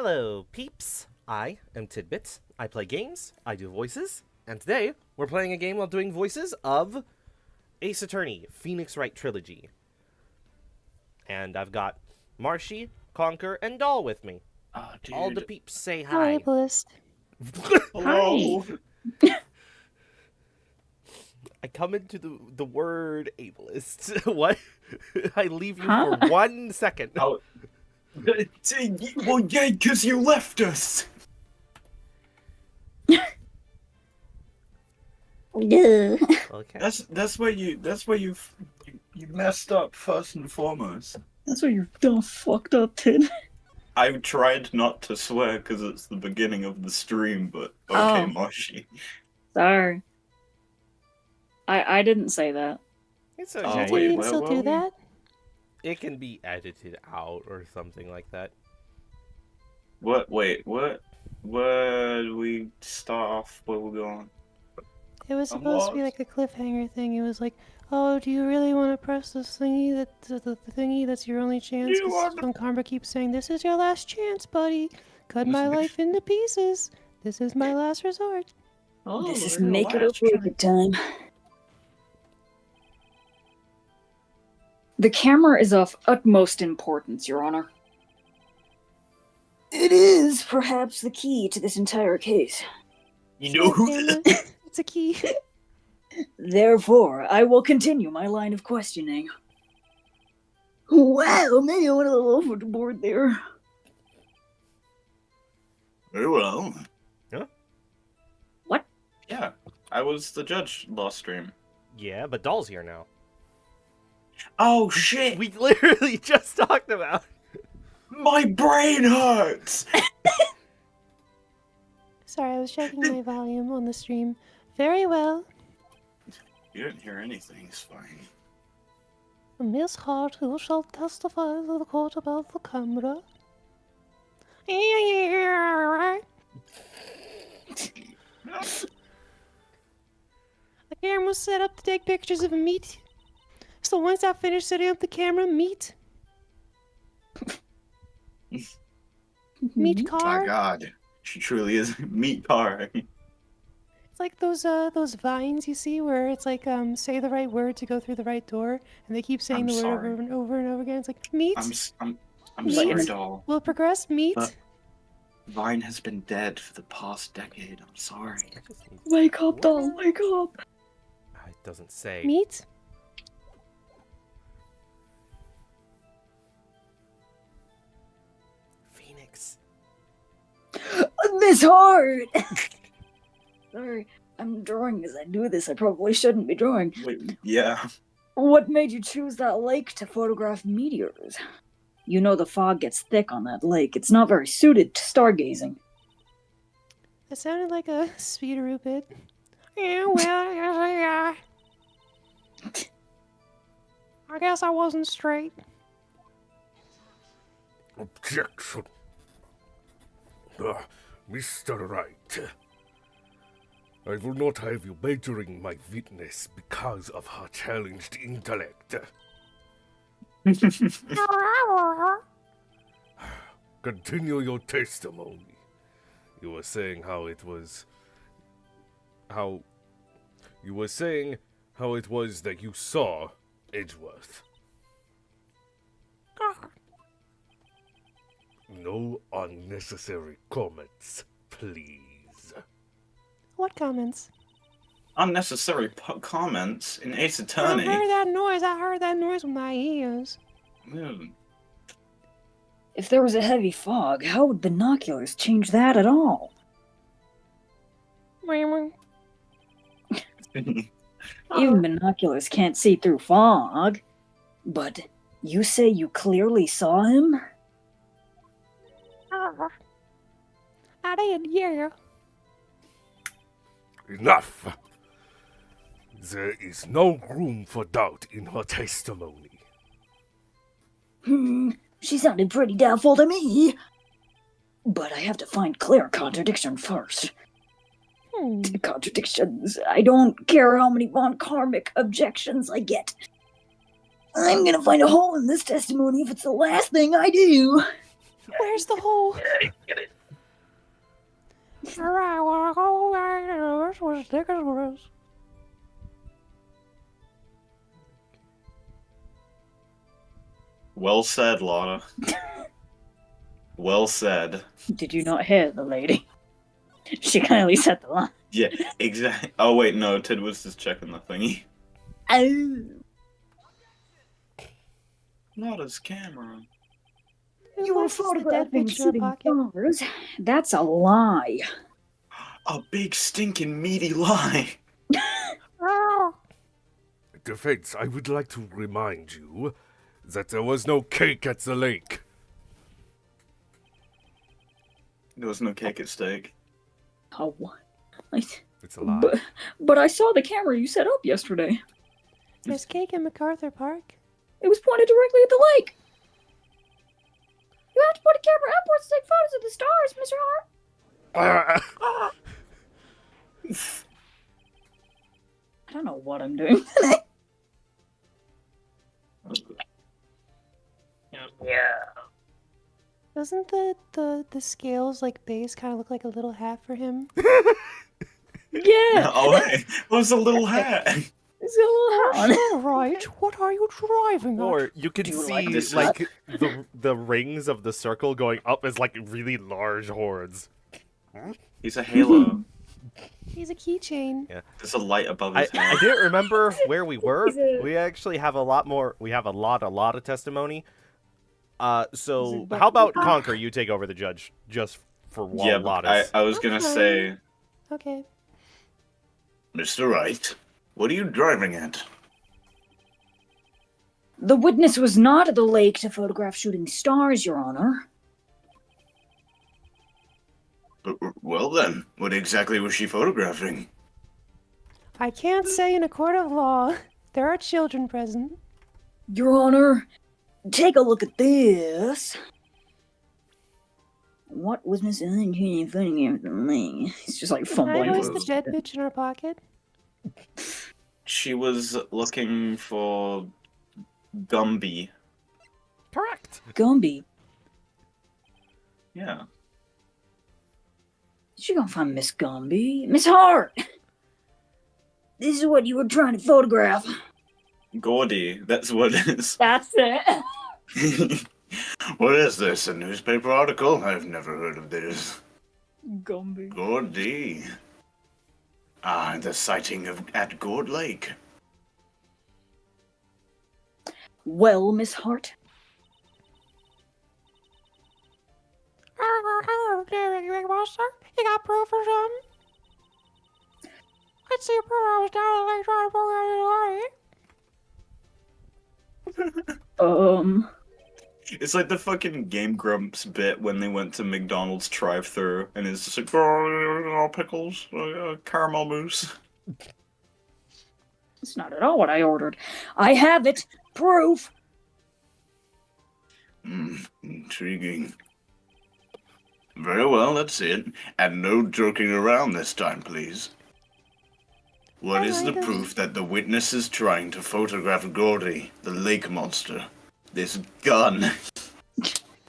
Hello, peeps. I am Tidbits. I play games, I do voices, and today we're playing a game while doing voices of Ace Attorney, Phoenix Wright Trilogy. And I've got Marshy, Conker, and Doll with me. Oh, dude. All the peeps say Hi, hi. Ableist. Hello. I come into the word ableist. What? I leave you Huh? for 1 second. Oh. Well, yeah, because you left us. Duh. Okay. That's where you messed up first and foremost. That's where you're done fucked up, Tid. I tried not to swear because it's the beginning of the stream, but okay, Oh. Marshy. Sorry. I didn't say that. It's Oh, okay. wait, You can where still were do we? that? It can be edited out or something like that. What? Wait, what? Where do we start off? Where we going? It was supposed to be like a cliffhanger thing. It was like, oh, do you really want to press this thingy? The thingy that's your only chance? You Because are- Karma keeps saying, this is your last chance, buddy. Cut my life into pieces. This is my last resort. Oh, This is we're make it last or break it time. The camera is of utmost importance, Your Honor. It is perhaps the key to this entire case. You know who? Damn it. It's a key. Therefore, I will continue my line of questioning. Wow, maybe I went a little overboard there. Very well. Huh? What? Yeah, I was the judge last stream. Yeah, but Doll's here now. Oh shit! We literally just talked about. My brain hurts. Sorry, I was checking my volume on the stream. Very well. You didn't hear anything. It's fine. Miss Hart, who shall testify to the court about the camera? The camera was set up to take pictures of meat. So once I finish setting up the camera, meat. Meat car. My God, she truly is meat car. It's like those vines you see where it's like say the right word to go through the right door, and they keep saying I'm the word sorry. over and over and over again. It's like meat. I'm Meat. sorry, doll. Will progress meat. But- Vine has been dead for the past decade. I'm sorry. Wake up, doll, wake up! It doesn't say. Meat. Phoenix. Miss Hart! Sorry, I'm drawing as I do this. I probably shouldn't be drawing. Wait, yeah. What made you choose that lake to photograph meteors? You know the fog gets thick on that lake. It's not very suited to stargazing. That sounded like a speederoo bit. Yeah, well, yeah. I guess I wasn't straight. Objection. Mr. Wright. I will not have you badgering my witness because of her challenged intellect. Continue your testimony. You were saying how it was that you saw Edgeworth. No unnecessary comments, please. What comments? Unnecessary comments in Ace I Attorney. heard that noise. I heard that noise with my ears. Hmm. If there was a heavy fog, how would binoculars change that at all? Even binoculars can't see through fog. But you say you clearly saw him? I did, yeah. Enough! There is no room for doubt in her testimony. She sounded pretty doubtful to me. But I have to find clear contradiction first. Contradictions. I don't care how many von Karmic objections I get. I'm gonna find a hole in this testimony if it's the last thing I do. Where's the hole? Get it. Alright, well, go back. This was thick as was. Well said, Lana. Well said. Did you not hear the lady? She kindly said the line. Yeah, exactly. Oh wait, no, Tid was just checking the thingy. Oh. Not his camera. You were What's the dead photographing picture shooting pocket? stars. That's a lie. A big stinking meaty lie. Defense, I would like to remind you that there was no cake at the lake. There was no cake at stake. Oh, It's a lie. but I saw the camera you set up yesterday. There's cake in MacArthur Park. It was pointed directly at the lake. You have to put a camera upwards to take photos of the stars, Mr. Hart. I don't know what I'm doing. Doesn't the scales like base kind of look like a little hat for him? Yeah. Oh wait, it was a little hat. It's a little hot. All right, what are you driving at? Or you can Do you see like this like the rings of the circle going up as like really large horns. He's a halo. He's a keychain. There's a light above I his head. didn't remember where we were. He's a- We actually have a lot more. We have a lot of testimony. So He's a- how about Conker? You take over the judge just for one Yeah, lot but I was gonna Okay. say, Okay. Mr. Wright, what are you driving at? The witness was not at the lake to photograph shooting stars, Your Honor. Well then, what exactly was she photographing? I can't say in a court of law. There are children present. Your Honor, take a look at this. What was Miss Ellen doing in front of me? He's just like Can I fumbling. voice with the his- dead bitch in her pocket? She was looking for Gumby. Correct. Gumby. Yeah. She gonna find Miss Gumby. Miss Hart! This is what you were trying to photograph. Gordy, that's what it is. That's it. What is this, a newspaper article? I've never heard of this. Gumby. Gordy. Ah, the sighting at Gord Lake. Well, Miss Hart, You got proof or something? Let's see proof I was down the lake trying to It's like the fucking Game Grumps bit when they went to McDonald's drive-thru, and it's just like, oh, pickles, caramel mousse. it's not at all what I ordered. I have it. Proof. Intriguing. Very well, let's see it. And no joking around this time, please. What is the proof that the witness is trying to photograph Gordy, the lake monster? This gun.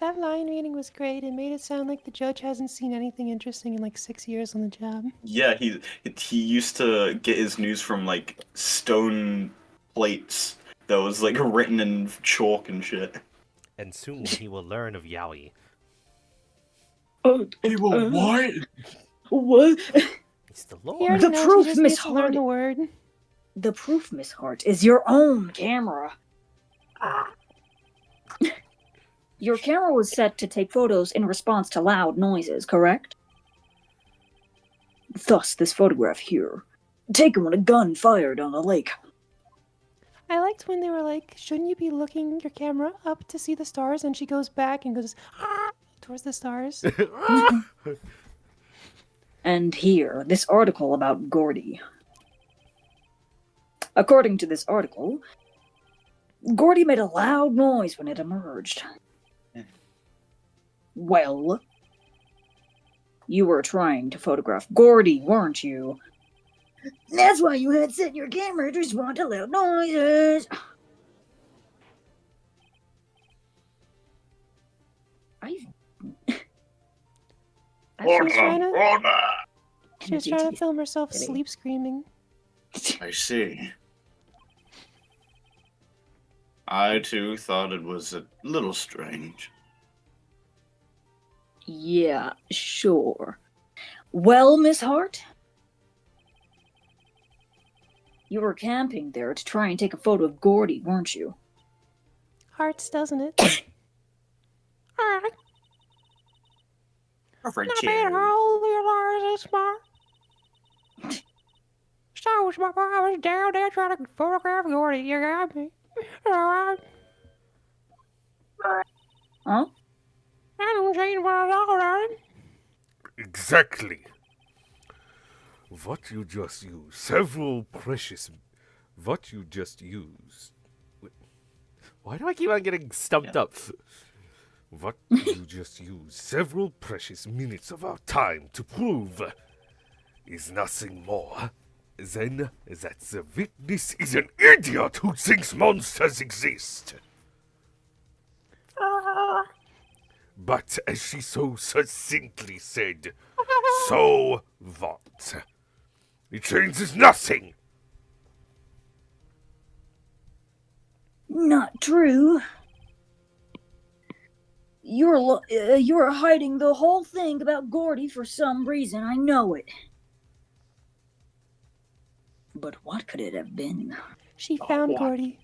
That line reading was great. It made it sound like the judge hasn't seen anything interesting in like 6 years on the job. Yeah, he used to get his news from like stone plates that was like written in chalk and shit. And soon he will learn of Yowie. He will what? What? He's the He Lord. already The knows, proof, he just Miss needs to learn Hardy. the word. The proof, Miss Hart, is your own camera. Your camera was set to take photos in response to loud noises, correct? Thus, this photograph here, taken when a gun fired on the lake. I liked when they were like, shouldn't you be looking your camera up to see the stars? And she goes back and goes, towards the stars. And here, this article about Gordy. According to this article, Gordy made a loud noise when it emerged. Well, you were trying to photograph Gordy, weren't you? That's why you had set your camera to respond to loud noises. Order! She was trying to film herself sleep screaming. I see. I too thought it was a little strange. Yeah, sure. Well, Miss Hart? You were camping there to try and take a photo of Gordy, weren't you? Hearts, doesn't it? Alright. Perfect Not bad, all the is smart. So smart, I was down there trying to photograph Gordy. You got me. Alright. Huh? I don't change what I thought, darling. Exactly. What you just used. Several precious... What you just used. Why do I keep on getting stumped up? What you just used. Several precious minutes of our time to prove is nothing more than that the witness is an idiot who thinks monsters exist. But as she so succinctly said, so what? It changes nothing. Not true. You're hiding the whole thing about Gordy for some reason. I know it. But what could it have been? She found Gordy.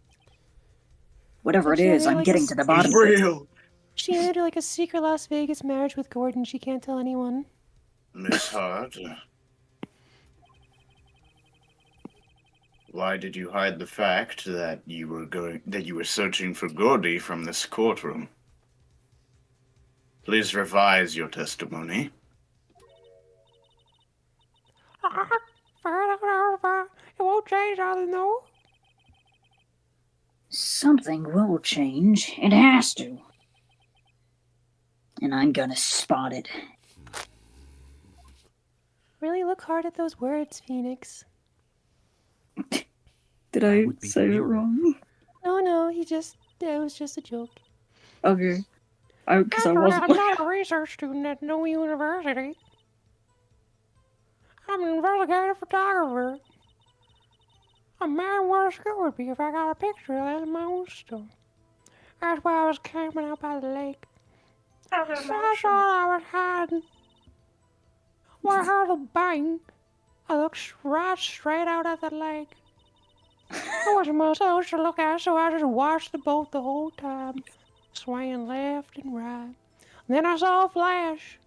Whatever it She is, had, I'm like, getting a to the bottom of it. Real! She entered like a secret Las Vegas marriage with Gordon. She can't tell anyone. Miss Hart, why did you hide the fact that you were searching for Gordy from this courtroom? Please revise your testimony. It won't change, I don't know. Something will change. It has to. And I'm gonna spot it. Really look hard at those words, Phoenix. Did I would be say it weird. wrong? No, it was just a joke. Okay. Because I I'm wasn't. not a research student at no university. I'm an investigative photographer. Imagine what a school would be if I got a picture of that in my own store. That's why I was camping out by the lake. I thought I was hiding. When I heard a bang, I looked right straight out at the lake. I wasn't much else to look at, so I just watched the boat the whole time, swaying left and right. And then I saw a flash.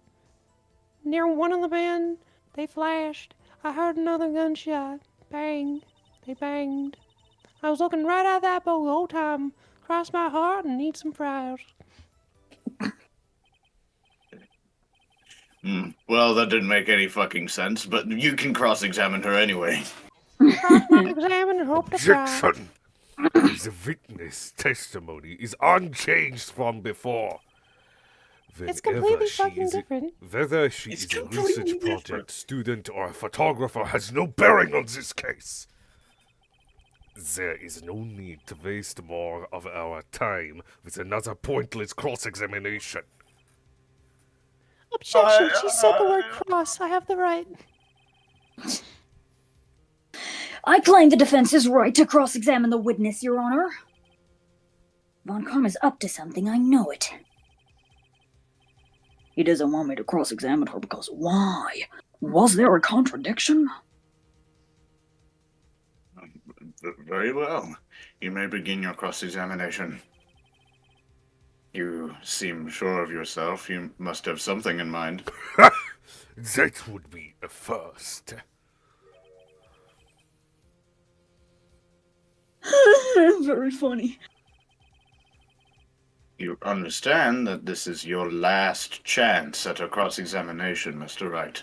Near one of the men, they flashed. I heard another gunshot. Bang. They banged. I was looking right at that boat the whole time. Cross my heart and eat some fries. Well, that didn't make any fucking sense, but you can cross-examine her anyway. Examine and hope to try. Objection! The witness testimony is unchanged from before. It's completely Whenever she fucking is a- different. Whether she It's is a completely research different. project student or a photographer has no bearing on this case. There is no need to waste more of our time with another pointless cross-examination. Objection! She said the word cross. I have the right. I claim the defense's right to cross-examine the witness, Your Honor. Von Karm is up to something, I know it. He doesn't want me to cross-examine her because why? Was there a contradiction? Very well. You may begin your cross-examination. You seem sure of yourself. You must have something in mind. That would be a first. Very funny. You understand that this is your last chance at a cross-examination, Mr. Wright.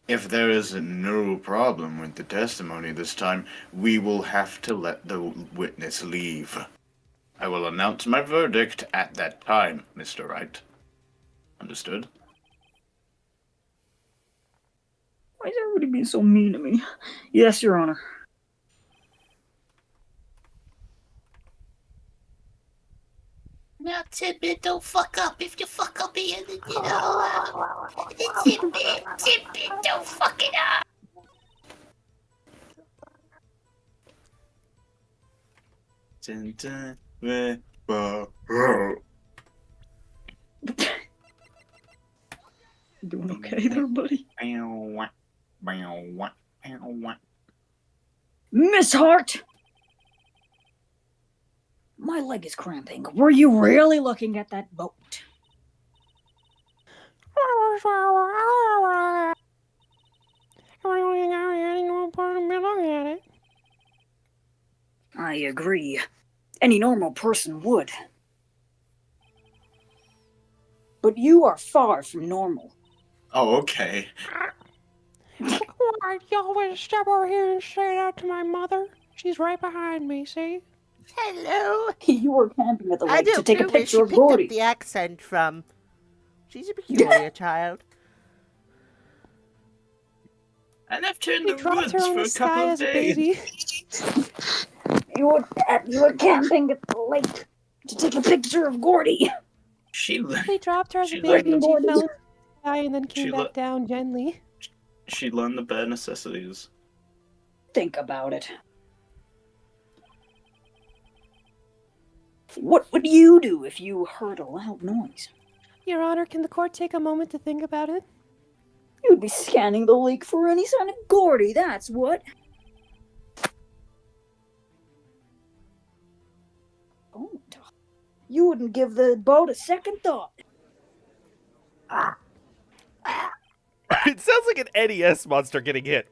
If there is no problem with the testimony this time, we will have to let the witness leave. I will announce my verdict at that time, Mr. Wright. Understood? Why is everybody being so mean to me? Yes, Your Honor. Now, Tidbit, don't fuck up. If you fuck up here, then, Tidbit, don't fuck it up. Dun, dun, Doing okay there, buddy? Miss Hart! My leg is cramping. Were you really looking at that boat? I agree. Any normal person would. But you are far from normal. Oh, okay. Why, you always step over here and say that to my mother? She's right behind me, see? Hello. You were camping at the I lake to don't take a know where picture she of picked up Gordy. the accent from. She's a peculiar child. I left her in We the dropped woods her in for the a couple sky of as a days. baby. You were camping at the lake to take a picture of Gordy. We dropped her as a She baby and she learned- fell in the sky and then came She back down gently. She learned the bare necessities. Think about it. What would you do if you heard a loud noise? Your Honor, can the court take a moment to think about it? You'd be scanning the lake for any sign of Gordy, that's what. Oh, you wouldn't give the boat a second thought. It sounds like an NES monster getting hit.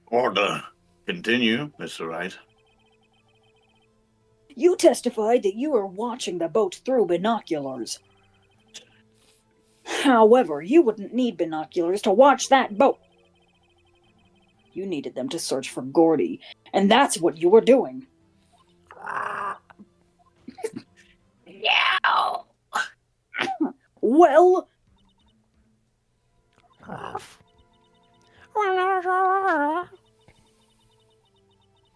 Order. Continue, Mr. Wright. You testified that you were watching the boat through binoculars. However, you wouldn't need binoculars to watch that boat. You needed them to search for Gordy, and that's what you were doing. No. Well,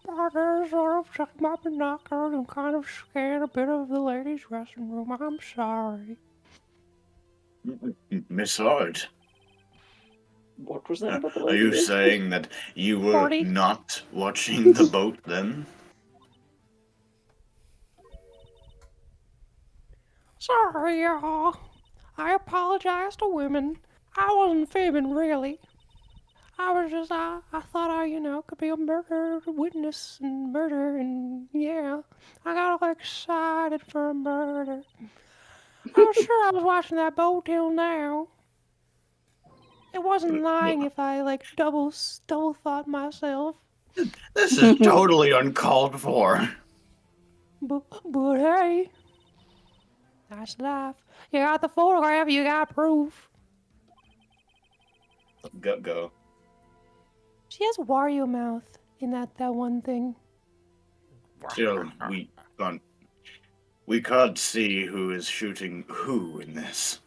I sort of took my binoculars and kind of scanned a bit of the ladies' dressing room. I'm sorry. Miss Hart, what was that about the are you ladies? saying that you were 40. not watching the boat then? Sorry, y'all. I apologize to women. I wasn't fibbing, really. I was just, I thought could be a murder witness and murder, and yeah. I got all excited for a murder. I'm sure I was watching that boat till now. It wasn't lying if I, double thought myself. This is totally uncalled for. But hey, that's life. You got the photograph, you got proof. Go. She has Wario mouth in that one thing. Still, we can't see who is shooting who in this.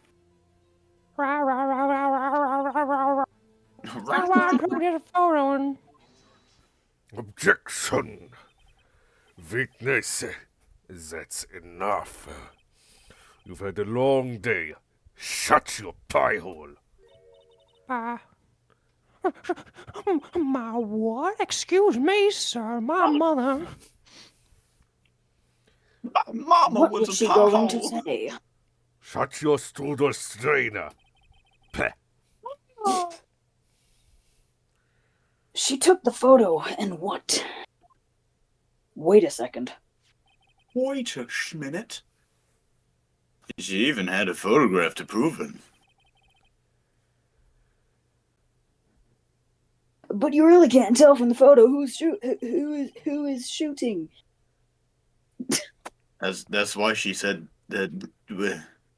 Rah, rah, rah, rah, rah, rah, rah, rah, rah. That's why I took this photo and Objection. Witness, that's enough. You've had a long day. Shut your pie hole. My what? Excuse me, sir. My mother. Mama What was was a she going to pothole. say? Shut your strudel strainer. Peh. She took the photo, and what? Wait a second. Wait a minute. She even had a photograph to prove it. But you really can't tell from the photo who is shooting. That's why she said that.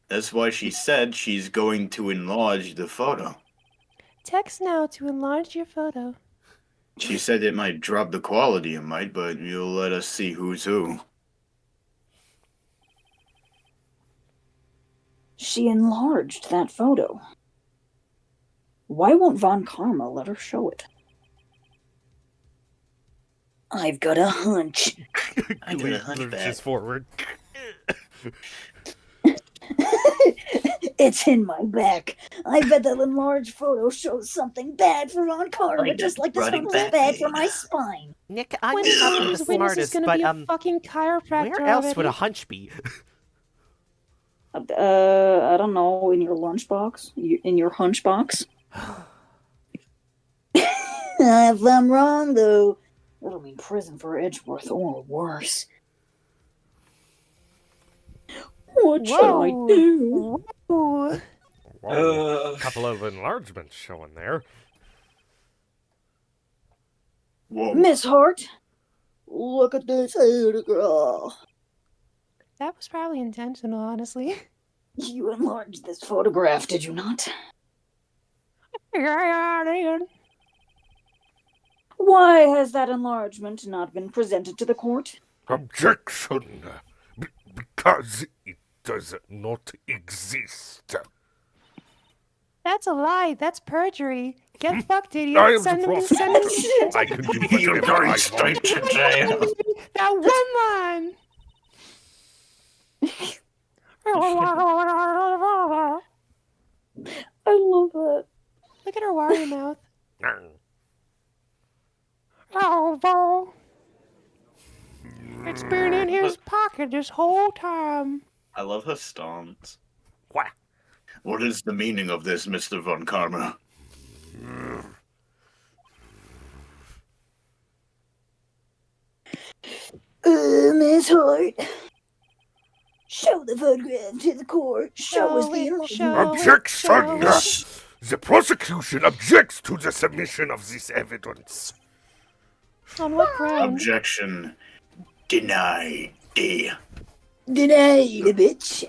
That's why she said she's going to enlarge the photo. Text now to enlarge your photo. She said it might drop the quality, it might, but you'll let us see who's who. She enlarged that photo. Why won't Von Karma let her show it? I've got a hunch. I got a hunchback. Just forward. It's in my back. I bet that enlarged photo shows something bad for Von Karma, Like just that like this rotting one was back bad for pain. my spine. Nick, I'm When not the his witness is smartest, gonna but be a fucking chiropractor where else already. would a hunch be? I don't know, in your lunchbox? In your hunchbox? If I'm wrong, though, that'll mean prison for Edgeworth or worse. What shall I do? Whoa. A couple of enlargements showing there. Whoa. Miss Hart, look at this photograph. That was probably intentional, honestly. You enlarged this photograph, did you not? Yeah, I did. Why has that enlargement not been presented to the court? Objection! Because it does not exist. That's a lie. That's perjury. Get fucked, idiot. I am Send the him to send him prosecutor. I can do You're whatever going I straight want. to jail. that one line. I love that. Look at her watery mouth. Oh, it's been in his pocket this whole time. I love her stance. What? What is the meaning of this, Mr. Von Karma? Miss Hart, show the photograph to the court. Show us the Show enlargement. Objection! show The prosecution objects to the submission of this evidence. On what ground? Objection denied. Denied, bitch.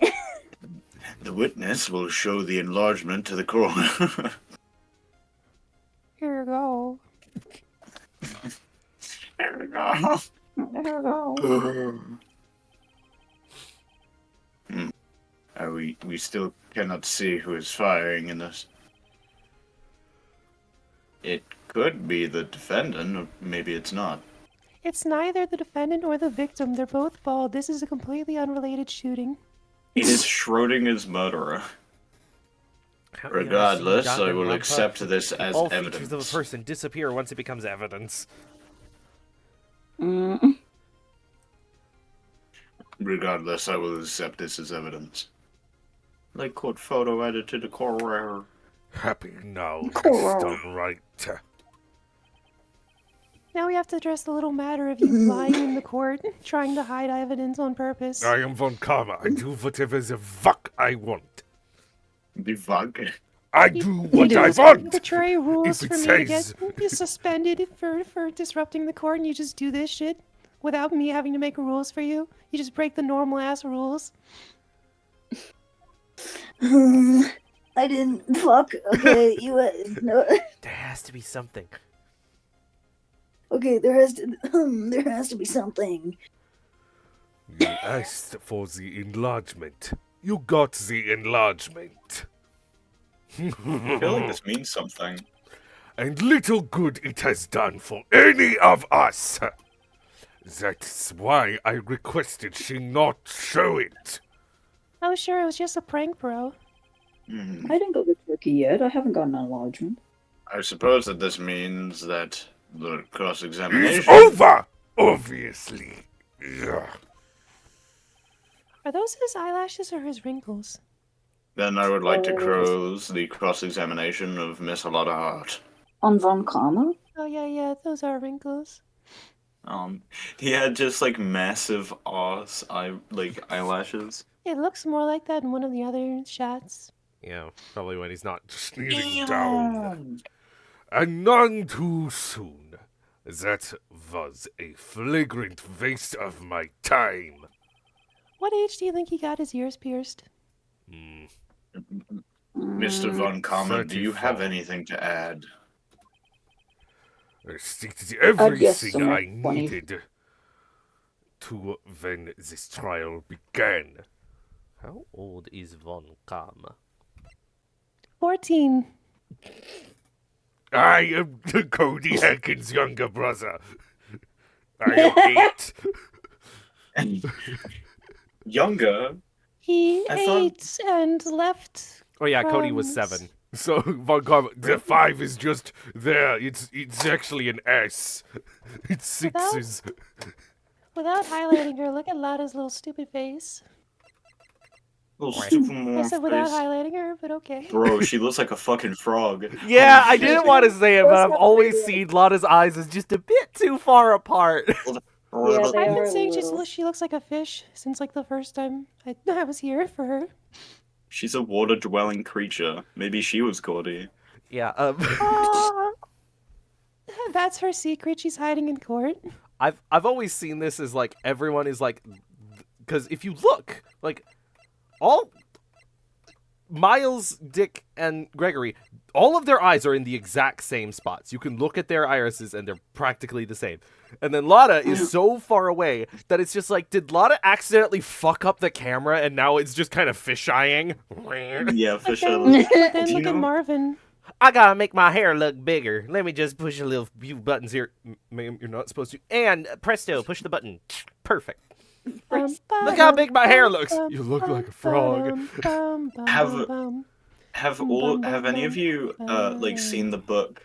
The witness will show the enlargement to the court. Here you go. There we go. There we go. We still cannot see who is firing in this. It could be the defendant, or maybe it's not. It's neither the defendant or the victim. They're both bald. This is a completely unrelated shooting. It is Schrodinger's murderer. Regardless, I will accept this as All evidence. features of a person disappear once it becomes evidence. Regardless, I will accept this as evidence. Like court photo added to the court record. Happy now, Cool. Mr. Wright. Now we have to address the little matter of you lying in the court, trying to hide evidence on purpose. I am Von Karma. I do whatever the fuck I want. The fuck? I do what I You want! betray rules If for it me to get says- suspended for disrupting the court, and you just do this shit without me having to make rules for you. You just break the normal ass rules. I didn't fuck. Okay, you no. There has to be something. Okay, there has to be something. You asked for the enlargement. You got the enlargement. I feel like this means something. And little good it has done for any of us. That's why I requested she not show it. Oh, sure, it was just a prank, bro. I didn't go to Turkey yet. I haven't gotten an enlargement. I suppose that this means that the It's cross-examination... over! Obviously. Ugh. Are those his eyelashes or his wrinkles? Then I would like to close the cross-examination of Miss Alana Hart. On Von Karma? Oh, yeah, those are wrinkles. He had just like massive eyelashes. It looks more like that in one of the other shots. Yeah, probably when he's not. Kneeling down. And none too soon. That was a flagrant waste of my time. What age do you think he got his ears pierced? Mr. Von Karma, do you have 34. anything to add? I stated guess everything so, I 20. needed to when this trial began. How old is Von Karma? 14. I am Cody Hankins' younger brother. I am 8. And younger. He I thought- ate and left. Oh yeah, Cody was crumbs. 7. So, Von Carver, the 5 is just there. It's actually an S. It's 6s. Without highlighting her, look at Lada's little stupid face. Little stupid I more said without face. highlighting her, but okay. Bro, she looks like a fucking frog. Yeah, Holy I shit. didn't want to say it, but I've always seen Lotta's eyes as just a bit too far apart. Yeah, I've they are been a saying little. she looks like a fish since like the first time I was here for her. She's a water-dwelling creature. Maybe she was gaudy. Yeah, Aw. That's her secret. She's hiding in court. I've always seen this as like everyone is like, because if you look, like all Miles, Dick, and Gregory, all of their eyes are in the exact same spots. You can look at their irises and they're practically the same. And then Lotta is so far away that it's just like, did Lotta accidentally fuck up the camera and now it's just kind of fish-eyeing? Yeah, for But sure. then, but then Do you look at know- Marvin. I gotta make my hair look bigger. Let me just push a little few buttons here. Ma'am, you're not supposed to. And presto, push the button. Perfect. Look how big my hair looks. You look like a frog. Have any of you like seen the book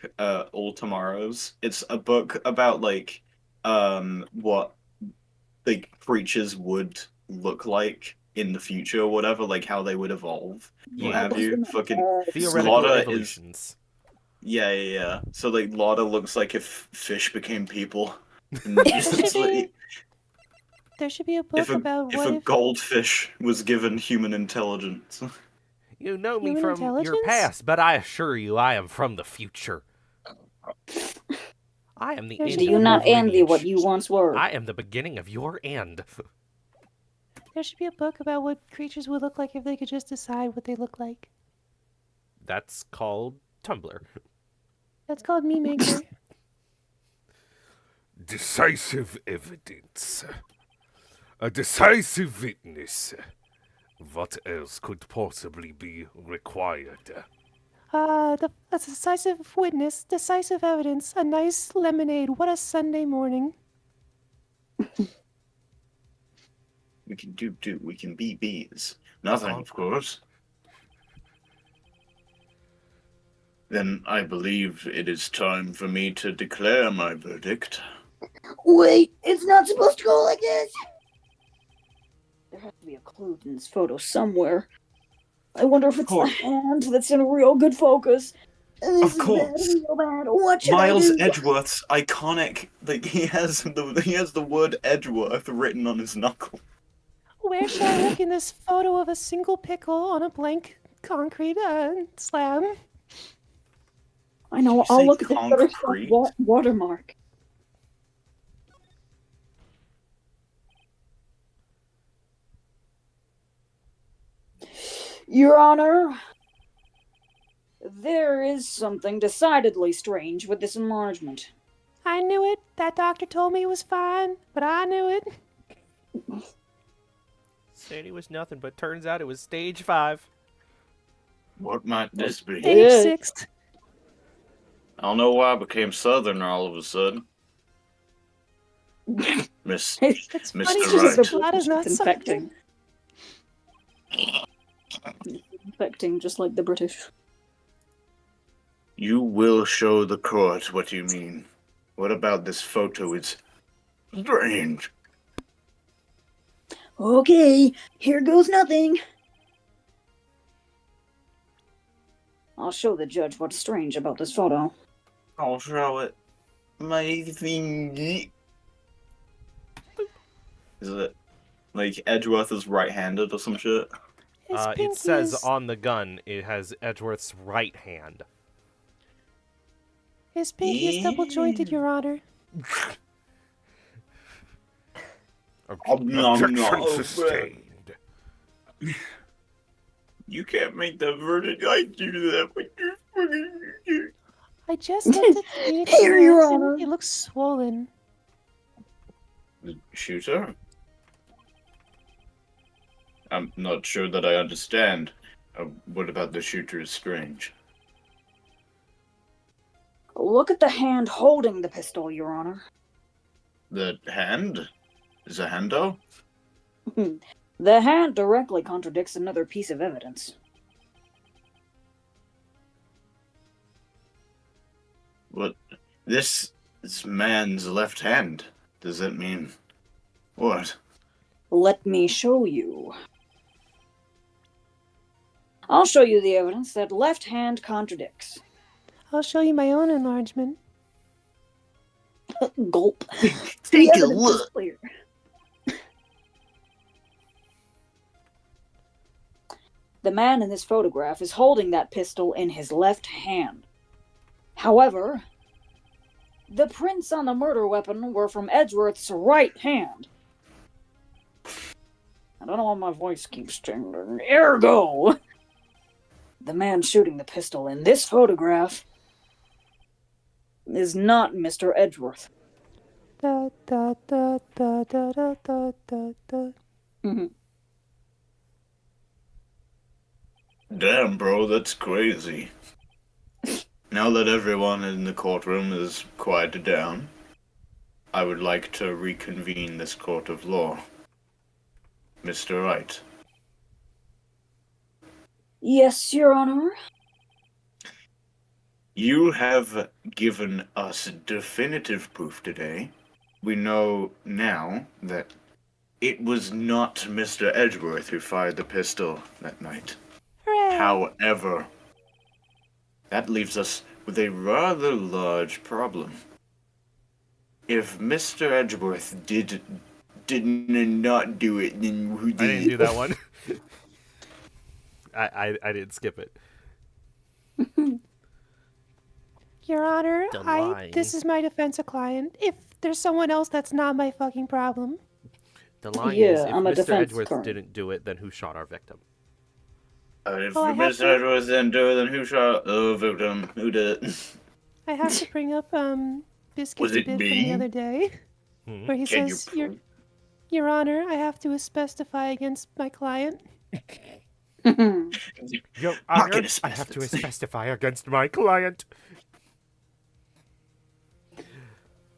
All Tomorrows? It's a book about like what like creatures would look like in the future or whatever, like how they would evolve. What Yeah. have you? Fucking Theoretical Lotta is- evolutions. yeah. So like Lotta looks like if fish became people. And it's like, There should be a book about if what a if goldfish was given human intelligence. You know me Human from your intelligence? past, but I assure you I am from the future. I am the There's end Do you of not your envy what lineage. you once were? I am the beginning of your end. there should be a book about what creatures would look like if they could just decide what they look like. That's called Tumblr. That's called Meme Maker. Decisive evidence. A decisive witness. What else could possibly be required? A decisive witness, decisive evidence, a nice lemonade. What a Sunday morning. We can we can be bees. Nothing, of course. Then I believe it is time for me to declare my verdict. Wait, it's not supposed to go like this. There has to be a clue in this photo somewhere. I wonder if it's the course. hand that's in real good focus. And this Of course. is bad, real bad. What should Miles I do? Edgeworth's iconic, like he has the word Edgeworth written on his knuckle. Where should I look in this photo of a single pickle on a blank concrete slab? I know. you I'll say look at the concrete? watermark. Your Honor, there is something decidedly strange with this enlargement. I knew it. That doctor told me it was fine, but I knew it. Said it was nothing, but turns out it was stage 5. What might this be? Yeah. Stage 6. I don't know why I became Southern all of a sudden. Miss It's Mr. funny Wright. because Just the blood is not infecting. something. Infecting, just like the British. You will show the court what you mean. What about this photo? It's strange. Okay, here goes nothing. I'll show the judge what's strange about this photo. I'll show it. My thingy. Is it like Edgeworth is right-handed or some shit? His It pinky says is- on the gun it has Edgeworth's right hand. His pinky is double jointed, Your Honor. Objection sustained. You can't make that verdict. I do that. But you I just looked at the Phoenix Here, Your mass and Honor. it looks swollen. Shooter? I'm not sure that I understand. What about the shooter is strange? Look at the hand holding the pistol, Your Honor. The hand? Is a hando? The hand directly contradicts another piece of evidence. What? This man's left hand. Does that mean what? Let me show you. I'll show you the evidence that left hand contradicts. I'll show you my own enlargement. Gulp. Take The a evidence is look. clear. The man in this photograph is holding that pistol in his left hand. However, the prints on the murder weapon were from Edgeworth's right hand. I don't know why my voice keeps changing. Ergo, the man shooting the pistol in this photograph is not Mr. Edgeworth. Da, da, da, da, da, da, da, da, da. Damn, bro, that's crazy. Now that everyone in the courtroom is quieted down, I would like to reconvene this court of law. Mr. Wright. Yes, Your Honor. You have given us definitive proof today. We know now that it was not Mr. Edgeworth who fired the pistol that night. Hooray! However, that leaves us with a rather large problem. If Mr. Edgeworth did not do it, then who did? I didn't do that one. I didn't skip it. Your Honor, The line. this is my defense of client. If there's someone else, that's not my fucking problem. The line Yeah, is, if I'm a Mr. defense Edgeworth firm. didn't do it, then who shot our victim? If Oh, I have Mr. to- Edgeworth didn't do it, then who shot the victim? Who did it? I have to bring up Biscuit's Was it bit from me? the other day, Hmm? where he Can you says, Your Honor, I have to specify against my client. Your Not Honor, gonna I have to specify. specify against my client.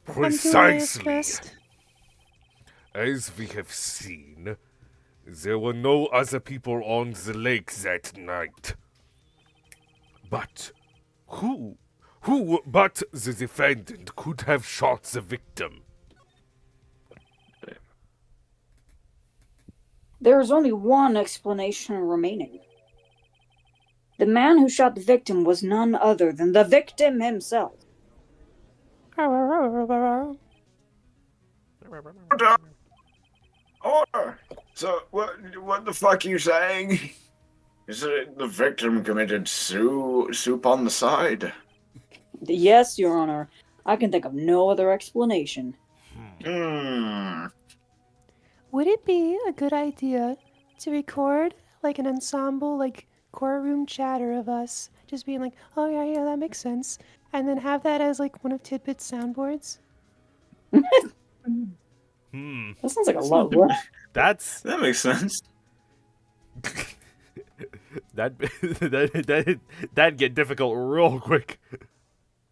I'm doing my Precisely. best. As we have seen, there were no other people on the lake that night. But who but the defendant could have shot the victim? There is only one explanation remaining. The man who shot the victim was none other than the victim himself. Order. So what the fuck are you saying? Is it the victim committed soup on the side? Yes, Your Honor. I can think of no other explanation. Would it be a good idea to record like an ensemble, like courtroom chatter of us just being like, oh yeah, that makes sense, and then have that as like one of Tidbit's soundboards? That sounds like a lot of work. That's That makes sense. that'd get difficult real quick.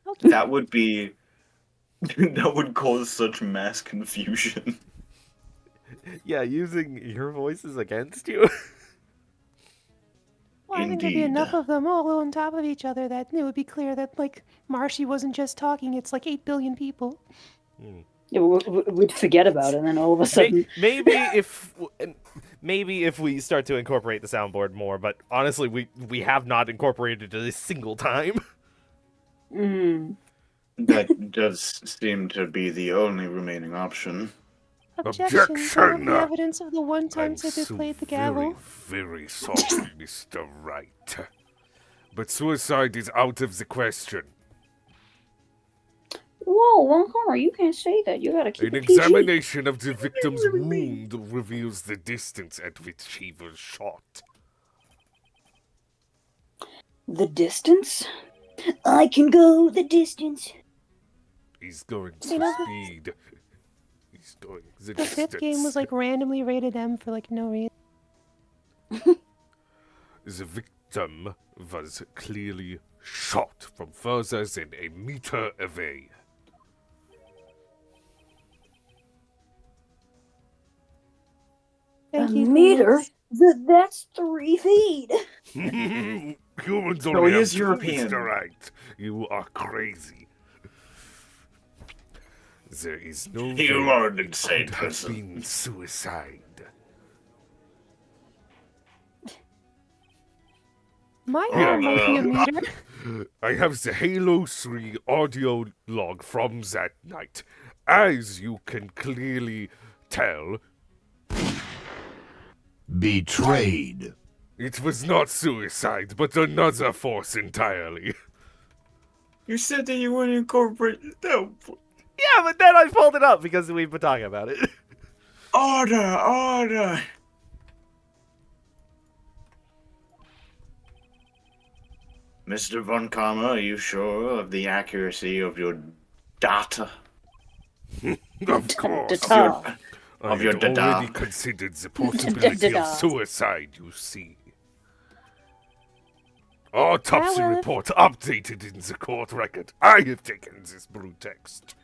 Okay. That would be. That would cause such mass confusion. Yeah, using your voices against you. Well, I think there'd be Indeed. enough of them all on top of each other that it would be clear that like Marshy wasn't just talking; it's like 8 billion people. Yeah, we'd forget about it, and then all of a sudden, Maybe if we start to incorporate the soundboard more, but honestly, we have not incorporated it a single time. That does seem to be the only remaining option. Objection! All of Objection! the evidence of the one time I'm Tidbit so played the very, gavel. very sorry, Mr. Wright. But suicide is out of the question. whoa, Conker, you can't say that. You gotta keep An it PG. examination of the victim's wound reveals the distance at which he was shot. The distance? I can go the distance. He's going You know, to speed. He's going the The fifth game was like randomly rated M for like no reason. The victim was clearly shot from further than a meter away. Thank a you, meter? Phoenix. That's 3 feet. Humans So only he have is 2, European. Mr. Wright. You are crazy. There is no You way are an it insane could have person. been suicide. My Yeah. arm might be a meter. I have the Halo 3 audio log from that night. As you can clearly tell, Betrayed. it was not suicide, but another force entirely. You said that you wouldn't incorporate. No. Yeah, but then I pulled it up because we've been talking about it. Order. Mr. Von Karma, are you sure of the accuracy of your data? Of course. Da-da. I Of your had dada. already considered the possibility Da-da. of suicide, you see. Autopsy well, if- report updated in the court record. I have taken this blue text.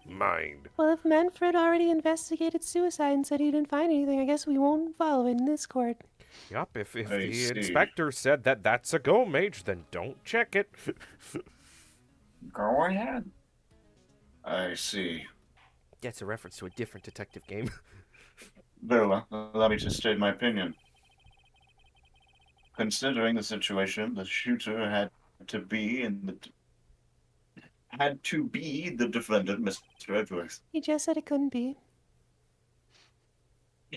Mine. Well, if Manfred already investigated suicide and said he didn't find anything, I guess we won't follow it in this court. Yup, if I the see. inspector said that that's a go, Mage, then don't check it. Go ahead. I see. That's a reference to a different detective game. Well, allow me to state my opinion. Considering the situation, the shooter had to be the defendant, Mr. Edwards. He just said it couldn't be.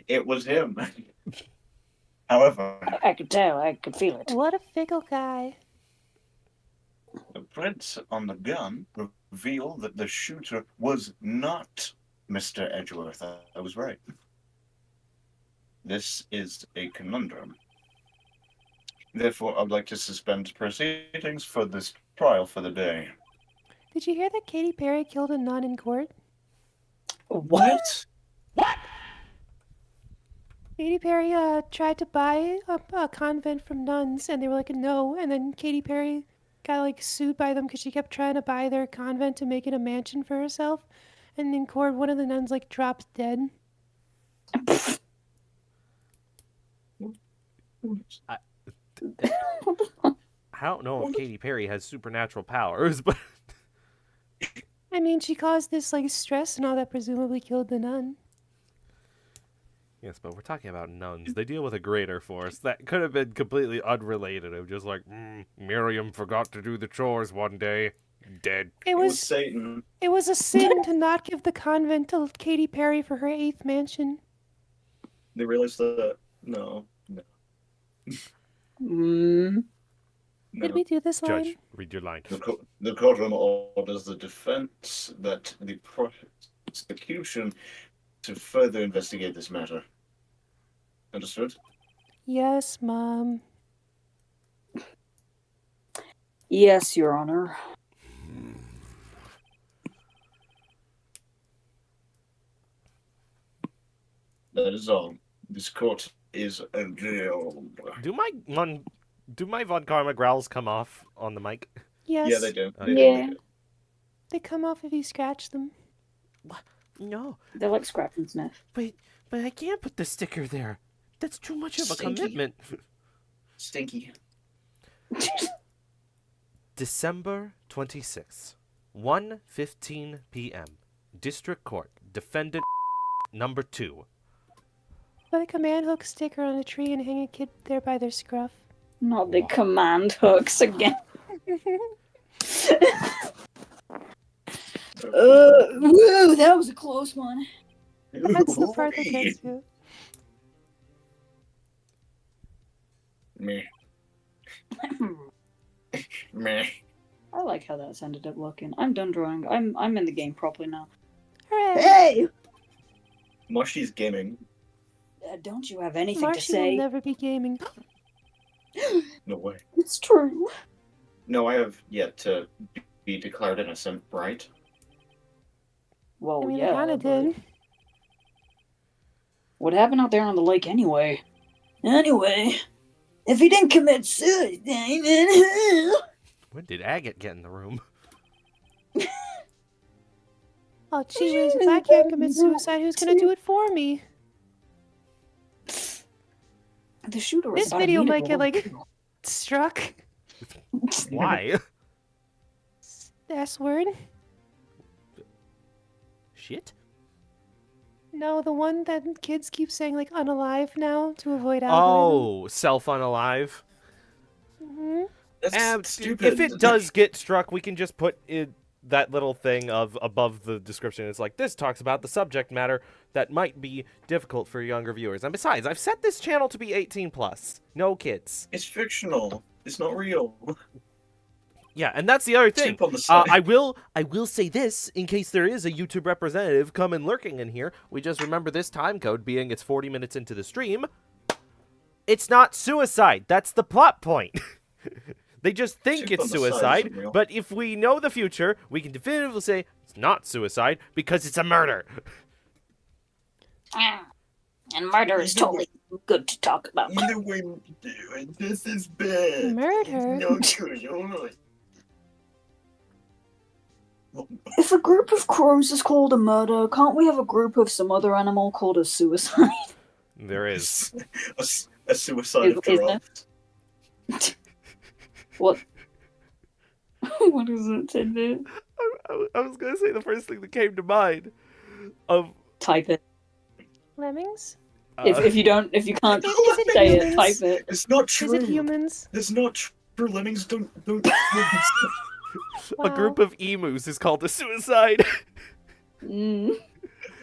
It was him. However, I could tell. I could feel it. What a fickle guy. the prints on the gun reveal that the shooter was not Mr. Edgeworth. I was right. This is a conundrum. Therefore, I'd like to suspend proceedings for this trial for the day. Did you hear that Katy Perry killed a nun in court? What? Katy Perry tried to buy a convent from nuns, and they were like, no. And then Katy Perry got like sued by them because she kept trying to buy their convent to make it a mansion for herself. And in court, one of the nuns like drops dead. I don't know if Katy Perry has supernatural powers, but I mean, she caused this like stress and all that presumably killed the nun. yes, but we're talking about nuns. They deal with a greater force that could have been completely unrelated. Of just like Miriam forgot to do the chores one day, dead. It It was was Satan. it was a sin to not give the convent to Katy Perry for her 8th mansion. They realized that no. Mm. Did we do this line? Judge, read your line. The courtroom orders the defense that the prosecution to further investigate this matter. Understood? Yes, Mom. Yes, Your Honor. That is all. This court is adjourned. Do my Von Karma growls come off on the mic? Yes. Yeah, they do. Yeah. They come off if you scratch them. No, They're like scratch and sniff. but I can't put the sticker there. That's too much of a Stinky. commitment. Stinky. December 26th, 1:15 p.m. District Court. Defendant number 2. Put a command hook sticker on a tree and hang a kid there by their scruff. Not the command hooks again. Woo, that was a close one. That's the part that gets you. Me. Me. I like how that's ended up looking. I'm done drawing. I'm in the game properly now. Hooray! Hey! Marshy's gaming. Don't you have anything Marshy to say? will never be gaming. No way. It's true. No, I have yet to be declared innocent, right? Well, I mean, yeah. I kind of but did. What happened out there on the lake anyway? Anyway, if he didn't commit suicide, then When did Agate get in the room? Oh, gee whiz, if I can't commit suicide, who's gonna do it for me? The shooter is This about a video minute might get, over like, here. struck. Why? S word. Shit? No, the one that kids keep saying, like, unalive now to avoid algorithm. Oh, self-unalive. Hmm. That's stupid. If it does get struck, we can just put that little thing of above the description. It's like, this talks about the subject matter that might be difficult for younger viewers. And besides, I've set this channel to be 18+. No kids. It's fictional. It's not real. Yeah, and that's the other thing. Chip on the side. I will say this, in case there is a YouTube representative coming lurking in here. We just remember this time code being it's 40 minutes into the stream. It's not suicide. That's the plot point. They just think Chip it's on the side suicide, isn't real. but if we know the future, we can definitively say it's not suicide because it's a murder. And murder is totally good to talk about. Either way, this is bad. Murder? No, you If a group of crows is called a murder, can't we have a group of some other animal called a suicide? There is. a suicide of Is there? giraffes. What? What is it, Tidbit? I was going to say the first thing that came to mind of... Type it. Lemmings? If you can't Is it say it, humans? type it. It's not true. Is it humans? It's not true. Lemmings don't. A group of emus is called a suicide. Mm.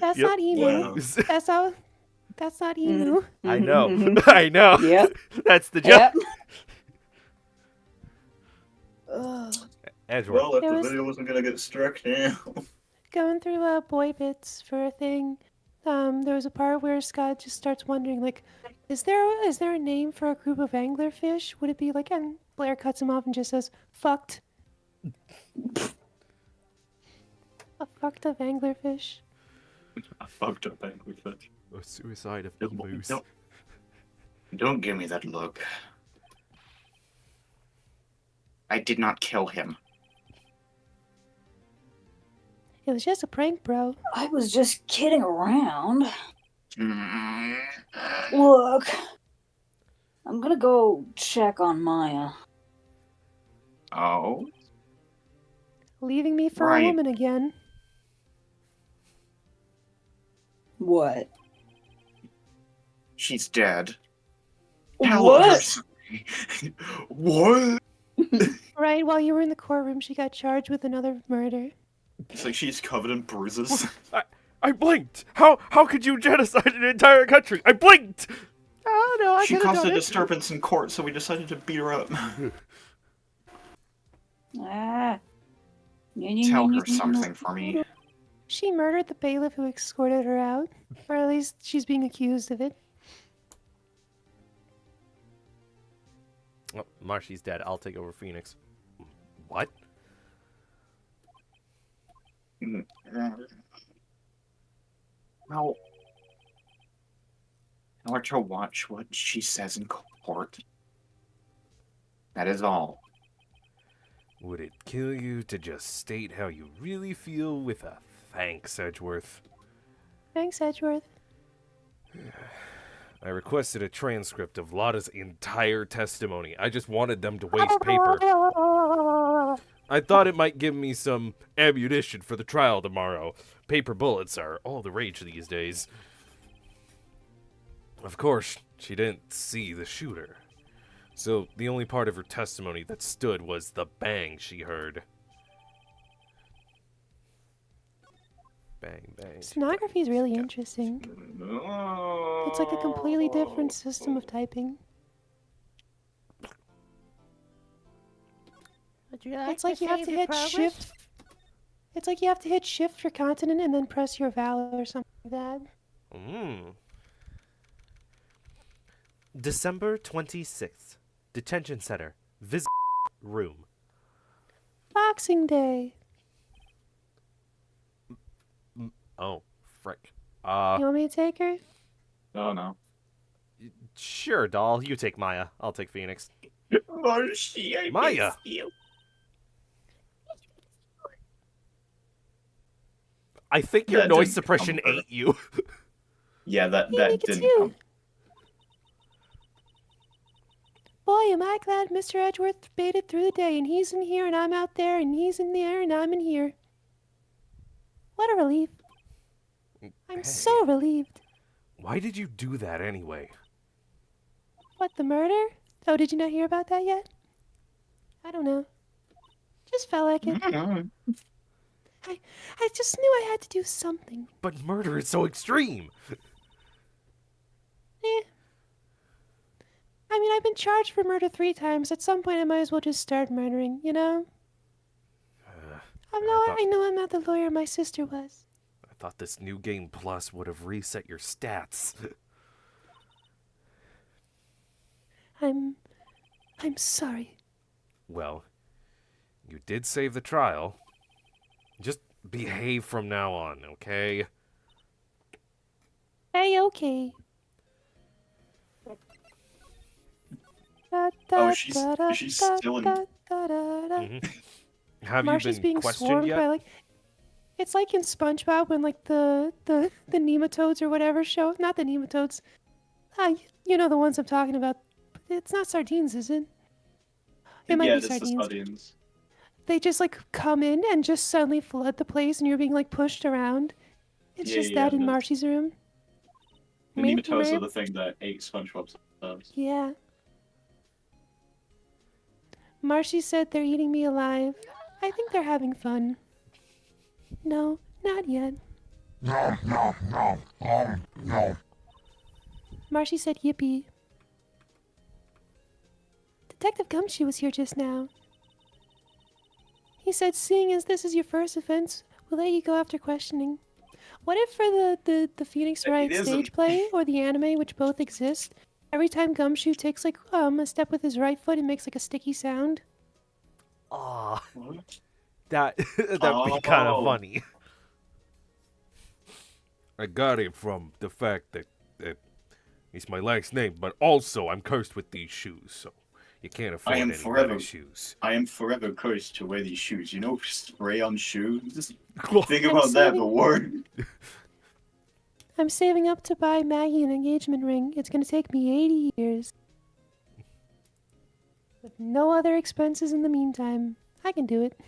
That's Yep. not emu. Wow. That's not emu. I know. I know. Yep. That's the joke. Yep. Edgeworth. Well, if There the was- video wasn't gonna get struck now. Going through boy bits for a thing. There was a part where Scott just starts wondering, like, is there a name for a group of anglerfish? Would it be like, and Blair cuts him off and just says, fucked. A fucked up anglerfish. I fucked up anglerfish. A suicide of emus. Don't give me that look. I did not kill him. It was just a prank, bro. I was just kidding around. Mm. Look, I'm gonna go check on Maya. Oh? Leaving me for Right. a woman again. What? She's dead. What? What? Right, while you were in the courtroom, she got charged with another murder. It's like she's covered in bruises. I blinked. How could you genocide an entire country? I blinked. Oh no, I She could have caused a done it. disturbance in court, so we decided to beat her up. Ah. Tell her something for me. She murdered the bailiff who escorted her out. Or at least she's being accused of it. Oh, Marshy's dead. I'll take over Phoenix. What? Well, tell her to watch what she says in court. That is all. Would it kill you to just state how you really feel with a thanks, Edgeworth? Thanks, Edgeworth. I requested a transcript of Lotta's entire testimony. I just wanted them to waste paper. I thought it might give me some ammunition for the trial tomorrow. Paper bullets are all the rage these days. Of course, she didn't see the shooter. So the only part of her testimony that stood was the bang she heard. Bang, bang. Stenography is really interesting. It's like a completely different system of typing. Would you like It's like you have save to your hit progress? shift. It's like you have to hit shift for continent and then press your vowel or something like that. December 26th. Detention center. Visit room. Boxing Day. Oh, frick. You want me to take her? Oh no. Sure, doll. You take Maya. I'll take Phoenix. Marshy, I Maya. miss you. I think your That noise didn't suppression come- ate you. Yeah, that Yeah, me didn't too. come. Boy, am I glad Mr. Edgeworth made it through the day, and he's in here, and I'm out there, and he's in there, and I'm in here. What a relief. I'm so relieved. Why did you do that anyway? What, the murder? Oh, did you not hear about that yet? I don't know. Just felt like it. I just knew I had to do something. But murder is so extreme. Eh. I mean, I've been charged for murder 3 times. At some point, I might as well just start murdering, you know? I know I'm not the lawyer my sister was. I thought this new game plus would have reset your stats. I'm sorry. Well, you did save the trial. Just behave from now on, okay? Hey, okay. Oh, she's still in. Have Marshy's you been being questioned swarmed yet? by like, it's like in SpongeBob when like the nematodes or whatever show. Not the nematodes. You know the ones I'm talking about. It's not sardines, is it? It might be it's sardines. the sardines. They just like come in and just suddenly flood the place, and you're being like pushed around. It's Yeah, just yeah, that in the- Marshy's room. The Meep, nematodes are meep. the thing that ate SpongeBob's arms. Yeah. Marshy said they're eating me alive. I think they're having fun. No, not yet. No, no, no, no. Marshy said yippee. Detective Gumshoe was here just now. He said, seeing as this is your first offense, we'll let you go after questioning. What if for the Phoenix Wright isn't. stage play or the anime, which both exist, every time Gumshoe takes like a step with his right foot, it makes like a sticky sound? Aw, What? that'd be kind of Oh. funny. I got it from the fact that it's my last name, but also I'm cursed with these shoes, so you can't afford am any forever- better shoes. I am forever cursed to wear these shoes. You know, spray on shoes. Think I'm about that, saving- the word. I'm saving up to buy Maggie an engagement ring. It's gonna take me 80 years. With no other expenses in the meantime. I can do it.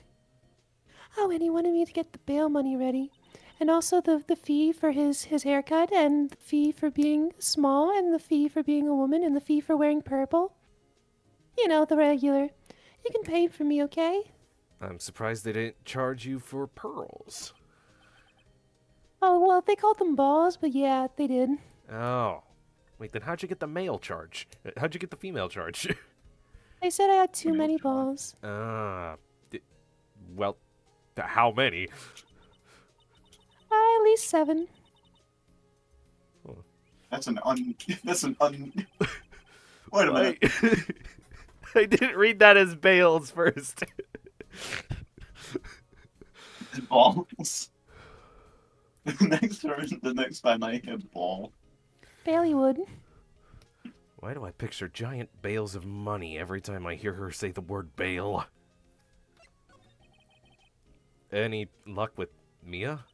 Oh, and he wanted me to get the bail money ready. And also the fee for his haircut, and the fee for being small, and the fee for being a woman, and the fee for wearing purple. You know, the regular. You can pay for me, okay? I'm surprised they didn't charge you for pearls. Oh, well, they called them balls, but yeah, they did. Oh. Wait, then how'd you get the male charge? How'd you get the female charge? They said I had too Female many charge. balls. Well, how many? At least 7. That's an Wait a minute. I didn't read that as Bales first. Balls. The next time I hear ball. Baileywood. Why do I picture giant bales of money every time I hear her say the word bail? Any luck with Mia?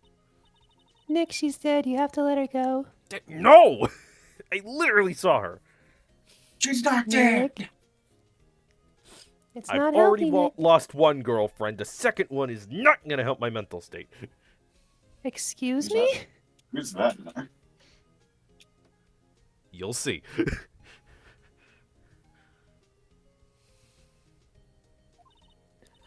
Nick, she's dead. You have to let her go. No! I literally saw her. She's not Nick. It's I've not already healthy, Nick. lost one girlfriend. The second one is not going to help my mental state. Excuse Who's me? Who's that? You'll see.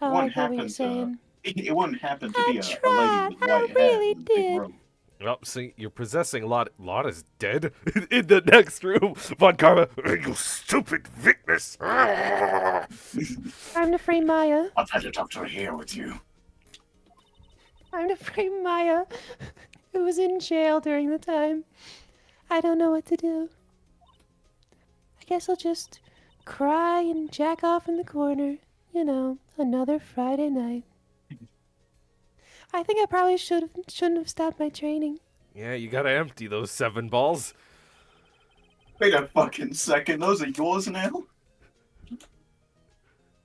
Oh, I What get what you're happened to saying. It wouldn't happen to I be a tried, lady with I white hair. really and a big did. robe. Well, see, you're possessing a lot. Lot is dead in the next room. Von Karma, you stupid weakness. Time to frame Maya. I've had a doctor here with you. Time to frame Maya, who was in jail during the time. I don't know what to do. I guess I'll just cry and jack off in the corner. You know, another Friday night. I think I probably shouldn't have stopped my training. Yeah, you gotta empty those 7 balls. Wait a fucking second, those are yours now?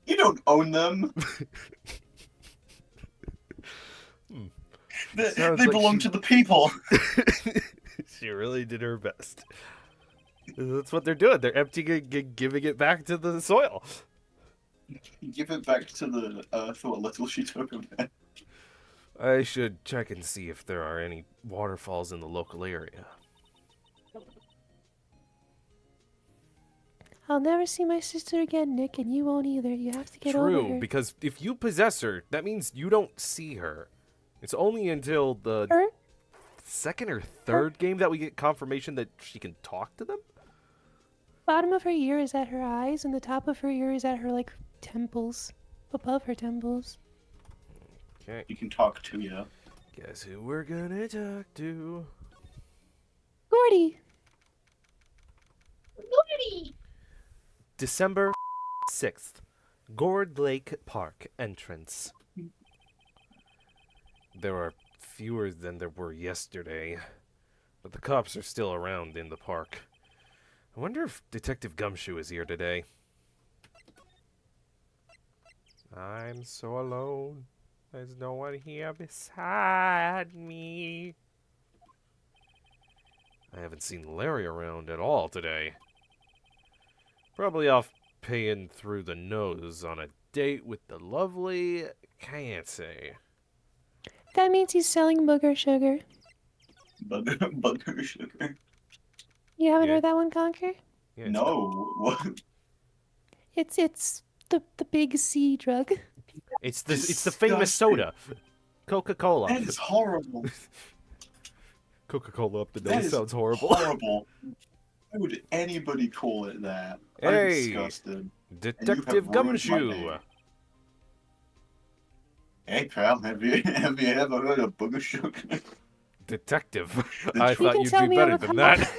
You don't own them. They Sounds they like belong she- to the people. She really did her best. That's what they're doing. They're emptying it, giving it back to the soil. Give it back to the earth what little she took of it. I should check and see if there are any waterfalls in the local area. I'll never see my sister again, Nick, and you won't either. You have to get over True, her. because if you possess her, that means you don't see her. It's only until the Her? second or third game that we get confirmation that she can talk to them? Bottom of her ear is at her eyes, and the top of her ear is at her, like, temples. Above her temples. Okay. You can talk to you. Guess who we're gonna talk to? Gordy! December 6th. Gourd Lake Park entrance. There are fewer than there were yesterday, but the cops are still around in the park. I wonder if Detective Gumshoe is here today. I'm so alone. There's no one here beside me. I haven't seen Larry around at all today. Probably off paying through the nose on a date with the lovely, can't say. That means he's selling booger sugar. Bugger sugar. You haven't Yeah. heard that one, Conker? Yeah, it's No. What? It's the big C drug. It's the famous Disgusting. soda. Coca-Cola. That is horrible. Coca-Cola up the That nose is sounds horrible. Horrible. Why would anybody call it that? I'm Hey. disgusted. Detective ruined my Gumshoe. name. Hey pal, have you ever heard of booger sugar? Detective. The I tr- You thought can you'd tell be me I'm better a than cop. that.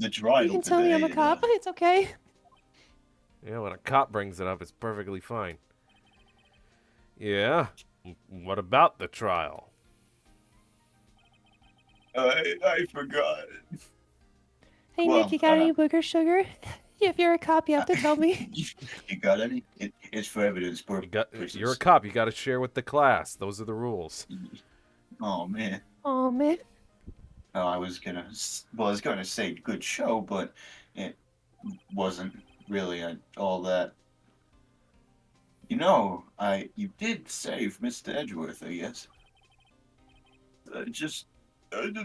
The trial You can tell me I'm a today, cop. It's okay. Yeah, when a cop brings it up, it's perfectly fine. Yeah? What about the trial? I forgot. Hey, Well, Nick, you got any booger sugar? If you're a cop, you have to tell me. You got any? It's for evidence purposes. You're a cop. You got to share with the class. Those are the rules. Oh man. Oh, man. Oh, I was gonna say good show, but it wasn't really all that. You know, you did save Mr. Edgeworth, I guess. I just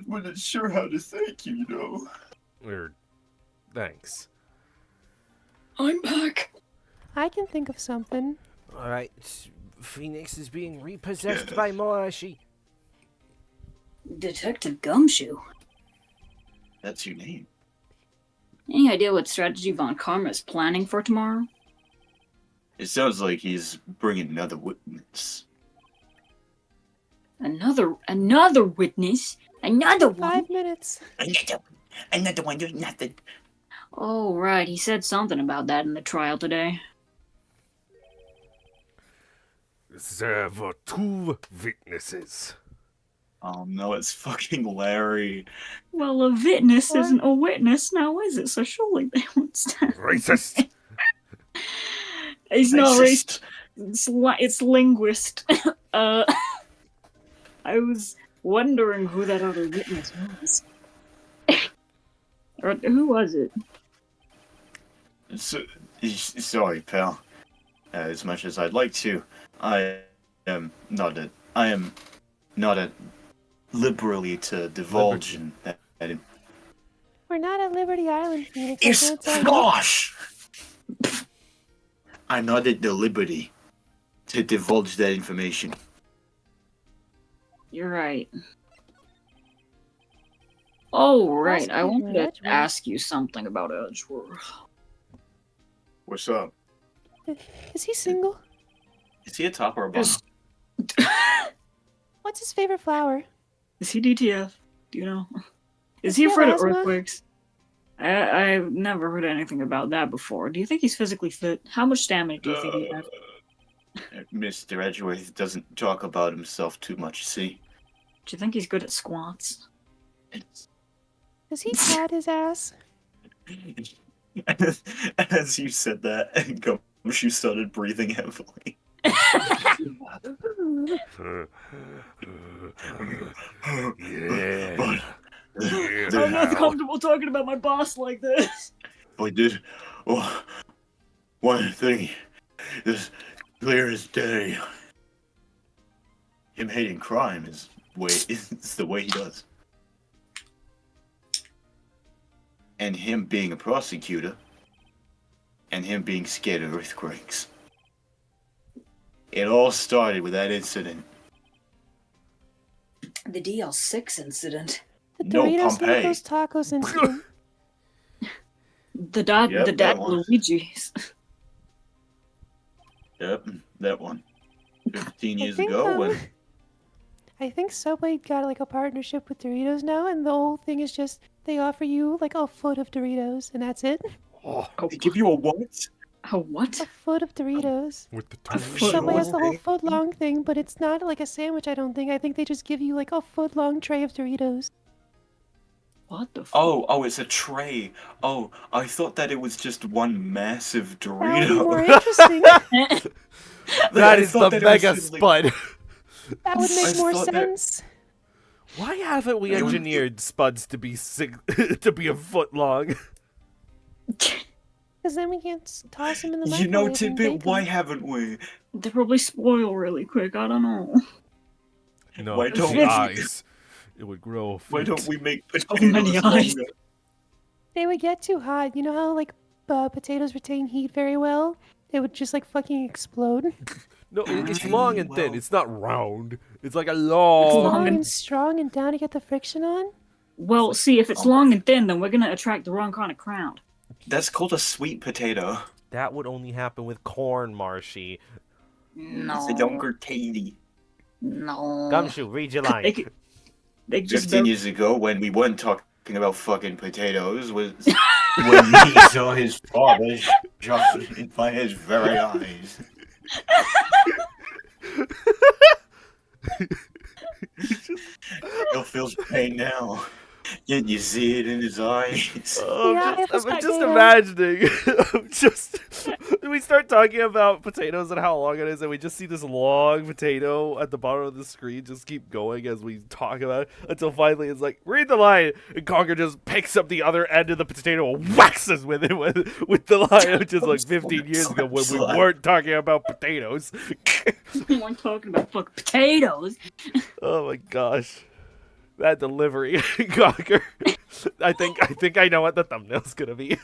wasn't sure how to thank you, you know. Thanks. I'm back. I can think of something. All right. Phoenix is being repossessed by Marshy. Detective Gumshoe. That's your name. Any idea what strategy Von Karma is planning for tomorrow? It sounds like he's bringing another witness. Another witness? Another one? 5 minutes. Another one doing nothing. Oh, right. He said something about that in the trial today. There were 2 witnesses. Oh no, it's fucking Larry. Well, a witness isn't a witness now, is it? So surely they won't stand. Racist! He's not racist. Racist. It's linguist. I was wondering who that other witness was. Or who was it? Sorry, pal. As much as I'd like to, I am not at liberally to divulge in that. We're not at Liberty Island, Phoenix. I It's can't tell you. gosh! I'm not at the liberty to divulge that information. You're right. Oh, right. I Speaking wanted of to Edgeworth. ask you something about Edgeworth. What's up? Is he single? Is he a top or a bottom? What's his favorite flower? Is he DTF? Do you know? Is Does he he have afraid of asthma? earthquakes? I've never heard anything about that before. Do you think he's physically fit? How much stamina do you think he has? Mr. Edgeworth doesn't talk about himself too much, see? Do you think he's good at squats? Does he pat his ass? As you said that, Gumshoe started breathing heavily. Yeah. Yeah. I'm not How? comfortable talking about my boss like this. But this, oh, one thing is clear as day. Him hating crime is it's the way he does. And him being a prosecutor, and him being scared of earthquakes. It all started with that incident. The DL6 incident. The No, Doritos Pompeii. Locos Tacos incident. The dad that one. Luigi's. Yep, that one. 15 I years think, ago when I think Subway got like a partnership with Doritos now, and the whole thing is just they offer you like a foot of Doritos, and that's it. Oh, they give you a what? A what? A foot of Doritos. with the A toes. foot Subway has the whole thing? foot long thing, but it's not like a sandwich, I don't think. I think they just give you like a foot long tray of Doritos. What the fuck? Oh, it's a tray. Oh, I thought that it was just one massive That would be Dorito. more interesting. That I is thought the that it was mega just, like- spud. That would make I more thought that- sense. Why haven't we It was- engineered spuds to be to be a foot long? Because then we can't toss them in the You microwave. know, and Tidbit, bake 'em. why haven't we? They probably spoil really quick. I don't know. No, Why don't the we- eyes. It would grow. Why feet. don't we make So many potatoes eyes. longer? They would get too hot. You know how like potatoes retain heat very well? It would just like fucking explode. No, it's Okay, long and thin. well. It's not round. It's like a Long long. and strong and down to get the friction on. Well, see, if it's long and thin, then we're gonna attract the wrong kind of crowd. That's called a sweet potato. That would only happen with corn, Marshy. No. It's a younger Katie. No. Gumshoe, read your They line. could. They just 15 don't. years ago, when we weren't talking about fucking potatoes, was when he saw his father shot by his very eyes. He'll feel pain now. Can you see it in his eyes? Yeah, if it's I'm just potato. imagining. We start talking about potatoes and how long it is, and we just see this long potato at the bottom of the screen just keep going as we talk about it until finally it's like, read the line, and Conker just picks up the other end of the potato and whacks us with it with the line, which is like 15 years ago when we weren't talking about potatoes. We weren't talking about fucking potatoes. Oh my gosh. That delivery, Conker. I think I know what the thumbnail's gonna be.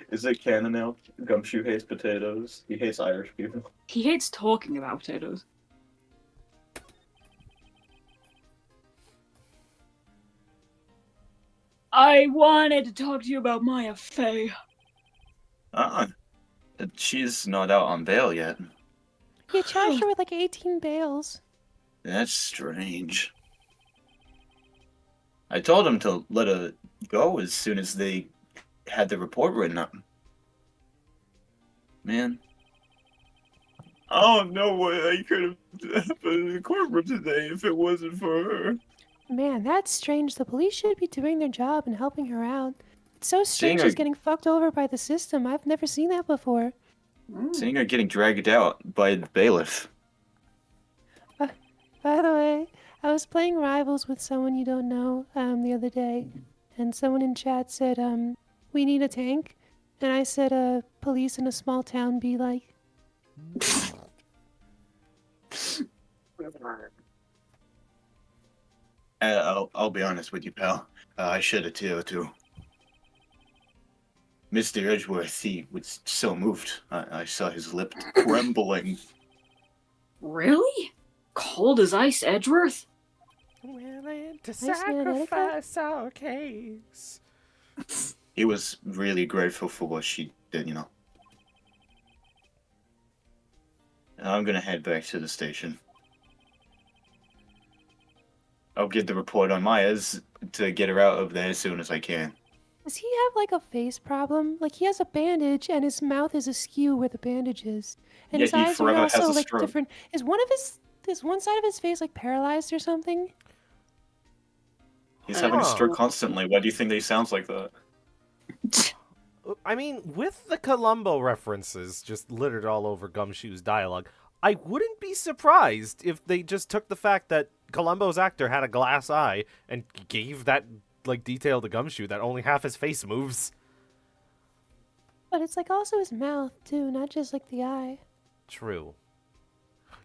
Is it canon now? Gumshoe hates potatoes. He hates Irish people. He hates talking about potatoes. I wanted to talk to you about Maya Fey. She's not out on bail yet. You charged her with like 18 bales. That's strange. I told him to let her go as soon as they had the report written up. Man. Oh, no way I could have happened in the courtroom today if it wasn't for her. Man, that's strange. The police should be doing their job and helping her out. It's so strange Seeing she's her- getting fucked over by the system. I've never seen that before. Seeing her getting dragged out by the bailiff. By the way, I was playing Rivals with someone you don't know the other day, and someone in chat said, we need a tank. And I said, police in a small town be like. I'll be honest with you, pal. I shed a tear or two. Mr. Edgeworth, he was so moved. I saw his lip trembling. Really? Cold as ice, Edgeworth? Willing to Nice man, sacrifice our case. He was really grateful for what she did, you know. I'm gonna head back to the station. I'll get the report on Maya's to get her out of there as soon as I can. Does he have like a face problem? Like he has a bandage and his mouth is askew where the bandage is. And Yeah, his he eyes are forever has also a like stroke. different. Is one side of his face like paralyzed or something? He's having a Huh. stroke constantly. Why do you think that he sounds like that? I mean, with the Columbo references just littered all over Gumshoe's dialogue, I wouldn't be surprised if they just took the fact that Columbo's actor had a glass eye and gave that like detail to Gumshoe that only half his face moves. But it's like also his mouth too, not just like the eye. True.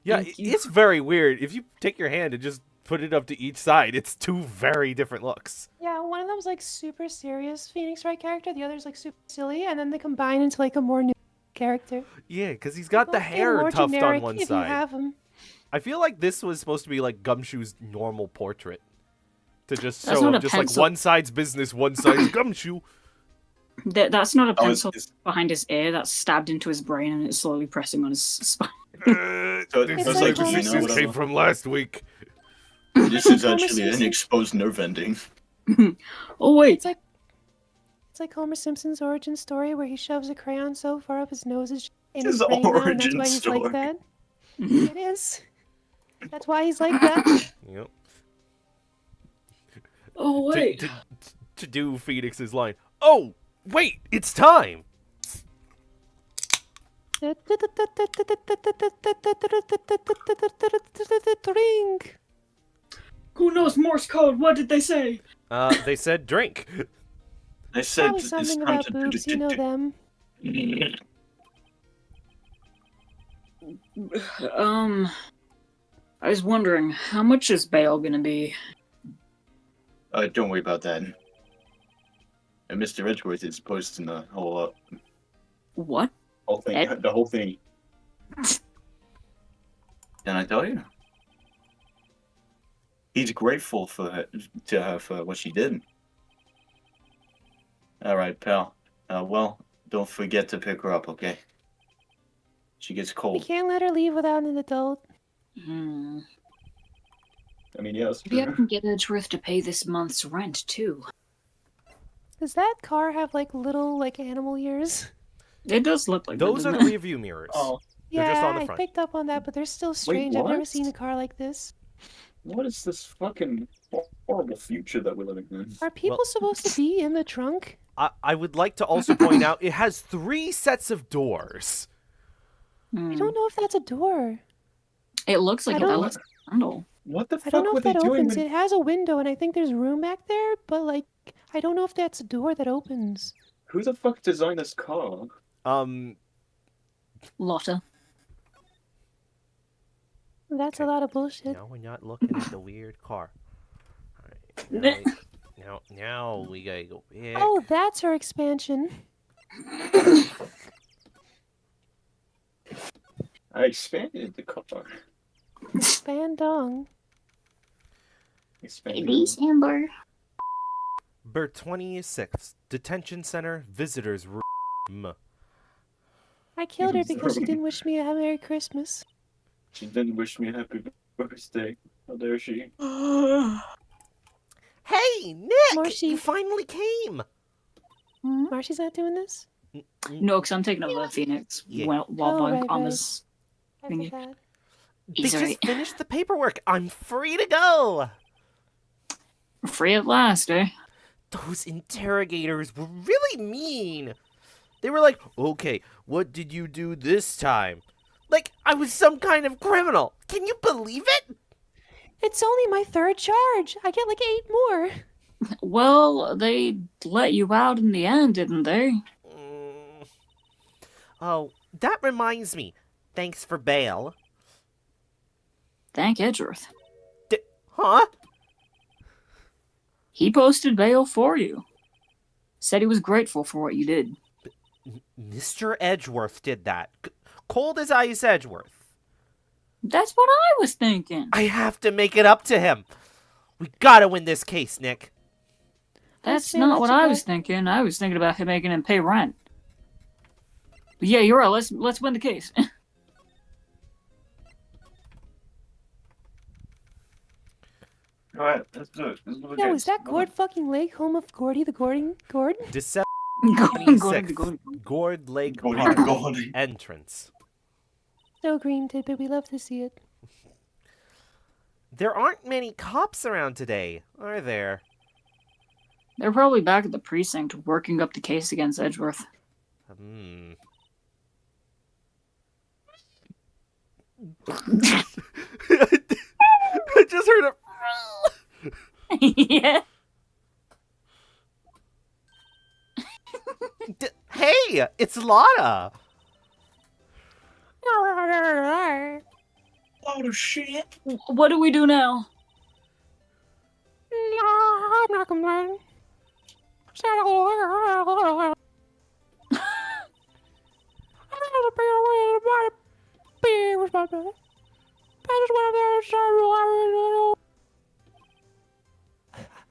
Yeah, Thank you. it's very weird. If you take your hand and just put it up to each side, it's two very different looks. Yeah, one of them's like super serious Phoenix Wright character, the other's like super silly, and then they combine into like a more new character. Yeah, because he's got the Both feel hair more tuft on generic one if side. You have them. I feel like this was supposed to be like Gumshoe's normal portrait. To just That's show not a just like pencil. one side's business, one side's Gumshoe. That's not a Oh, pencil behind his ear. That's stabbed into his brain and it's slowly pressing on his spine. This It's is like like Homer this Simpson. came from last week. This is Homer actually an Simpson. exposed nerve ending. Oh wait, It's like Homer Simpson's origin story where he shoves a crayon so far up his nose is in His his brain now, and that's origin why he's story. like that. It is. That's why he's like that. Yep. oh To, wait. to do Phoenix's line. Oh, wait, it's time. Drink. Who knows Morse code? What did they say? They said drink. I said Probably it's something time about to boobs, you know them. I was wondering, how much is bail gonna be? Don't worry about that. And Mr. Edgeworth is posting the whole What? thing. Ed- The whole thing. Can I tell you? He's grateful to her for what she did. All right, pal. Well, don't forget to pick her up, okay? She gets We cold. can't let her leave without an adult. Hmm. I mean, yes. Maybe I can get Edgeworth to pay this month's rent too. Does that car have like little like animal ears? It does look like Those that, are the doesn't it? rear view mirrors. Oh, They're Yeah, just on the I front. picked up on that, but they're still strange. I've never what? seen a car like this. what is this fucking horrible future that we're living in? Are people supposed to be in the trunk? I would like to also point out it has 3 sets of doors. I don't know if that's a door. It looks like I a don't- Alice handle. What the I don't fuck know were if they that doing? opens. It has a window, and I think there's room back there, but like, I don't know if that's a door that opens. Who the fuck designed this car? Lotta. That's a lot of bullshit. Now we're not looking at the weird car. Alright. Now we gotta go back. Oh, that's her expansion. I expanded the car. Bandong. Expanded. Amber. Ber 26th, Detention Center, Visitors Room. I killed her because she didn't wish me a Merry Christmas. She didn't wish me a happy birthday. How dare she? Hey, Nick! Marshy. You finally came! Marshy's not doing this? No, because I'm taking over the Phoenix Yeah. while Oh, right, Mama's I thingy. forgot. They He's just alright. finished the paperwork. I'm free to go! Free at last, eh? Those interrogators were really mean. They were like, okay, what did you do this time? Like, I was some kind of criminal. Can you believe it? It's only my 3rd charge. I get like 8 more. Well, they let you out in the end, didn't they? Mm. Oh, that reminds me. Thanks for bail. Thank Edgeworth. Huh? He posted bail for you. Said he was grateful for what you did. Mr. Edgeworth did that. Cold as ice Edgeworth. That's what I was thinking. I have to make it up to him. We gotta win this case, Nick. That's man, not let what you I go. was thinking. I was thinking about him making him pay rent. But yeah, you're right. Let's win the case. Alright, let's do it. Let's do it Yo, again. is that Gord fucking Lake home of Gordy the Gordon? Gord? December Go- 26th, Gord Lake Go, Park go. entrance. So green, Tidbit. We love to see it. There aren't many cops around today, are there? They're probably back at the precinct working up the case against Edgeworth. Hmm. just heard it. Yeah. Hey, it's Lotta. Oh shit! What do we do now? I'm not complaining.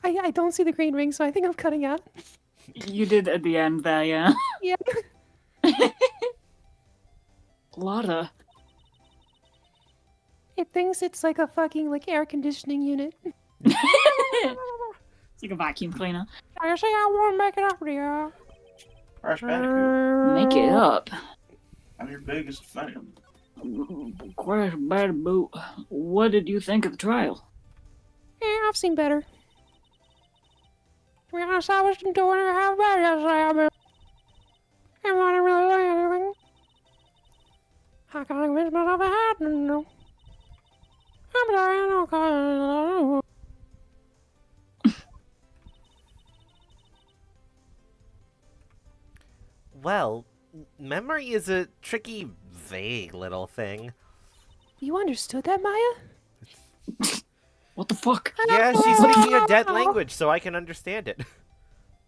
I don't see the green ring, so I think I'm cutting out. You did at the end there, yeah. Yeah. Lotta. It thinks it's like a fucking like air conditioning unit. It's like a vacuum cleaner. I say I want to make it up to you. Crash Bandicoot. Make it up. I'm your biggest fan. Crash Bandicoot. What did you think of the trial? Yeah, I've seen better. To be honest, I was doing it half bad yesterday. I mean, I wasn't really doing anything. I can't convince myself I had no. I'm sorry, no. Well, memory is a tricky, vague little thing. You understood that, Maya? What the fuck? Yeah, she's speaking a dead language, so I can understand it.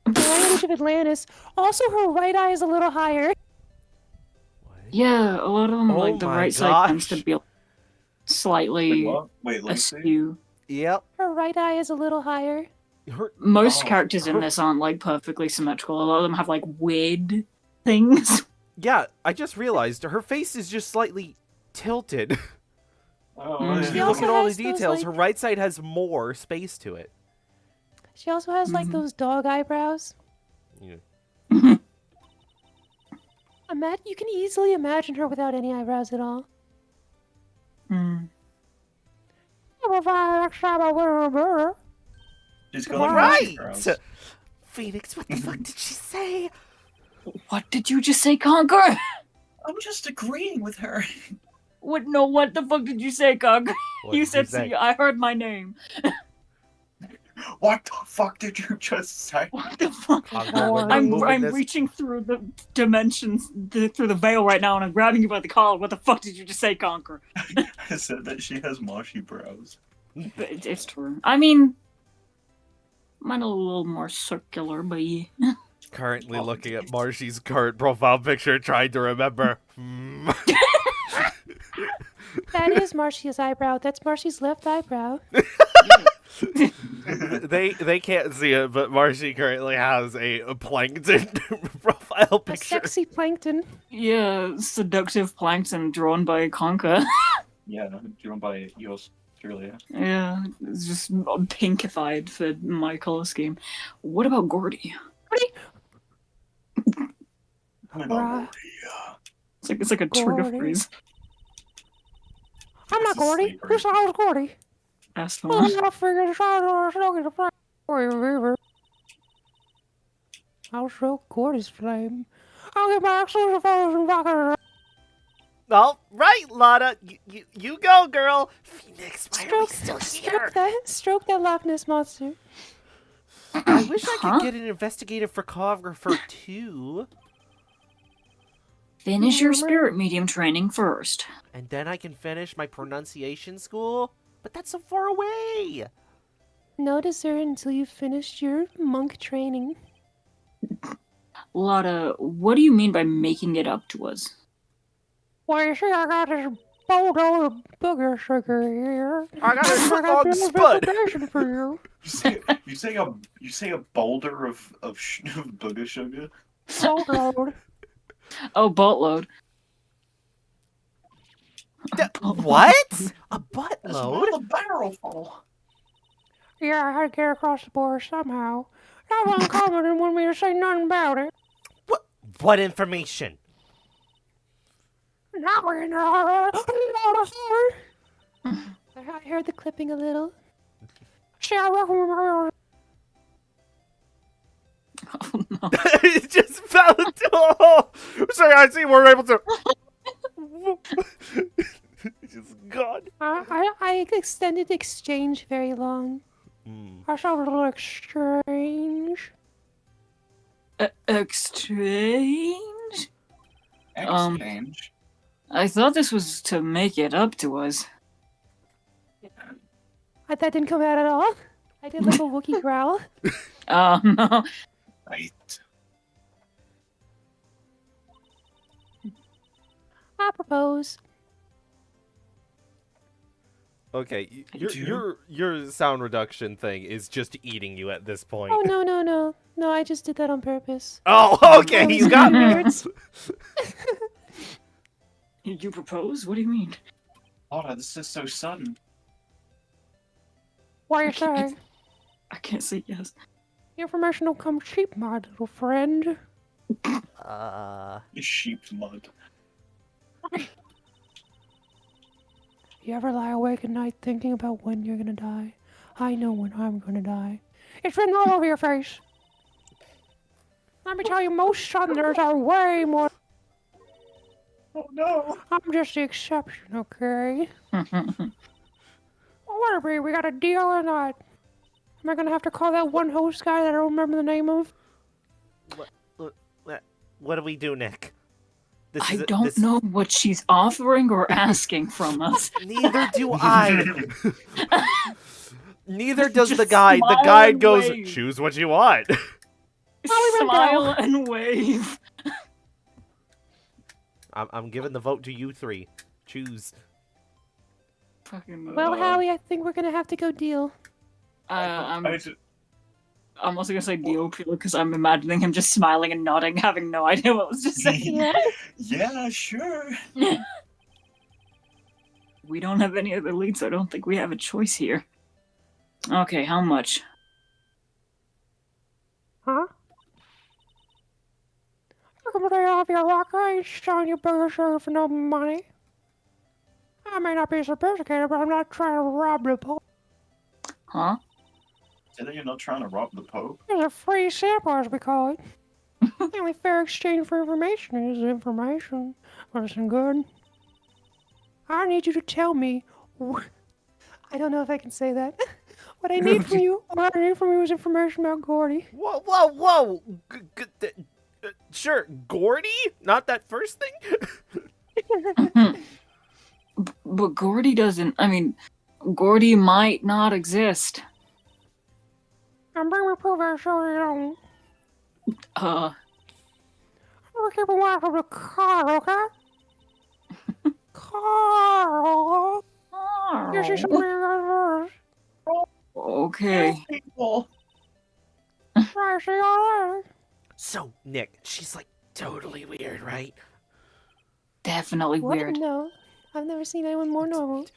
The language of Atlantis. Also, her right eye is a little higher. Yeah, a lot of them, Oh like, the my right side tends gosh. to be slightly Wait, what? Wait, let me see. askew. Yep. Her right eye is a little higher. Most Oh, characters in this aren't, like, perfectly symmetrical. A lot of them have, like, weird things. Yeah, I just realized her face is just slightly tilted. Oh, Mm. If She you look also at all the has those, details, like- her right side has more space to it. She also has like those dog eyebrows. Yeah. You can easily imagine her without any eyebrows at all. Mm. She's got Right! eyebrows. Phoenix, what the fuck did she say? What did you just say, Conker? I'm just agreeing with her. What? No, what the fuck did you say, Conker? What You did said, say? see, I heard my name. What the fuck did you just say? What the fuck? Conker, we're not moving I'm this. reaching through the dimensions, through the veil right now, and I'm grabbing you by the collar. What the fuck did you just say, Conker? I said that she has Marshy brows. But it's true. I mean, mine a little more circular, but yeah. Currently looking at Marshy's current profile picture, trying to remember. That is Marshy's eyebrow. That's Marshy's left eyebrow. They can't see it, but Marshy currently has a plankton profile A picture. sexy plankton. Yeah, seductive plankton drawn by Conker. Yeah, drawn by yours truly. Yeah, it's just pinkified for my color scheme. What about Gordy? Right. It's like a trigger Gordy. phrase. I'm not It's a Gordy. sleeper. Who's I was Gordy? Asked I'm one. gonna figure this out or I'll get a flame. I'll stroke Gordy's flame. I'll get my exclusive photos and rock it. All right, Lotta, you go, girl. Phoenix, why are we still here? Stroke that Loch Ness monster. I wish I Huh? could get an investigative photographer too, Finish your spirit medium training first. and then I can finish my pronunciation school. But that's so far away. No dessert until you've finished your monk training. Lotta, what do you mean by making it up to us? Well, you see, I got this boulder of booger sugar here. I got a I foot got on this spud. invitation for you. You say a boulder of booger sugar? Boatload. Oh, boatload. What? A That's buttload? where the barrel fall. Yeah, I had to get across the border somehow. That wasn't common and wanted me to say nothing about it. What information? Not in there. I heard the clipping a little. See, I reckon Oh no. It just fell into a hole. Sorry, I see we're able to. It just God. I extended exchange very long. I sounded a little strange. Exchange? Exchange. I thought this was to make it up to us. That didn't come out at all. I did like a Wookiee growl. No. Right. I propose. Okay, your sound reduction thing is just eating you at this point. Oh no. No, I just did that on purpose. Oh, okay, you got me. You propose? What do you mean? Oh, this is so sudden. What are you saying? I can't say yes. Information don't come cheap, my little friend. Sheep's mud. You ever lie awake at night thinking about when you're gonna die? I know when I'm gonna die. It's written all over your face. Let me tell you, most Southerners are way more... Oh no! I'm just the exception, okay? What are we got a deal or not? Am I gonna have to call that one host guy that I don't remember the name of? What do we do, Nick? I don't know what she's offering or asking from us. Neither do I. Neither does Just the guide. The smile guide and goes, wave. choose what you want. Smile and wave. I'm giving the vote to you three. Choose. Fucking. Well, Howie, I think we're gonna have to go deal. I'm also gonna say deal purely because I'm imagining him just smiling and nodding, having no idea what was just said. Yeah, sure. We don't have any other leads, so I don't think we have a choice here. Okay, how much? Huh? Come lay off your rocker. I ain't selling you burger sugar for no money. I may not be sophisticated, but I'm not trying to rob the Pope. Huh? Say that you're not trying to rob the Pope. It's a free sample, as we call it. The only fair exchange for information is information. Listen good. I need you to tell me... I don't know if I can say that. What I need from you is information about Gordy. Whoa. Sure, Gordy? Not that first thing? But Gordy doesn't... I mean, Gordy might not exist. I'm bringing proof I show you don't. We'll keep a watch of the car, okay? Carl! You see some weird Okay. People. I see all that. So, Nick, she's like totally weird, right? Definitely What? weird. No. I've never seen anyone more normal.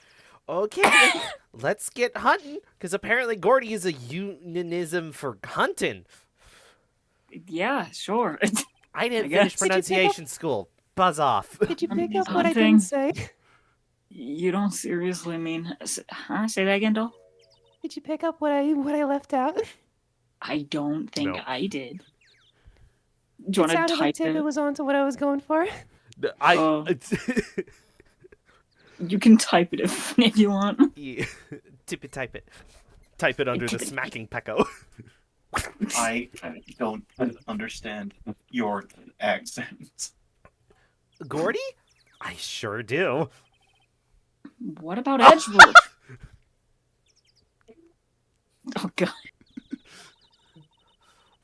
Okay, Nick, let's get hunting, because apparently Gordy is a unionism for hunting. Yeah, sure. I didn't guess. finish Did you pick pronunciation school. Buzz off. Did you pick up what I Hunting. didn't say? You don't seriously mean... Huh? Say that again, doll? Did you pick up what I left out? I don't think No. I did. Do you It want sounded to like type Tippet it? was on to what I was going for. You can type it if you want. Yeah. Type it. Type it under the smacking pecco. I don't understand your accent. Gordy? I sure do. What about Edgewood? Oh, God.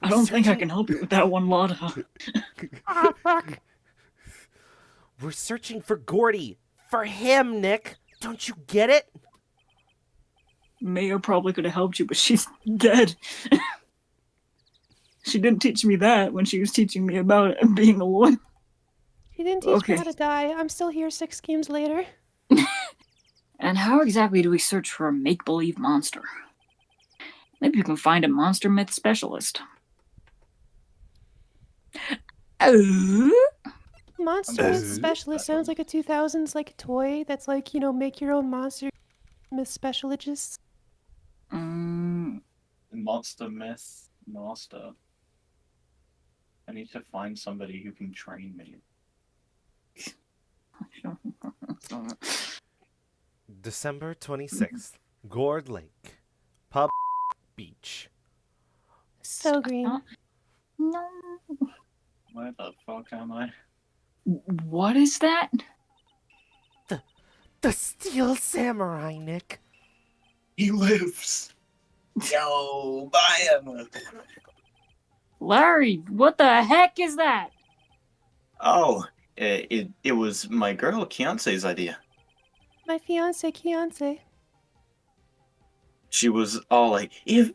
I don't think I can help you with that one, Lotta. Ah, fuck. We're searching for Gordy. For him, Nick. Don't you get it? Maya probably could have helped you, but she's dead. She didn't teach me that when she was teaching me about being a lawyer. She didn't teach Okay. me how to die. I'm still here 6 games later. And how exactly do we search for a make-believe monster? Maybe we can find a monster myth specialist. Oh, Monster Myth Specialist sounds like a 2000s like toy that's like, make your own monster myth specialist. Monster myth, master. I need to find somebody who can train me. December 26th. Gourd Lake. Pub Beach. So green. No. Where the fuck am I? What is that? The Steel Samurai, Nick. He lives. Yo, buy him. Larry, what the heck is that? Oh, it was my girl Kiance's idea. My fiance. She was all like, if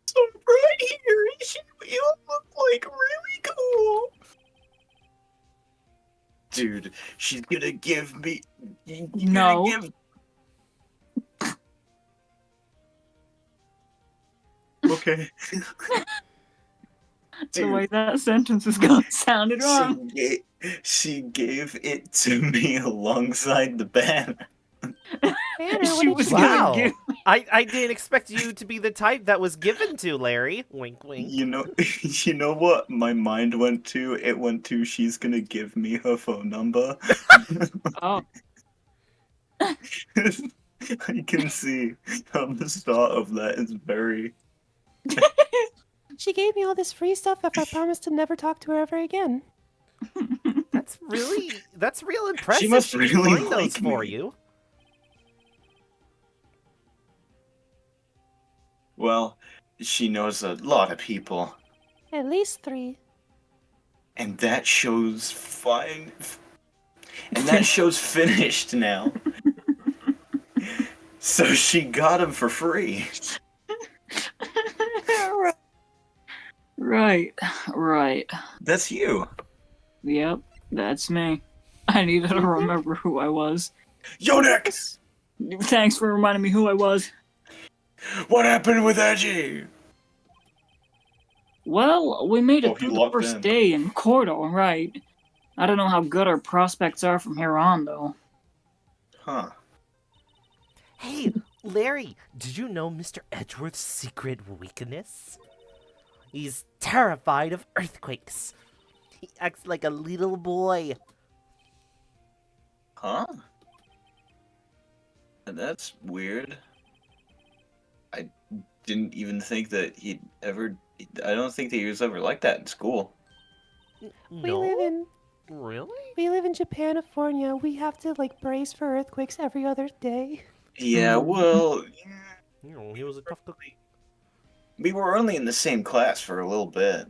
so right here, you'll look like really cool. Dude, she's gonna give me. No. Okay. The way that sentence is going sounded wrong. She gave it to me alongside the banner. Banner, what She did was you Wow. gonna give. I didn't expect you to be the type that was given to, Larry. Wink, wink. You know what my mind went to? It went to she's gonna give me her phone number. Oh, I can see how the start of that is very. She gave me all this free stuff if I promised to never talk to her ever again. That's real impressive. must could really find those like for me. you. Well, she knows a lot of people, At least 3. and that show's fine. And that show's finished now. So she got him for free. right. That's you. Yep, that's me. I needed to remember who I was. Yo, Nick! Thanks for reminding me who I was. What happened with Edgy? Well, we made Oh, it he through the locked first in. day in court, all right. I don't know how good our prospects are from here on, though. Huh. Hey, Larry, did you know Mr. Edgeworth's secret weakness? He's terrified of earthquakes. He acts like a little boy. Huh? That's weird. I didn't even think that he'd ever. I don't think that he was ever like that in school. We live in Really? Japan, California. We have to brace for earthquakes every other day. Yeah, well, You know, he was a tough cookie. we were only in the same class for a little bit.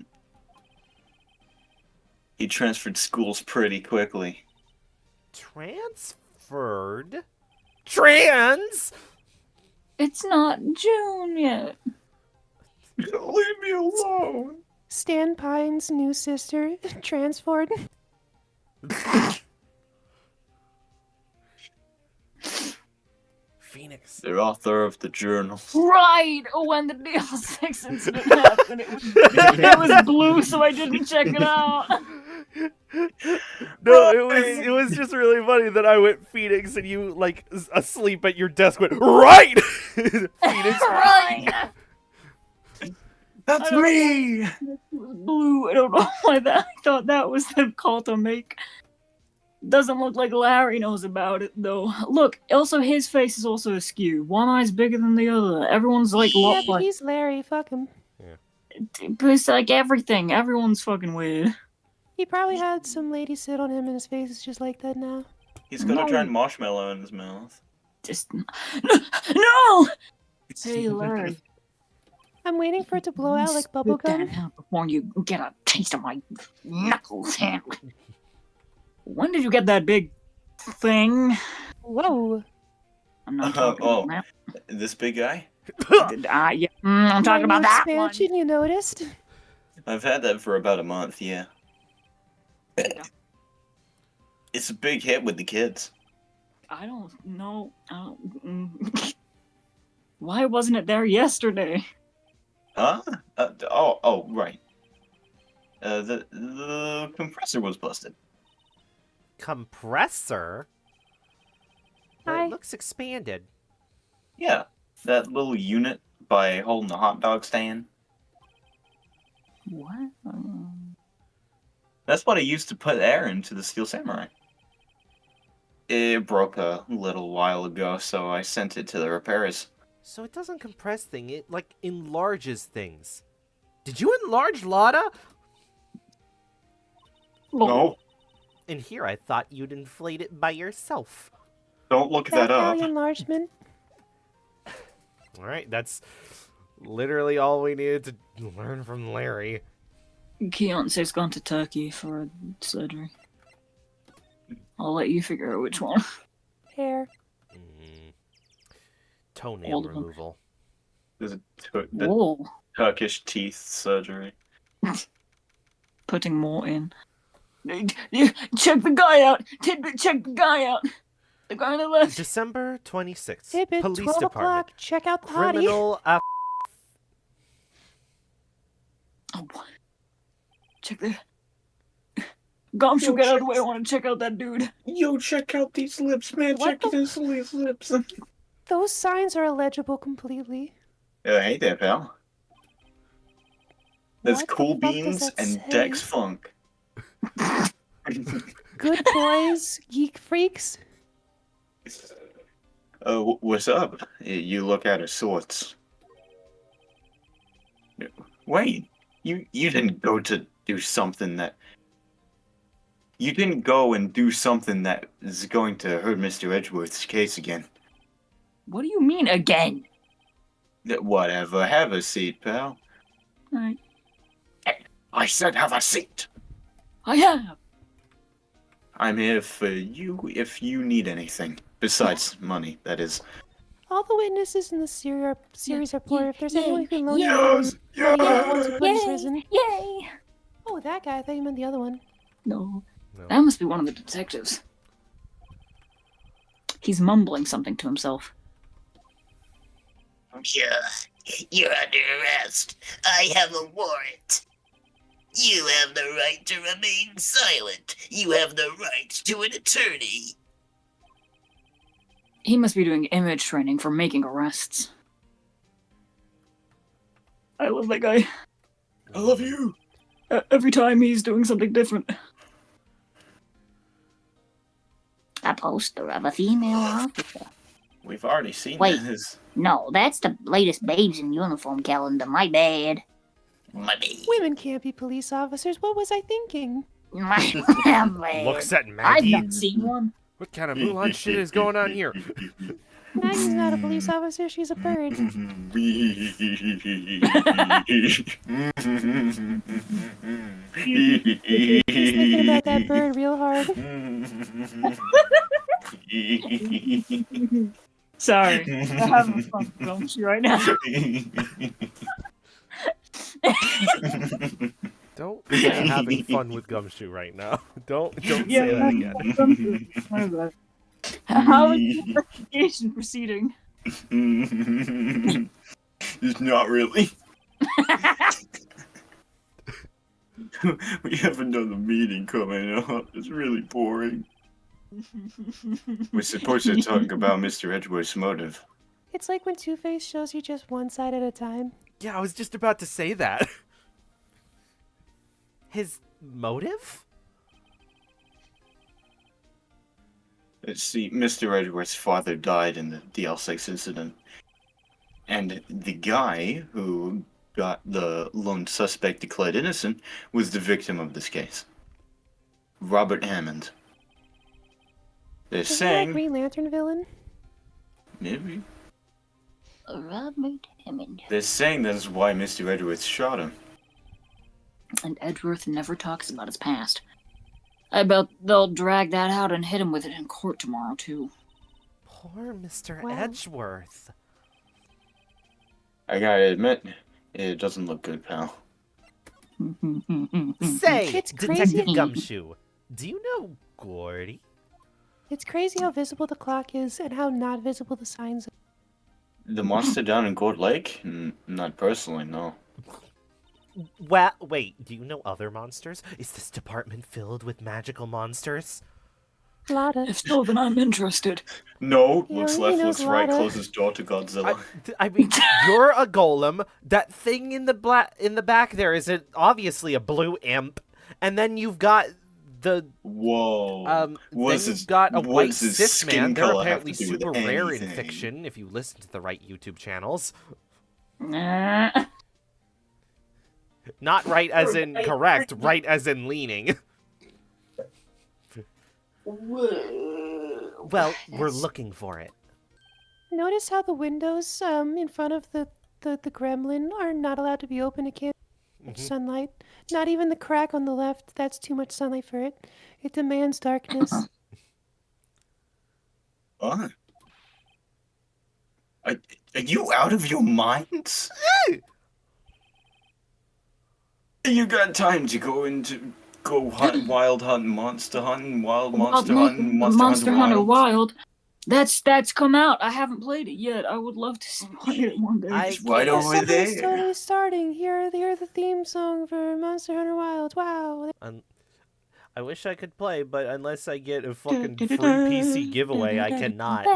He transferred schools pretty quickly. Transferred? Trans? It's not June yet. Leave me alone. Stan Pine's new sister, transferred. Phoenix. The author of the journal. Right! When the DL6 incident happened, it was blue, so I didn't check it out. No, it was just really funny that I went Phoenix and you asleep at your desk went right. Phoenix. Right! That's me! It was blue. I don't know why I thought that was the call to make. Doesn't look like Larry knows about it, though. Look, also his face is also askew. One eye's bigger than the other. Everyone's Yeah, but he's Larry. Fuck him. But it's like everything. Everyone's fucking weird. He probably had some lady sit on him and his face is just like that now. He's got a giant marshmallow in his mouth. Just no! Hey, Larry. I'm waiting for it to blow out like Spit that bubblegum. out before you get a taste of my knuckles hand. When did you get that big thing? Whoa. I'm not talking about that. This big guy? Yeah, I'm talking about that one. Expansion, you noticed? I've had that for about a month, yeah. Yeah. It's a big hit with the kids. I don't know. Why wasn't it there yesterday? Huh? Right. The compressor was busted. Compressor? Hi. It looks expanded. Yeah, that little unit by holding the hot dog stand. What? That's what I used to put air into the Steel Samurai. It broke a little while ago, so I sent it to the repairers. So it doesn't compress things, it, like, enlarges things. Did you enlarge Lotta? No, In here, I thought you'd inflate it by yourself. don't look that up. Value enlargement. Alright, that's literally all we needed to learn from Larry. Keonce's gone to Turkey for surgery. I'll let you figure out which one. Hair. Toenail All of them. removal. There's the Whoa. Turkish teeth surgery. Putting more in. Check the guy out! Tidbit, check the guy out! The guy on the left! December 26th. Tidbit, Police 12 Department. o'clock. Check out the hottie. Criminal Oh, check the... Gumshoe, get out of the way, I want to check out that dude. Yo, check out these lips, man. What check the- these lips. Those signs are illegible completely. Hey there, pal. There's What the Cool fuck does Beans that and say? Dex Funk. Good boys, geek freaks. What's up? You look out of sorts. Wait, you didn't go to do something that... You didn't go and do something that is going to hurt Mr. Edgeworth's case again. What do you mean, again? Whatever, have a seat, pal. Alright. I said have a seat! I have. I'm here for you if you need anything. Besides money, that is. All the witnesses in the series report, if there's anyone who can loan you Yes! money, the other ones Yes! are put in prison. Yay! Oh, that guy. I thought you meant the other one. No. No. That must be one of the detectives. He's mumbling something to himself. You're under arrest. I have a warrant. You have the right to remain silent. You have the right to an attorney. He must be doing image training for making arrests. I love that guy. I love you! Every time he's doing something different. A poster of a female officer. We've already seen Wait. this. No, that's the latest Babes in Uniform calendar. My bad. My bad. Women can't be police officers. What was I thinking? My bad. Looks at I've Maggie. not seen one. What kind of Mulan shit is going on here? Maggie's not a police officer. She's a bird. He's thinking about that bird real hard. Sorry. I'm having fun with Gumshoe right now. Don't say having fun with Gumshoe right now. Don't say that again. My bad. How is the investigation proceeding? It's not really. We have another meeting coming up. It's really boring. We're supposed to talk about Mr. Edgeworth's motive. It's like when Two-Face shows you just one side at a time. Yeah, I was just about to say that. His motive? See, Mr. Edgeworth's father died in the DL6 incident. And the guy who got the lone suspect declared innocent was the victim of this case. Robert Hammond. They're Isn't that a saying... Green Lantern villain? Maybe. Robert Hammond. They're saying that is why Mr. Edgeworth shot him. And Edgeworth never talks about his past. I bet they'll drag that out and hit him with it in court tomorrow, too. Poor Mr. Wow. Edgeworth. I gotta admit, it doesn't look good, pal. Say, It's Detective crazy. Gumshoe, do you know Gordy? It's crazy how visible the clock is and how not visible the signs are. The monster down in Gold Lake? Not personally, no. Well, wait, do you know other monsters? Is this department filled with magical monsters? Lotta. If so, then I'm interested. No, Yeah, looks he left, knows looks right, Lada. closes door to Godzilla. I mean, you're a golem. That thing in the back there is obviously a blue imp, and then you've got Whoa. Then What's you've his- got a white what's his cis skin man. They're color have apparently to do with super rare in anything? fiction if you listen to the right YouTube channels. Nah. Not right as in correct, right as in leaning. Well, we're looking for it. Notice how the windows in front of the gremlin are not allowed to be open. It can't catch sunlight. Not even the crack on the left. That's too much sunlight for it. It demands darkness. What? Are you out of your minds? You got time to go hunt, wild hunt, monster hunting, wild monster hunting, Monster Hunter Wild. Wild. That's come out. I haven't played it yet. I would love to play it one day. I It's right can't- over Something's there. totally starting. Hear the theme song for Monster Hunter Wild. Wow. I wish I could play, but unless I get a fucking free PC giveaway, I cannot.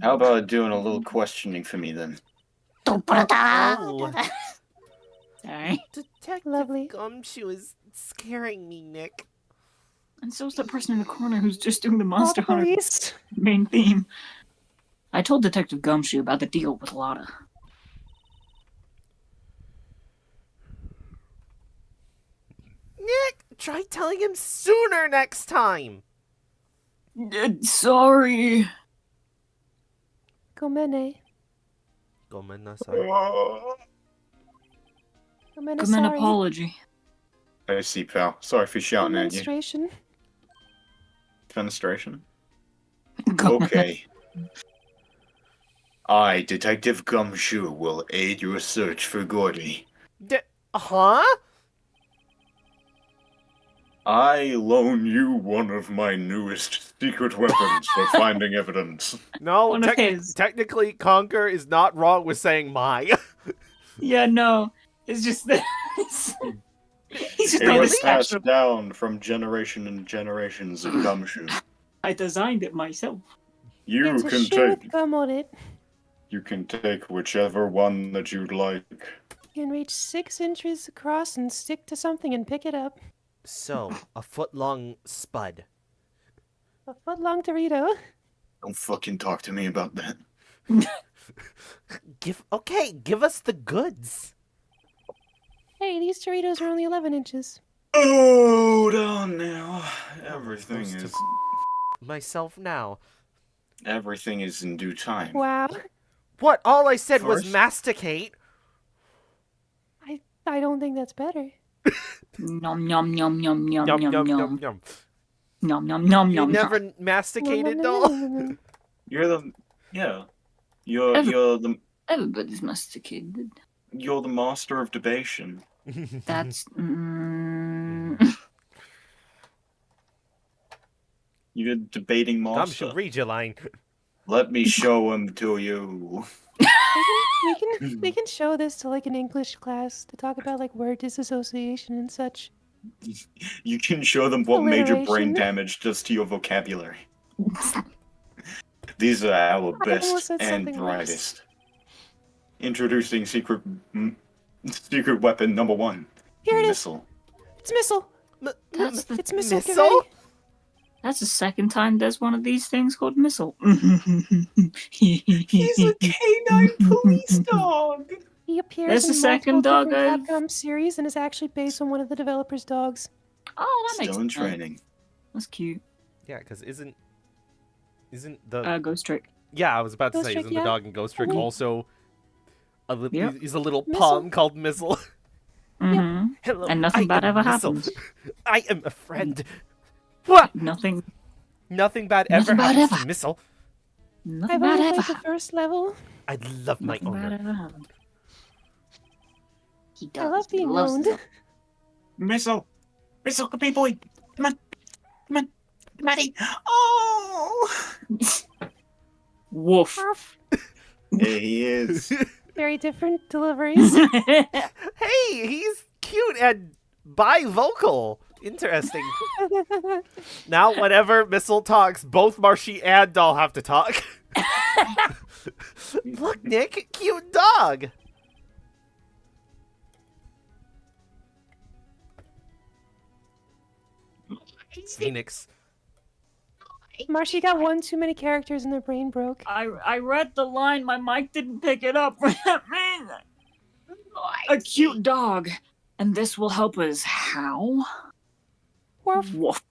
How about doing a little questioning for me then? Oh, Sorry. Detective Lovely. Gumshoe is scaring me, Nick. And so's the person in the corner who's just doing the Call Monster the Hunter police. main theme. I told Detective Gumshoe about the deal with Lotta. Nick, try telling him sooner next time. Sorry. Gomene. Gomene, Come an sorry. apology. I see, pal. Sorry for shouting at you. Demonstration. Fenestration? Come Okay. I, Detective Gumshoe, will aid your search for Gordy. Huh? I loan you one of my newest secret weapons for finding evidence. No, One of his. technically, Conker is not wrong with saying my. Yeah, no. It's just that. He's just It not was a passed special. down from generation and generations of Gumshoe. I designed it myself. You It's a can shoe with take gum on it. whichever one that you'd like. You can reach 6 inches across and stick to something and pick it up. So, a foot-long spud. A foot-long Dorito. Don't fucking talk to me about that. Give us the goods. Hey, these Doritos are only 11 inches. Hold on now. Everything Supposed to- is Myself now. in due time. Wow. What? All I said was First- masticate. I don't think that's better. Nom nom nom nom nom Yum, nom yum, nom yum, yum. nom nom nom You nom. never masticated, doll? You're the You're the Everybody's masticated. you're the master of debation. That's. You're debating Gumshoe, master. read your line. Let me show him to you. We can show this to like an English class to talk about like word disassociation and such. You can show them what major brain Alliteration. damage does to your vocabulary. These are our almost best said and something worse. brightest. Introducing secret weapon number 1. Here it is. Missile. It's missile. That's the. It's missile. Get Missile? ready. That's the second time there's one of these things called missile. He's a canine police dog. He appears There's in the second multiple dog different I've- Capcom series and is actually based on one of the developers' dogs. Oh, that makes Still in sense. training. That's cute. Yeah, because isn't the Ghost Trick. yeah? I was about to Ghost say, Trick, isn't yeah. the dog in Ghost Trick Mhm. also Yep. he's a little Missile. pawn called Missile? Mm-hmm. Hello, And nothing I bad am ever Missile. happens. I am a friend. What? Nothing. Nothing bad Nothing ever bad happens ever. to Missile. Nothing I've bad only ever played the happened. first level. I love my Nothing bad owner. ever happened. He does. I love He being loves owned. it. Missile! Missile, come here, boy! Come on! Come on! Maddie! Oh! Woof. Arf. There he is. Very different deliveries. Hey, he's cute and bivocal. Interesting. Now, whenever Missile talks, both Marshy and Doll have to talk. Look, Nick, cute dog. Phoenix. Marshy got one too many characters and their brain broke. I read the line, my mic didn't pick it up. A cute dog. And this will help us how? Woof. Woof.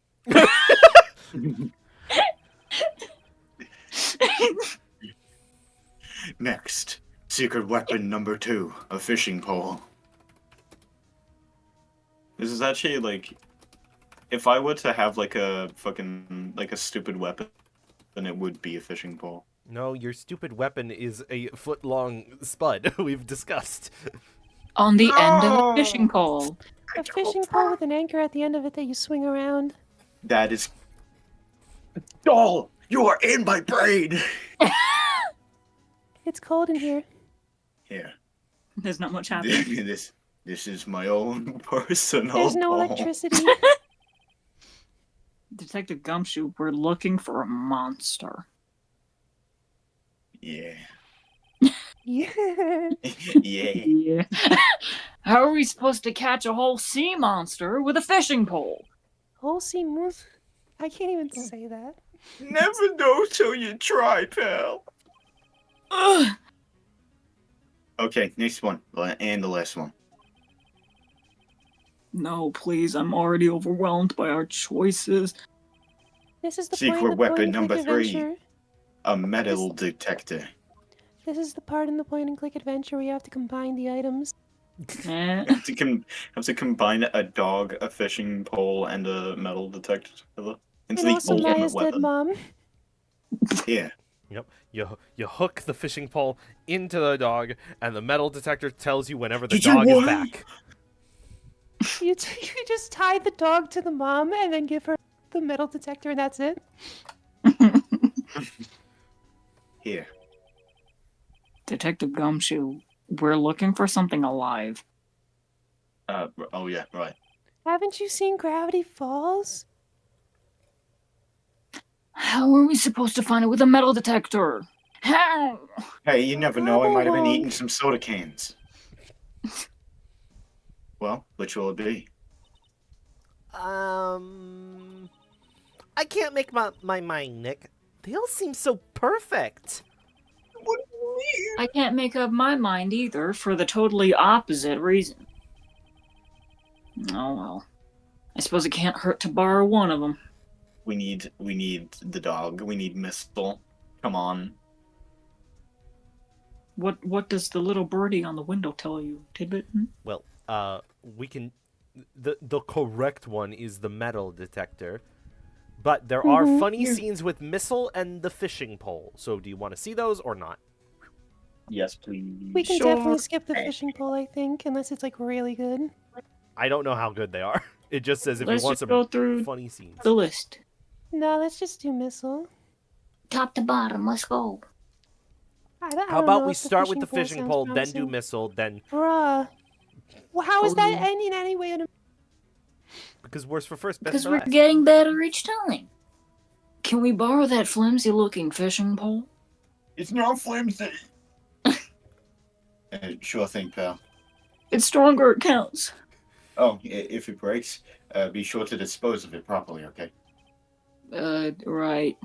Next, secret weapon number 2, a fishing pole. This is actually like, if I were to have like a fucking, like a stupid weapon, then it would be a fishing pole. No, your stupid weapon is a foot-long spud. We've discussed. On the end of a fishing pole. A fishing pole with an anchor at the end of it that you swing around. That is... Doll! You are in my brain! It's cold in here. Here. There's not much happening. This is my own personal There's no pole. electricity. Detective Gumshoe, we're looking for a monster. Yeah. Yeah. Yeah. Yeah. How are we supposed to catch a whole sea monster with a fishing pole? Whole sea moose. I can't even say that. Never know till you try, pal. Ugh. Okay, next one. And the last one. No, please, I'm already overwhelmed by our choices. This is the Secret point in the weapon point and number click 3. adventure. A metal detector. This is the part in the point and click adventure where you have to combine the items. Eh. Have to combine a dog, a fishing pole, and a metal detector together into And the also ultimate Maya's dead weapon. mom. Yeah. Yep. You hook the fishing pole into the dog, and the metal detector tells you whenever the Did you dog is what? back. You just tie the dog to the mom and then give her the metal detector and that's it. Here. Detective Gumshoe, we're looking for something alive. Oh yeah, right. Haven't you seen Gravity Falls? How are we supposed to find it with a metal detector? How? Hey, you never know. I might have been Wonk. eating some soda cans. Well, which will it be? I can't make my mind, Nick. They all seem so perfect. I can't make up my mind either for the totally opposite reason. Oh well. I suppose it can't hurt to borrow one of them. We need the dog. We need Mistle. Come on. What does the little birdie on the window tell you, Tidbit? Well, we can. The correct one is the metal detector, but there are funny scenes with Missile and the fishing pole. So, do you want to see those or not? Yes, please. We can Sure. definitely skip the fishing pole, I think, unless it's like really good. I don't know how good they are. It just says if Let's you want just some go through funny scenes. the list. No, let's just do Missile. Top to bottom, let's go. I How don't about know we if start with the pole fishing sounds pole, then do promising. Missile, then Bruh. Well, how is that in any way? because worse for first, best Because for we're last. getting better each time. Can we borrow that flimsy-looking fishing pole? It's not flimsy. Sure thing, pal. It's stronger, it counts. Oh, if it breaks, be sure to dispose of it properly, okay? Right.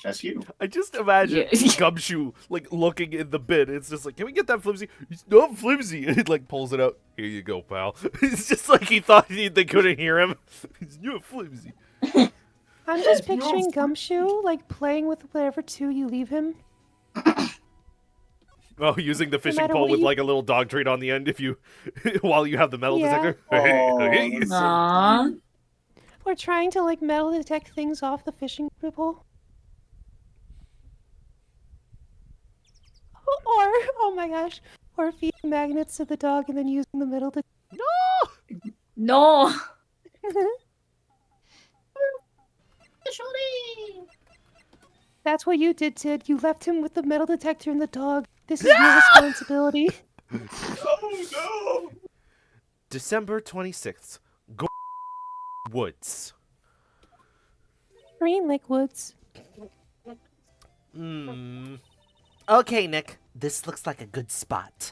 That's you. I just imagine Yeah. Gumshoe like looking in the bin. It's just like, can we get that flimsy? It's not flimsy. And it like pulls it out. Here you go, pal. It's just like he thought they couldn't hear him. It's not flimsy. I'm just picturing Gumshoe like playing with whatever two you leave him. Oh, using the fishing matter pole what with you- like a little dog treat on the end if you while you have the metal Yeah. detector. Oh, Aww. Or trying to like metal detect things off the fishing pole. Or, oh my gosh, or feeding magnets to the dog and then using the metal detector. No! That's what you did, Tid. You left him with the metal detector and the dog. This is your responsibility. Oh, no! December 26th. Go Woods. Green Lake Woods. Okay, Nick. This looks like a good spot.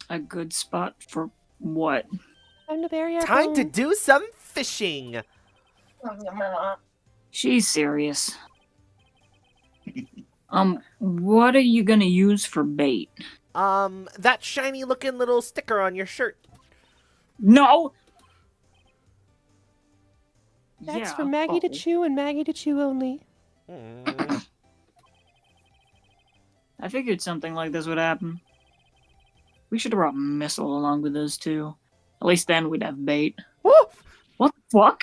A good spot for what? Time to bury our Time to bone. do some fishing. She's serious. What are you gonna use for bait? That shiny looking little sticker on your shirt. No! That's for Maggie to chew and Maggie to chew only. I figured something like this would happen. We should have brought Missile along with us, too. At least then we'd have bait. What the fuck?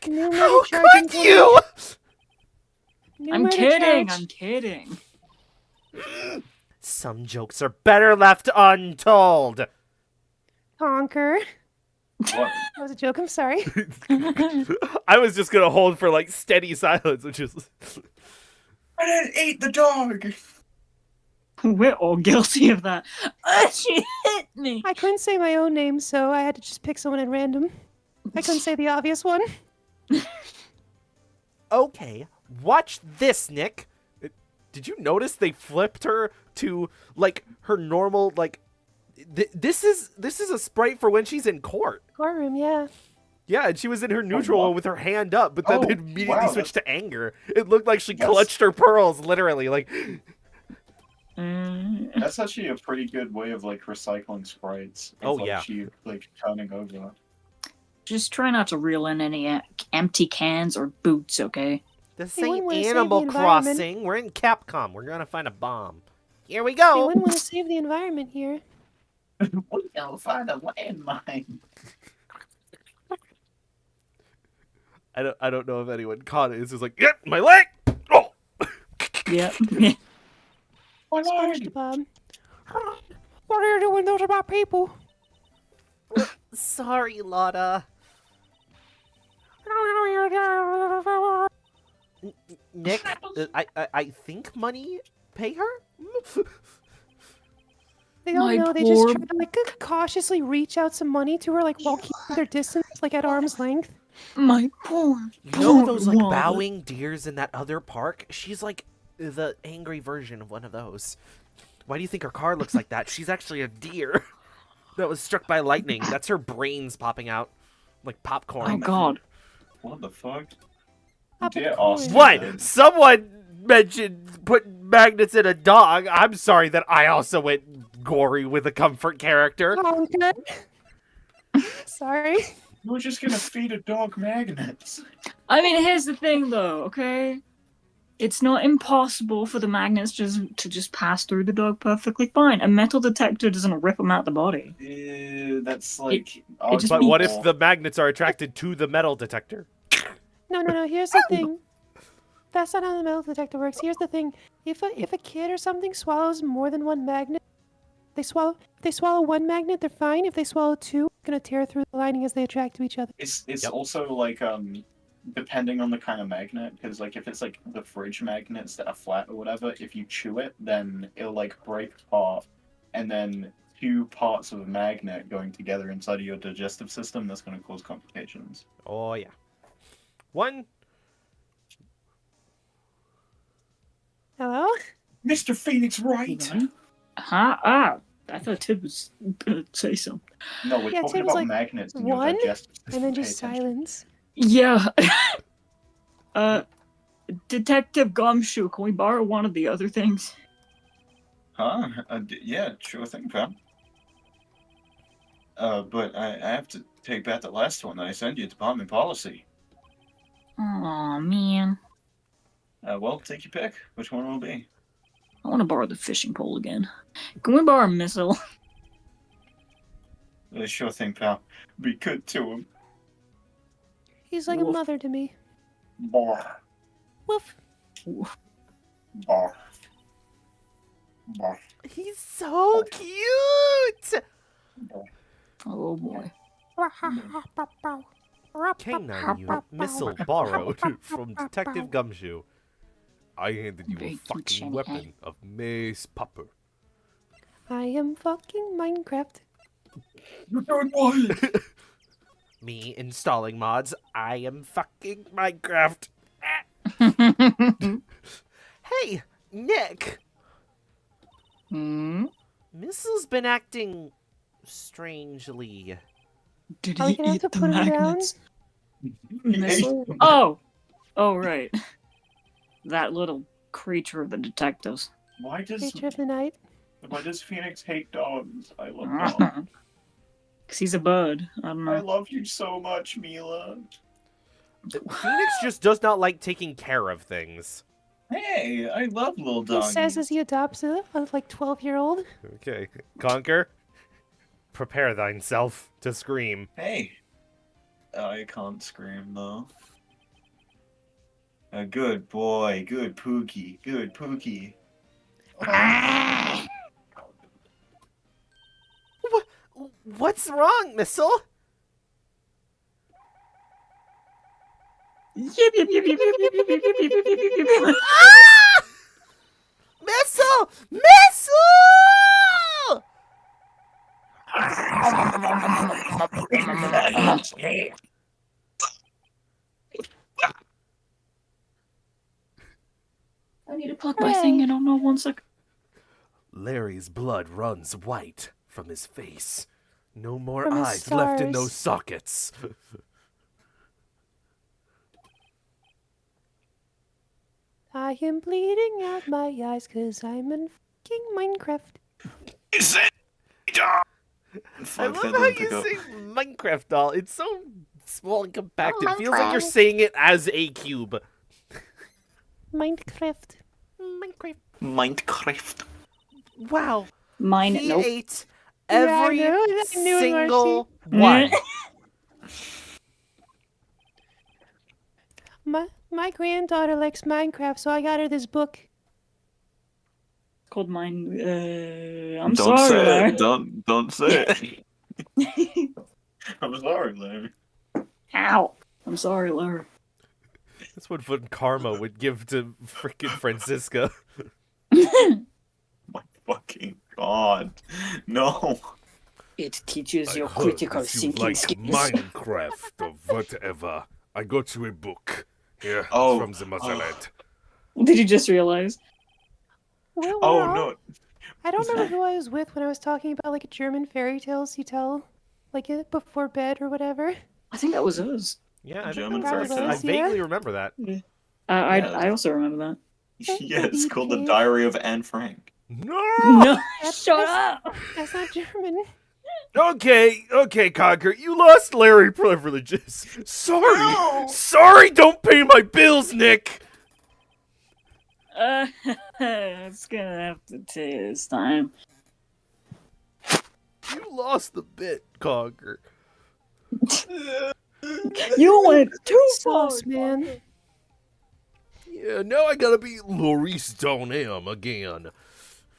New How murder charge could you? New I'm murder kidding, charge. I'm kidding. Some jokes are better left untold. Conker. What? That was a joke, I'm sorry. I was just gonna hold for like steady silence, which is. I didn't eat the dog. We're all guilty of that. She hit me! I couldn't say my own name, so I had to just pick someone at random. I couldn't say the obvious one. Okay, watch this, Nick. Did you notice they flipped her to like her normal like? This is a sprite for when she's in court. Courtroom, yeah. Yeah, and she was in her neutral one with her hand up, but then Oh, they immediately wow, switched to anger. It looked like she clutched her pearls, literally. Like, That's actually a pretty good way of like recycling sprites. Of, Oh, like, yeah. She like turning over. Just try not to reel in any empty cans or boots, okay? this They wouldn't ain't wanna save Animal the environment. Crossing. We're in Capcom. We're gonna find a bomb. Here we They go. wouldn't want to save the environment here. We're gonna find a landmine. I don't know if anyone caught it. It's just like, yep, my leg. Oh, Yep. SpongeBob. What are you doing? Those are my people. sorry, Lotta. Nick, I think money pay her. They don't My know. They just poor- try to like cautiously reach out some money to her, like while keeping their distance, like at arm's length. My poor. You know poor those like wallet. bowing deers in that other park? She's like the angry version of one of those. Why do you think her car looks like that? She's actually a deer that was struck by lightning. That's her brains popping out like popcorn. Oh god. What the fuck? Pop Dear it cool. Austin. What? Someone mentioned putting magnets in a dog. I'm sorry that I also went gory with a comfort character. Conker. Sorry. You were just gonna feed a dog magnets. I mean, here's the thing, though. Okay, it's not impossible for the magnets to just pass through the dog perfectly fine. A metal detector doesn't rip them out the body. That's like. just But be- what if the magnets are attracted to the metal detector? No. Here's the thing. That's not how the metal detector works. Here's the thing. If a kid or something swallows more than one magnet, if they swallow one magnet, they're fine. If they swallow two, it's gonna tear through the lining as they attract to each other. It's Yep. also like depending on the kind of magnet, because like if it's like the fridge magnets that are flat or whatever, if you chew it, then it'll like break apart, and then two parts of a magnet going together inside of your digestive system, that's going to cause complications. Oh yeah. One. Hello? Mr. Phoenix Wright. Huh? Ah, I thought Tid was gonna say something. No, we're Yeah, talking Tim was about like, magnets in your one, digestive system. And then Pay just attention. silence. Yeah. Detective Gumshoe, can we borrow one of the other things? Huh? Yeah, sure thing, pal. But I have to take back the last one that I sent you, department policy. Oh man, Well, take your pick. Which one will it be? I want to borrow the fishing pole again. Can we borrow a missile? Sure thing, pal. Be good to him. He's like a Woof. mother to me. Bar. Woof. Bar. Bar. He's so cute. Oh boy. Canine unit missile borrowed from Detective Gumshoe. I handed you a Very cute, fucking shiny weapon head. of mace popper. I am fucking Minecraft. You're doing what? Me installing mods. I am fucking Minecraft. Hey, Nick. Hmm? Missile's been acting strangely. Did Are we he gonna have eat to the put him down? magnets? Missile? Oh! Oh, right. That little creature of the detectives. Why does Creature of the night. Phoenix hate dogs? I love dogs. Because he's a bird. I don't I know. love you so much, Mila. Phoenix just does not like taking care of things. Hey, I love little He dogs. says as he adopts a like 12-year-old. Okay, Conker, prepare thyself to scream. Hey. I can't scream though. A good boy, good Pookie, good Pookie. What's wrong, Missile? Yip, yip, yip, yip, yip, yip, yip, yip, yip, yip, yip, yip, yip. Missile! Missile! I need to plug my thing in. Oh no, 1 second. Larry's blood runs white from his face. No more From his eyes left in stars. those sockets. I am bleeding out my eyes because I'm in fucking Minecraft. I love how you say Minecraft doll. It's so small and compact. It feels like you're saying it as a cube. Minecraft. Minecraft. Wow. Mine, He nope. ate Yeah, I every knew it, single Marcy. one. My granddaughter likes Minecraft, so I got her this book. Called mine. I'm Don't sorry, say Larry. it. Don't say it. I'm sorry, Larry. Ow. I'm sorry, Larry. That's what Karma would give to freaking Francisca. My fucking god. No. It teaches I your heard critical that you thinking like skills. Minecraft or whatever. I got you a book. Here, it's Oh. from the motherland. Did you just realize? Oh no. I don't remember who I was with when I was talking about like German fairy tales you tell, like it before bed or whatever. I think that was us. Yeah, I German think that's fairy I tales. vaguely Yeah. remember that. I also remember that. Yeah, it's called The Diary of Anne Frank. No! No, That's- shut that's- up. That's not German. Okay, Conker, you lost Larry privileges. Sorry, No! sorry, don't pay my bills, Nick. It's gonna have to take this time. You lost the bit, Conker. You went too far. Sauce, man. Yeah, now I gotta be Maurice Donham again.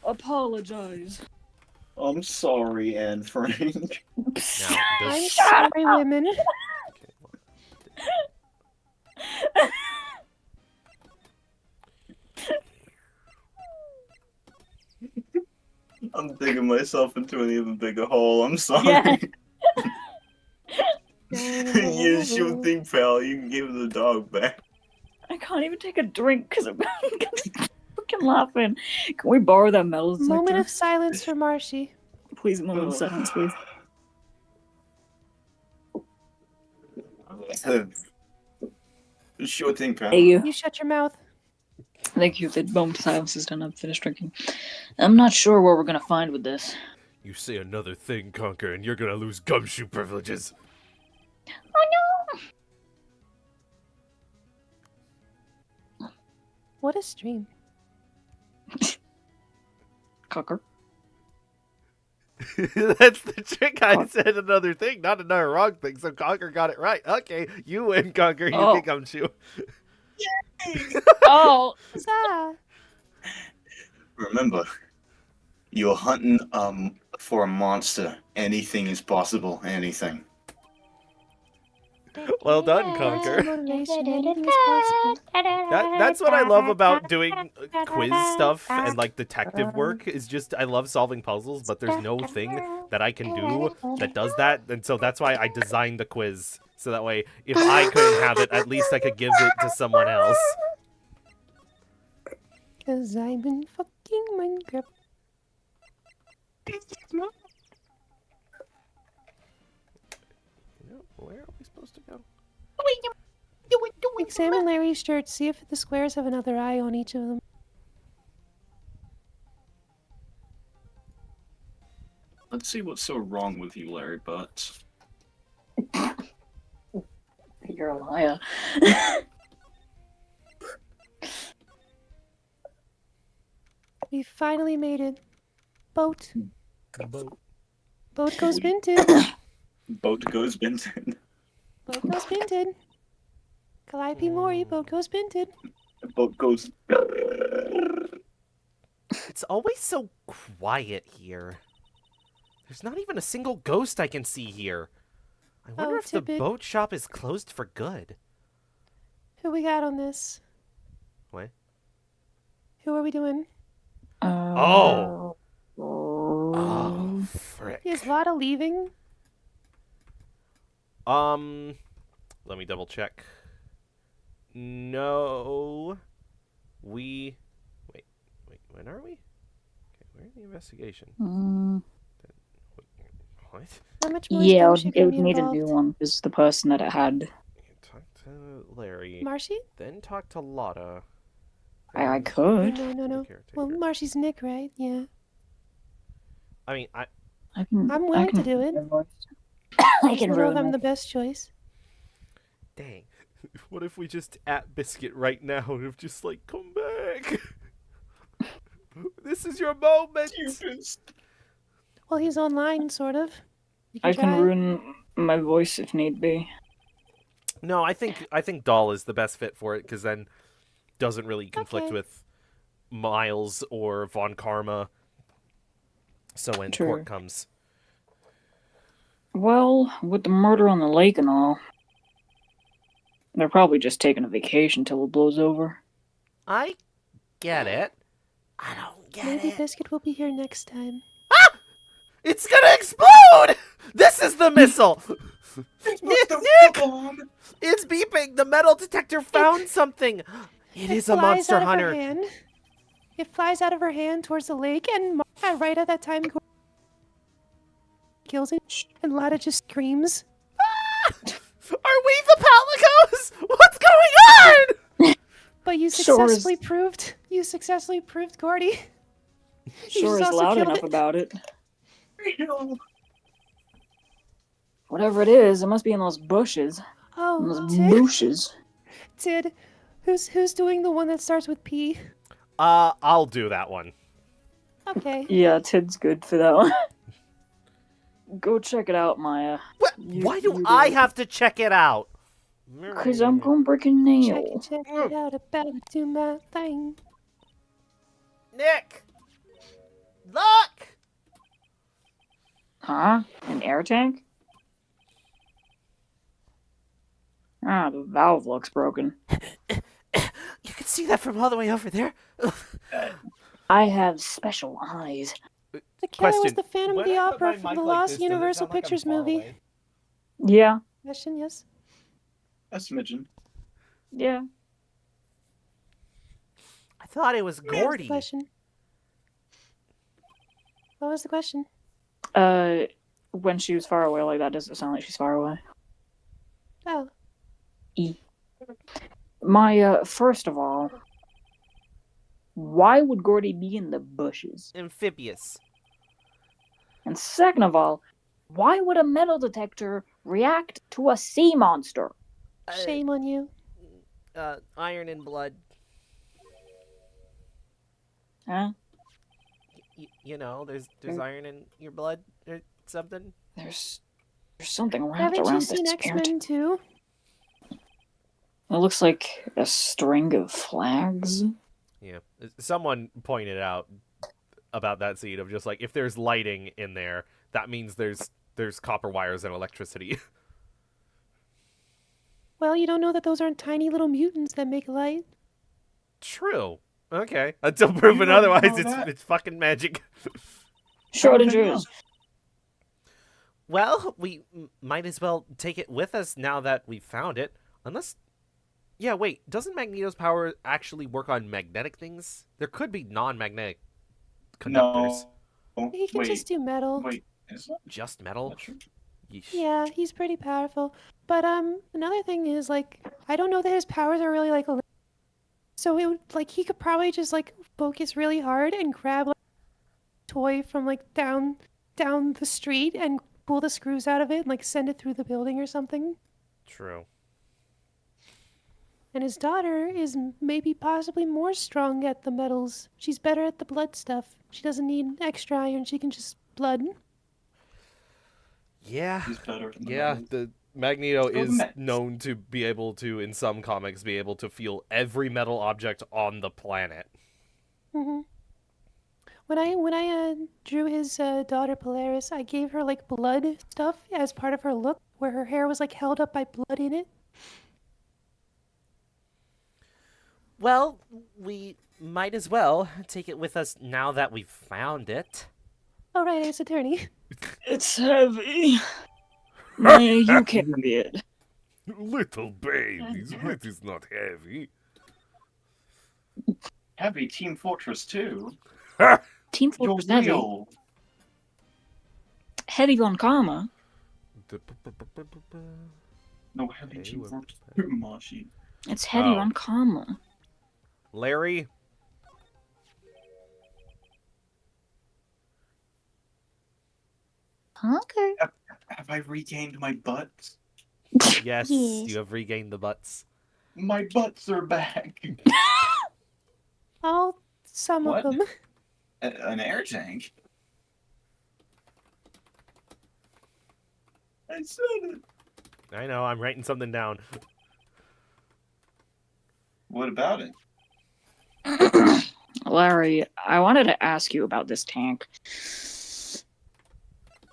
Apologize. I'm sorry, Anne Frank. Now, I'm does, sorry, women. I'm digging myself into an even bigger hole. I'm sorry. Yeah. You sure thing, pal. You can give the dog back. I can't even take a drink because I'm fucking laughing. Can we borrow that metal detector? Moment of silence for Marshy. Please, moment of silence, please. Sure thing, pal. Hey, you. You shut your mouth. Thank you. The moment of silence is done. I've finished drinking. I'm not sure what we're gonna find with this. You say another thing, Conker, and you're gonna lose gumshoe privileges. What a stream. Cocker. that's the trick. I said another thing, not another wrong thing. So Conker got it right. Okay, you win, Conker. You Oh. get gumshoe. Oh, Huzzah. Remember, you're hunting for a monster. Anything is possible. Anything. Well done, That's Conker. motivation. Anything is possible. That's what I love about doing quiz stuff and like detective work is just I love solving puzzles, but there's no thing that I can do that does that, and so that's why I designed the quiz so that way if I couldn't have it, at least I could give it to someone else. Cause I'm in fucking Minecraft. Examine Larry's shirt. See if the squares have another eye on each of them. Let's see what's so wrong with you, Larry Butts. You're a liar. We finally made it. Boat. Boat. Boat goes Vinted. Boat goes Benton. Boat goes Vinted. Calliope Mori, boat goes Vinted. Boat goes. It's always so quiet here. There's not even a single ghost I can see here. I wonder if the Tidbit. boat shop is closed for good. Who we got on this? What? Who are we doing? Oh! Oh, frick. Is Lotta leaving? Let me double check. No. Wait, when are we? Okay, where's the investigation? What? How much more Yeah, is it would need a new one because the person that it had. Talk to Larry. Marshy? Then talk to Lotta. I could. No. Well, Marshy's Nick, right? Yeah. I mean, I'm willing to do it. I can don't know if ruin I'm it. the best choice. dang. What if we just at Biscuit right now and if just like, come back? This is your moment. Well, he's online, sort of. You I try. can ruin my voice if need be. No, I think Doll is the best fit for it because then doesn't really conflict Okay. with Miles or Von Karma. So when True. court comes, Well, with the murder on the lake and all, they're probably just taking a vacation till it blows over. I get it. I don't get Maybe it. Biscuit will be here next time. It's gonna explode! This is the missile! Nick! It's beeping! The metal detector found something! It is a flies monster out of her hunter. hand. It flies out of her hand towards the lake, and right at that time, kills it, and Lotta just screams. Are we the Palicos? What's going on? But you Sure is- successfully proved Gordy. Sure just is also loud killed enough it. about it. Whatever it is, it must be in those bushes. Oh, Those bushes. Tid, who's doing the one that starts with P? I'll do that one. Okay. Yeah, Tid's good for that one. Go check it out, Maya. What? Why do I have to check it out? Because I'm gonna break a nail. Check it out, about to do my thing. Nick! Look! Huh? An air tank? Ah, the valve looks broken. You can see that from all the way over there. I have special eyes. The killer was Question. the Phantom of When the I put Opera my from mic the like Lost this, does it Universal sound like I'm Pictures far movie. away? Yeah, Question, yes. A smidgen. yeah. I thought it was What was the Gordy. question? What was the question? When she was far away like that, does it sound like she's far away? Oh, Maya, first of all, why would Gordy be in the bushes? Amphibious. And second of all, why would a metal detector react to a sea monster? shame on you. Iron in blood. Huh? You know, there's iron in your blood or something. There's something wrapped Haven't you around seen this X-Men spirit. too? It looks like a string of flags. Yeah. Someone pointed out about that scene of just like, if there's lighting in there, that means there's copper wires and electricity. Well, you don't know that those aren't tiny little mutants that make light. True. Okay. Until proven don't otherwise, know that. it's fucking magic. Schrodinger's. Well, we might as well take it with us now that we've found it. Unless... Yeah, wait. Doesn't Magneto's power actually work on magnetic things? There could be non-magnetic conductors. No. He can Wait. just do metal. Wait. Is that Just metal? true? Yeesh. Yeah, he's pretty powerful. But another thing is like I don't know that his powers are really like so it would like he could probably just like focus really hard and grab like a toy from like down the street and pull the screws out of it and like send it through the building or something. True. And his daughter is maybe possibly more strong at the metals. She's better at the blood stuff. She doesn't need extra iron. She can just blood. Yeah. He's better than the Yeah, metals. the Magneto Let's go is Mets. known to be able to, in some comics, be able to feel every metal object on the planet. hmm When I drew his daughter Polaris, I gave her like blood stuff as part of her look, where her hair was like held up by blood in it. Well, we might as well take it with us now that we've found it. Oh right, Ace Attorney. It's heavy. May you carry it. Little babies, it is not heavy. Heavy Team Fortress 2. Team You're Fortress heavy. real. Heavy on karma. No, Heavy Hey, Team well, Fortress 2, Marshy. It's heavy Oh. on karma. Larry? Okay. Have I regained my butts? Yes, Yes. you have regained the butts. My butts are back. Oh, some What? of them. An air tank? I said it. I know, I'm writing something down. What about it? Larry, I wanted to ask you about this tank.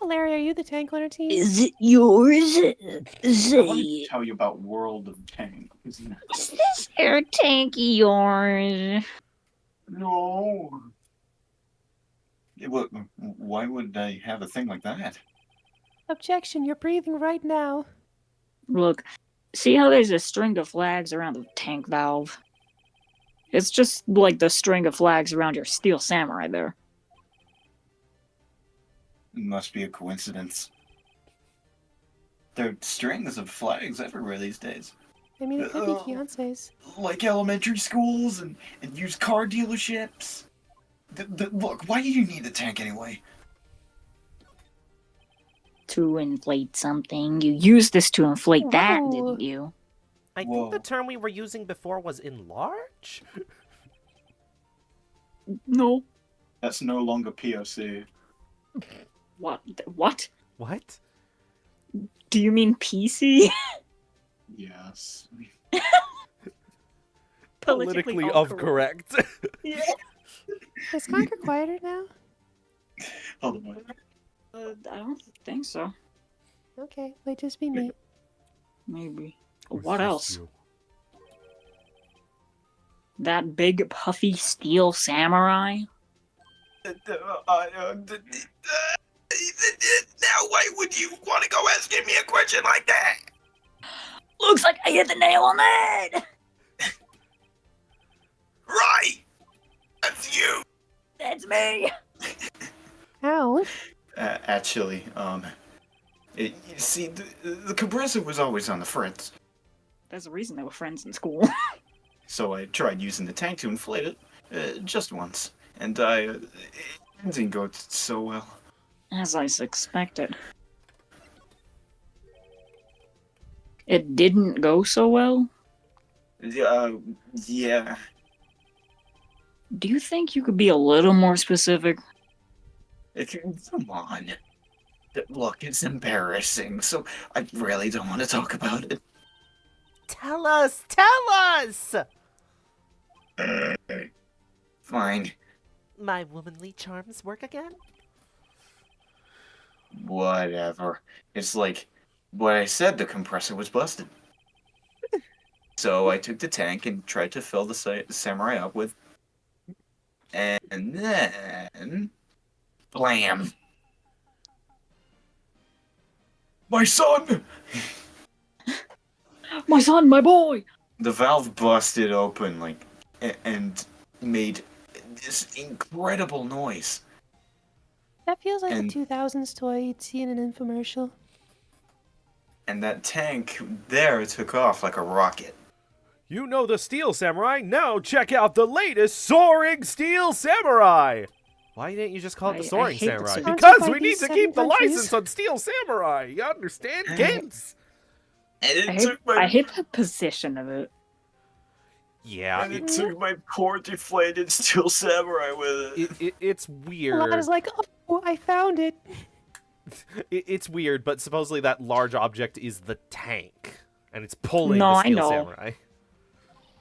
Larry, are you the tank on our team? Is it yours? I wanted to Say, tell you about World of Tank. is this air tank yours? No. Why would I have a thing like that? Objection, you're breathing right now. Look, see how there's a string of flags around the tank valve? It's just like the string of flags around your steel samurai there. It must be a coincidence. There are strings of flags everywhere these days. I mean, it could be fiancés. Like elementary schools and used car dealerships. Look, why do you need a tank anyway? To inflate something. You used this to inflate that, Whoa. didn't you? I Whoa. think the term we were using before was enlarge? No. That's no longer POC. What? What? What? Do you mean PC? Yes. Politically of correct. Yeah. Is Conker quieter now? Hold on. I don't think so. Okay, might just be me. Maybe. What else? That big puffy steel samurai? Now why would you want to go asking me a question like that? Looks like I hit the nail on the head! Right! That's you! That's me! Ow. Actually, you see, the compressor was always on the fritz. That's the reason they were friends in school. So I tried using the tank to inflate it, just once. And it didn't go so well. As I suspected. It didn't go so well? Yeah. Do you think you could be a little more specific? Come on. Look, it's embarrassing, so I really don't want to talk about it. Tell us! Tell us! Fine. My womanly charms work again? Whatever. It's like what I said, the compressor was busted. So I took the tank and tried to fill the samurai up with... And then... Blam! My son! My son, my boy! The valve busted open, like, and made this incredible noise. That feels like And- a 2000s toy you'd see in an infomercial. And that tank there took off like a rocket. You know the Steel Samurai, now check out the latest Soaring Steel Samurai! Why didn't you just call it the I Soaring hate the Samurai? Soaring- Because Sponsored we by need these to 7 keep the countries. license on Steel Samurai! You understand, kids? And it I took hate, my I hate the position of it. Yeah, and it took my poor deflated Steel Samurai with it. it's weird. Lana's like, oh, I found it. It's weird, but supposedly that large object is the tank. And it's pulling No, the I Steel know. Samurai.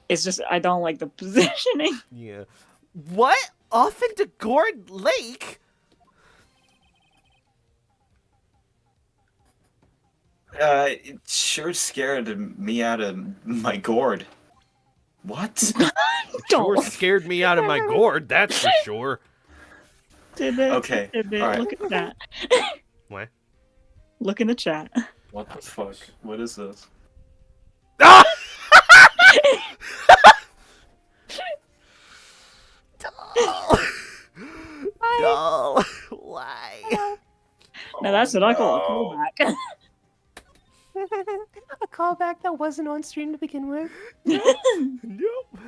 It's just I don't like the positioning. Yeah. What? Off into Gourd Lake? It sure scared me out of my gourd. What? Sure Don't. scared me out of my gourd, that's for sure. Okay, alright. Look at that. What? Look in the chat. What the fuck? What is this? Ah! Doll. Why? Now that's what I call a callback. A callback that wasn't on stream to begin with. Nope.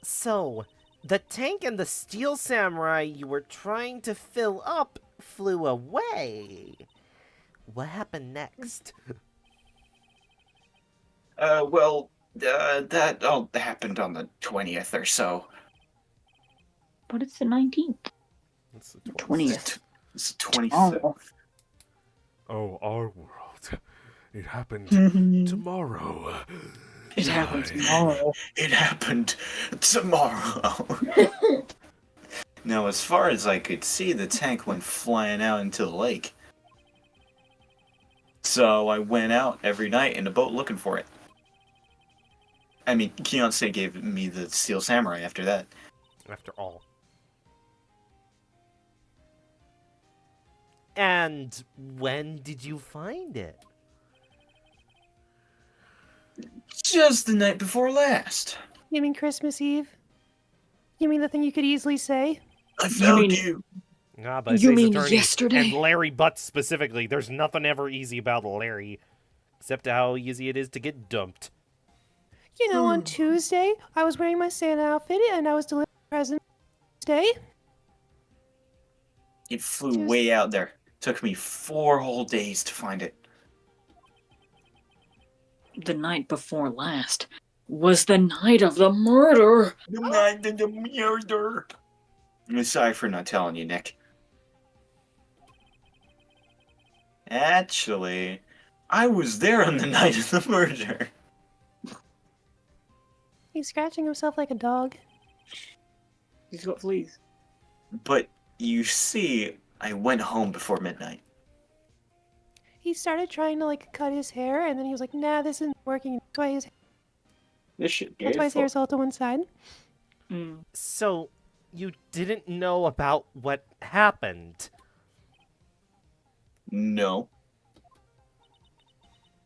So, the tank and the Steel Samurai you were trying to fill up flew away. What happened next? That all happened on the 20th or so. But it's the 19th. It's the 20th. It's the 25th. Oh, our world. It happened Oh. tomorrow. It happens Right. tomorrow. It happened tomorrow. Now, as far as I could see, the tank went flying out into the lake. So I went out every night in a boat looking for it. I mean, Beyonce gave me the Steel Samurai after that. After all. And when did you find it? Just the night before last. You mean Christmas Eve? You mean the thing you could easily say? I found mean- you. Ah, but You Ace mean Attorney yesterday? And Larry Butts specifically. There's nothing ever easy about Larry. Except how easy it is to get dumped. You know, on Tuesday, I was wearing my Santa outfit and I was delivering a present Tuesday. It flew way out there. Took me 4 whole days to find it. The night before last was the night of the murder. The night of the murder. I'm sorry for not telling you, Nick. Actually, I was there on the night of the murder. He's scratching himself like a dog. He's got fleas. But you see, I went home before midnight. He started trying to like cut his hair, and then he was like, "Nah, this isn't working." This shit. That's why his hair's all to one side. Mm. So, you didn't know about what happened? No.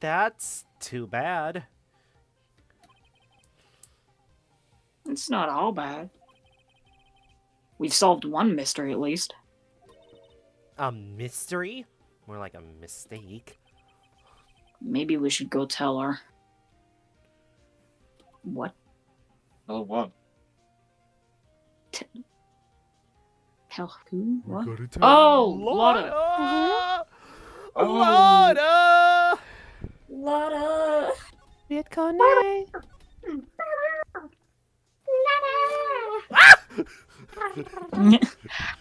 That's too bad. It's not all bad. We've solved one mystery at least. A mystery? More like a mistake. Maybe we should go tell her. What? Oh, what? Tell who? We What? gotta tell Oh, Lotta. Lotta! Lotta. Bitcoin.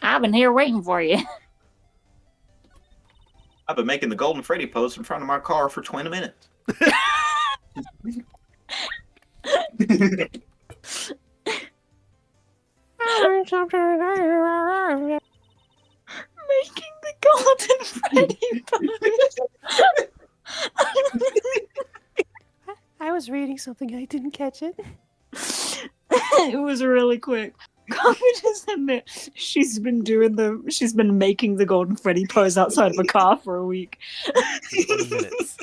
I've been here waiting for you. I've been making the Golden Freddy pose in front of my car for 20 minutes. Making the Golden Freddy pose. I was reading something. I didn't catch it. It was really quick. Coffee just admit she's been making the Golden Freddy pose outside of a car for a week. 20 minutes.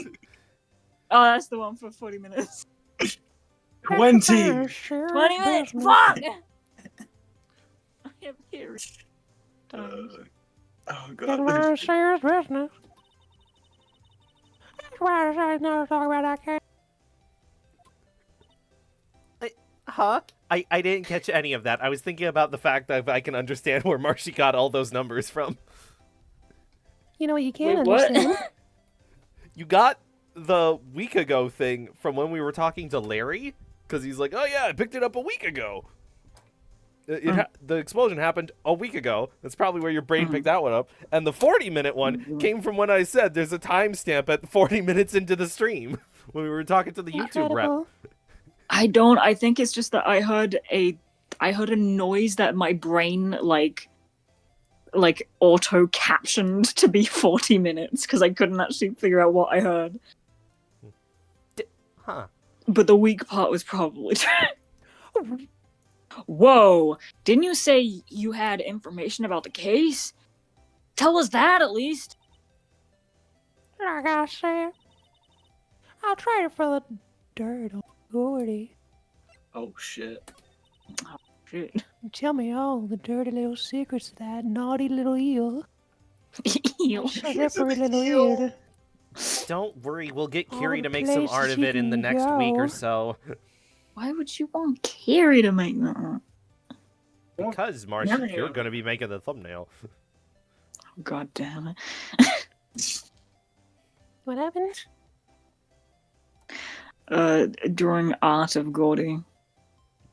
Oh, that's the one for 40 minutes. 20! 20 minutes! Fuck! I am here. Oh, Get God. my serious business. Why did I not talk about that case? Huh? I didn't catch any of that. I was thinking about the fact that I can understand where Marshy got all those numbers from. You know what you can't Wait, what? understand? You got the week ago thing from when we were talking to Larry? Because he's like, oh yeah, I picked it up a week ago. The explosion happened a week ago. That's probably where your brain picked that one up. And the 40-minute one came from when I said there's a timestamp at 40 minutes into the stream when we were talking to the YouTube rep. Incredible. I think it's just that I heard a noise that my brain like auto captioned to be 40 minutes because I couldn't actually figure out what I heard. Huh. But the weak part was probably Whoa! Didn't you say you had information about the case? Tell us that at least. Like I said, I'll trade it for the dirt on Gordy. Oh shit. Shit. Tell me all the dirty little secrets of that naughty little eel. Slippery little eel. Don't worry, we'll get All Kiri the to make some art places of you it in the can next week or go. so. Why would you want Carrie to make that? Because, Marshy, you're going to be making the thumbnail. God damn it. What happened? Drawing art of Gordy.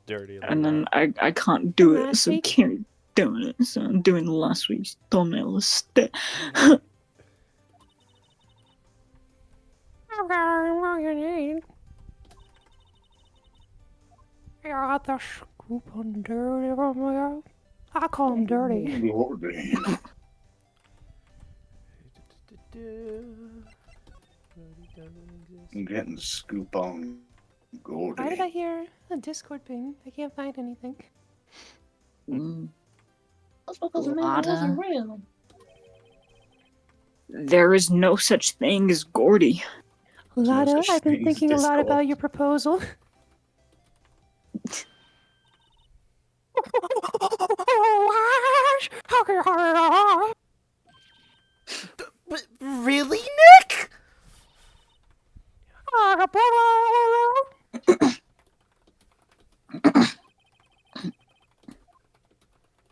Dirty. And then I can't do it, Last so week? Carrie doing it. So I'm doing last week's thumbnail instead. I've got everything you need. I got the scoop on dirty. Oh my god. I call him dirty. Lordy. I'm getting the scoop on Gordy. Why did I hear a Discord ping? I can't find anything. Lotta. There is no such thing as Gordy. Lada, such I've been thing as thinking a lot Discord. about your proposal. But really, Nick?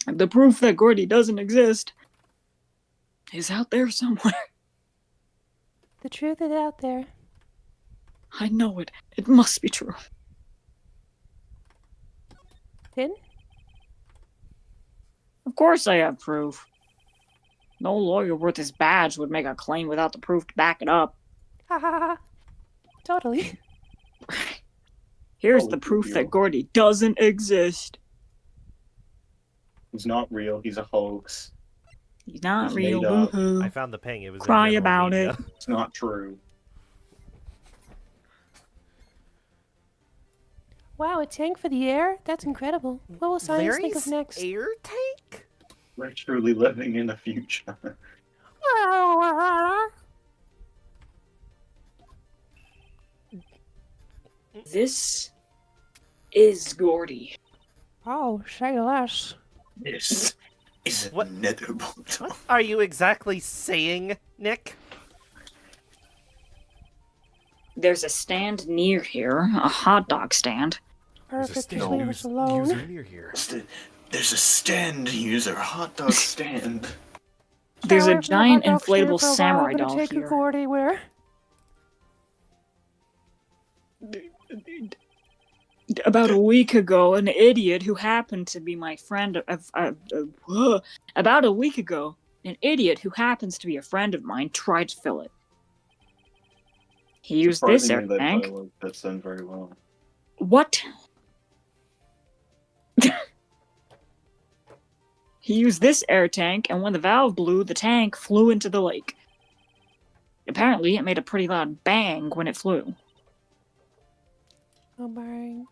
The proof that Gordy doesn't exist is out there somewhere. The truth is out there. I know it. It must be true. Did? Of course I have proof. No lawyer worth his badge would make a claim without the proof to back it up. Ha ha ha. Totally. Here's Oh, the proof real. that Gordy doesn't exist. He's not real. He's a hoax. He's not He's real. made up. Boo-hoo. I found the ping. It was in Cry general about media. it. It's not true. Wow, a tank for the air? That's incredible. What will science think of Larry's next? air tank? We're truly living in the future. This is Gordy. Oh, say less. This is a What? nether portal. What are you exactly saying, Nick? There's a stand near here, a hot dog stand. Perfect, just leave us alone. user near here. There's a stand user, hot dog stand. There's Stay a away from the giant hot dog stand inflatable for a while. samurai I'm gonna doll take here. you Gordy where? About a week ago, an idiot who happened to be my friend about a week ago, an idiot who happens to be a friend of mine tried to fill it. He used this air Surprisingly, that tank. dialogue fits done very well. What? He used this air tank, and when the valve blew, the tank flew into the lake. Apparently, it made a pretty loud bang when it flew. Oh, bang.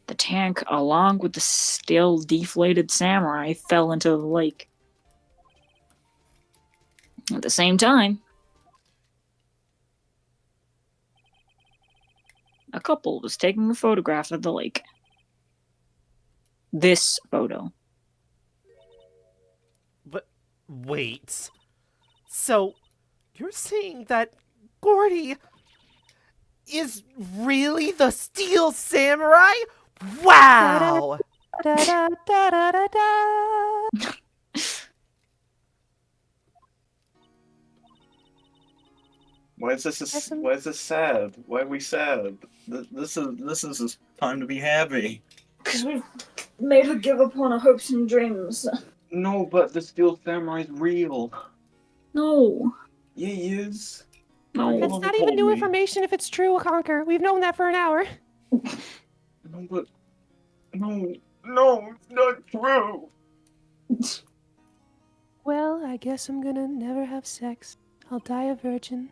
The tank, along with the still deflated samurai, fell into the lake. At the same time, a couple was taking a photograph of the lake. This photo. But Wait. So, you're saying that Gordy is really the Steel Samurai? Wow! Da da da da da da. Why is this sad? Why are we sad? This is a time to be happy. Because we've made her give up on her hopes and dreams. No, but the Steel Samurai's real. No. Yeah, he is. No. It's not even new information if it's true, Conker. We've known that for an hour. No, but no, it's not true. Well, I guess I'm gonna never have sex. I'll die a virgin.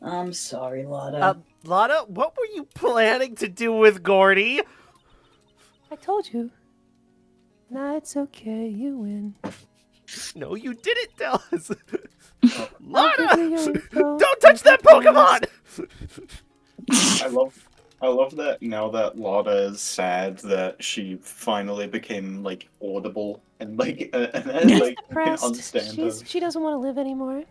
I'm sorry, Lotta. Lotta, what were you planning to do with Gordy? I told you. Nah, it's okay. You win. No, you didn't tell us. I'll give you your Lotta! info. Don't touch that Pokemon! I love that now that Lotta is sad that she finally became like audible and like like can Depressed. understand her. She doesn't want to live anymore.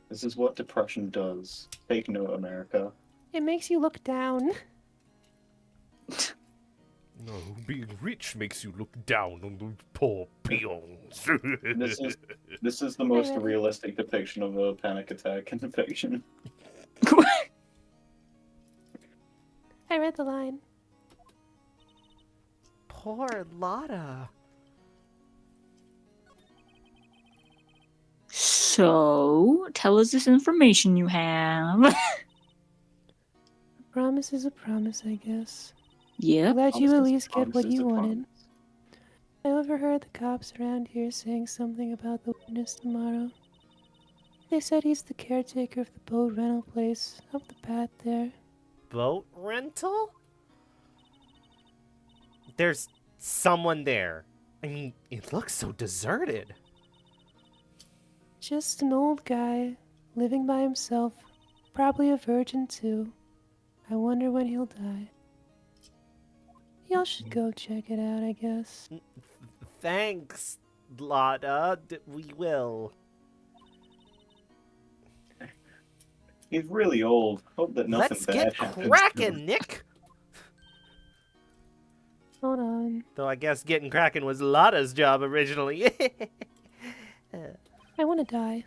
This is what depression does. Take note, America. It makes you look down. No, being rich makes you look down on those poor peons. This is the most realistic depiction of a panic attack in the fiction. I read the line. Poor Lotta. So, tell us this information you have. A promise is a promise, I guess. Yep. Glad you at least get what promise is you a wanted. I overheard the cops around here saying something about the witness tomorrow. They said he's the caretaker of the boat rental place up the path there. Boat rental? There's someone there. I mean, it looks so deserted. Just an old guy, living by himself, probably a virgin too. I wonder when he'll die. Y'all should go check it out, I guess. Thanks, Lotta. We will. He's really old. Hope that nothing Let's bad get happens to him. cracking, Nick. Hold on. Though I guess getting cracking was Lotta's job originally. I want to die.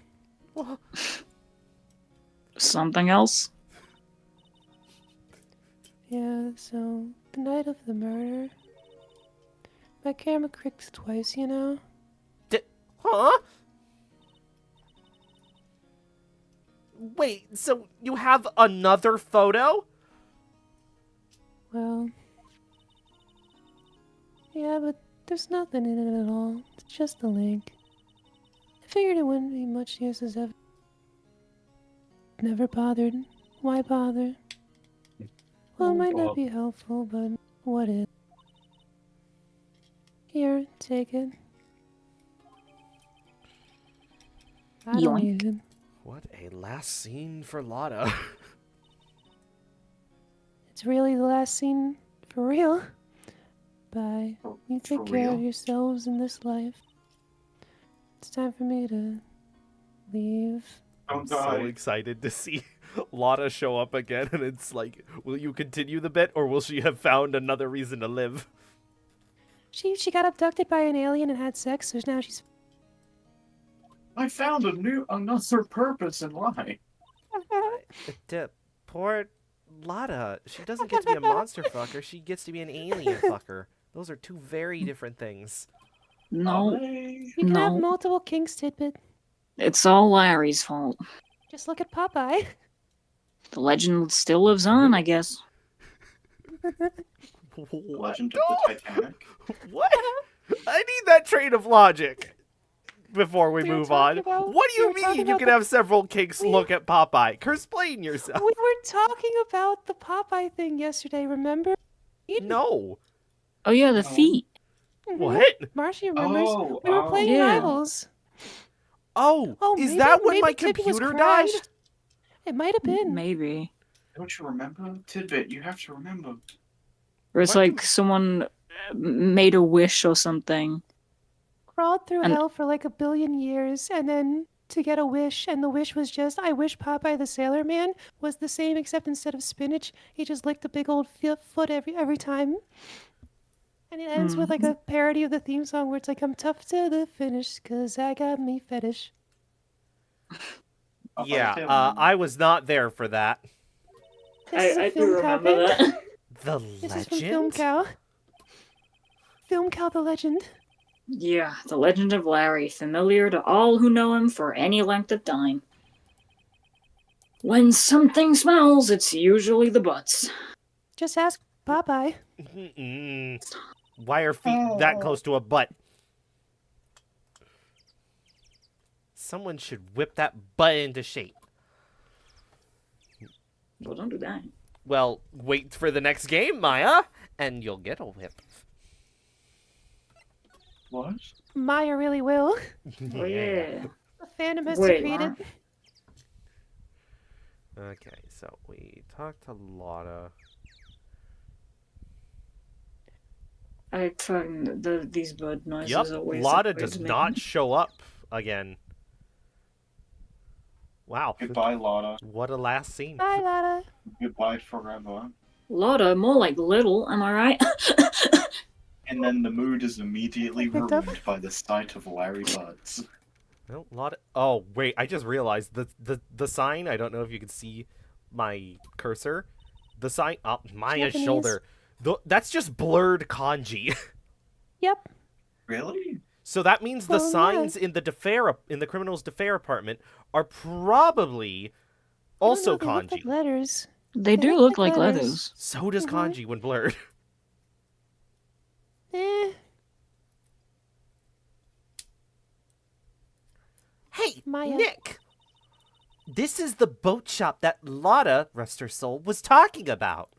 Something else? Yeah, so, the night of the murder, my camera clicked twice, you know? Huh? Wait, so you have another photo? Well, yeah, but there's nothing in it at all. It's just a link. I figured it wouldn't be much use as ever. Never bothered. Why bother? Well, it might not be helpful, but what is? Here, take it. I don't Yoink. need it. What a last scene for Lotta. It's really the last scene for real. Bye. You take For care of real? yourselves in this life. It's time for me to leave. Don't I'm so die. excited to see Lotta show up again, and it's like, will you continue the bit, or will she have found another reason to live? She got abducted by an alien and had sex, so now she's... I found another purpose in life. Poor Lotta. She doesn't get to be a monster fucker, she gets to be an alien fucker. Those are two very different things. No. You can have No. multiple kinks, Tidbit. It's all Larry's fault. Just look at Popeye. The legend still lives on, I guess. Legend of the Titanic. What? I need that train of logic before we We were move on. talking about- What do we you were talking mean you about can the- have several kinks look at Popeye? Explain yourself. We were talking about the Popeye thing yesterday, remember? No. Oh yeah, the feet. Mhm. What? Marshy remembers. Oh, we were playing Yeah. Rivals. Oh, Oh, is maybe- that when maybe my Tidbit was computer died? crashed. It might have been. Maybe. Don't you remember? Tidbit, you have to remember. Or it's What like someone made a wish or something. crawled through And- hell for like 1 billion years, and then to get a wish, and the wish was just, I wish Popeye the Sailor Man was the same, except instead of spinach, he just licked a big old foot every time. And it ends with like a parody of the theme song where it's like, I'm tough to the finish, 'cause I got me fetish. Yeah, I was not there for that. This is a I Film do Cow remember bit. that. The This is from Film legend? Cow. Film Cow the Legend. Yeah, the legend of Larry, familiar to all who know him for any length of time. When something smells, it's usually the butts. Just ask Popeye. Mm-mm. Why are feet that close to a butt? Someone should whip that butt into shape. Well, don't do that. Well, wait for the next game, Maya, and you'll get a whip. What? Maya really will. Oh, yeah. The fandom has Wait, secreted. Okay, so we talked to Lotta. I find these bird noises Yup, always Lotta surprise does me. not show up again. Wow. Goodbye, Lotta. What a last scene. Bye, Lotta. Goodbye forever. Lotta, more like little, am I right? And then the mood is immediately Picked up. ruined by the sight of Larry Butts. No, Lotta. Oh, wait, I just realized the sign. I don't know if you can see my cursor. The sign. Oh, Maya's Japanese. shoulder. That's just blurred kanji. Yep. Really? So that means the Well, yeah. signs in the criminal's defair apartment are probably also They look kanji. like letters. They do look like letters. So does kanji when blurred. Eh. Hey, Maya. Nick! This is the boat shop that Lotta, rest her soul, was talking about.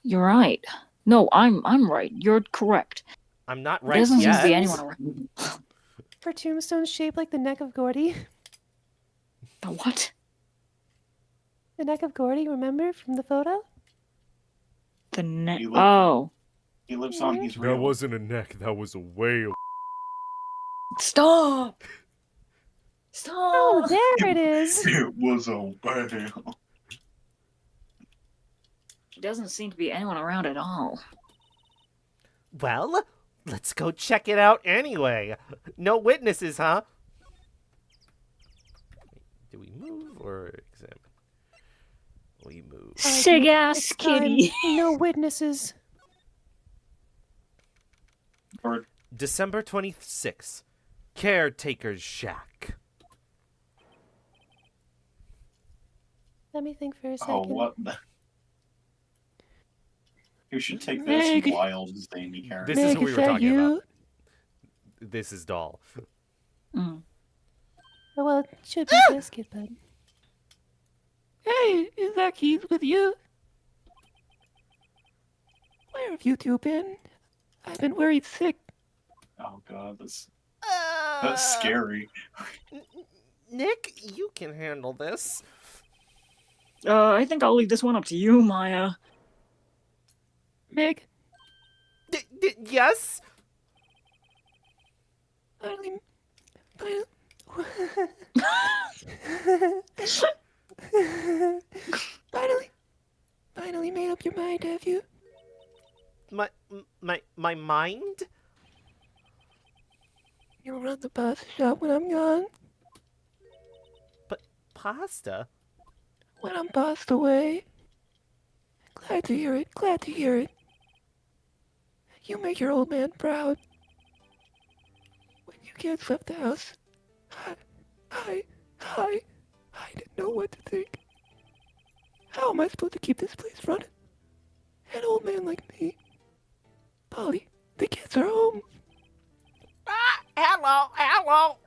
You're right. No, I'm right. You're correct. I'm not There right doesn't seem to be yet. anyone around. For tombstones shaped like the neck of Gordy. The what? The neck of Gordy, remember from the photo? The neck. You look- Oh. He lives on. He's That real. wasn't a neck, that was a whale. Stop! Oh, Stop! there it is. It was a whale. There doesn't seem to be anyone around at all. Well, let's go check it out anyway. No witnesses, huh? Do we move or examine? We move. Sig ass It's time. kitty. No witnesses. Or December 26th. Caretaker's Shack. Let me think for a second. oh, what the? You should take this Meg. wild zany character. This is Meg, who we is were that talking you? about. This is Doll. Mm. Oh, well, it should be Biscuit, bud. Hey, is that Keith with you? Where have you two been? I've been worried sick. Oh god, that's scary. Nick, you can handle this. I think I'll leave this one up to you, Maya. Meg, Yes? finally, finally made up your mind, have you? My mind? You'll run the pasta shop when I'm gone. But pasta? When I'm passed away. Glad to hear it, glad to hear it. You make your old man proud. When you kids left the house, I didn't know what to think. How am I supposed to keep this place running? An old man like me. Polly, the kids are home. Hello.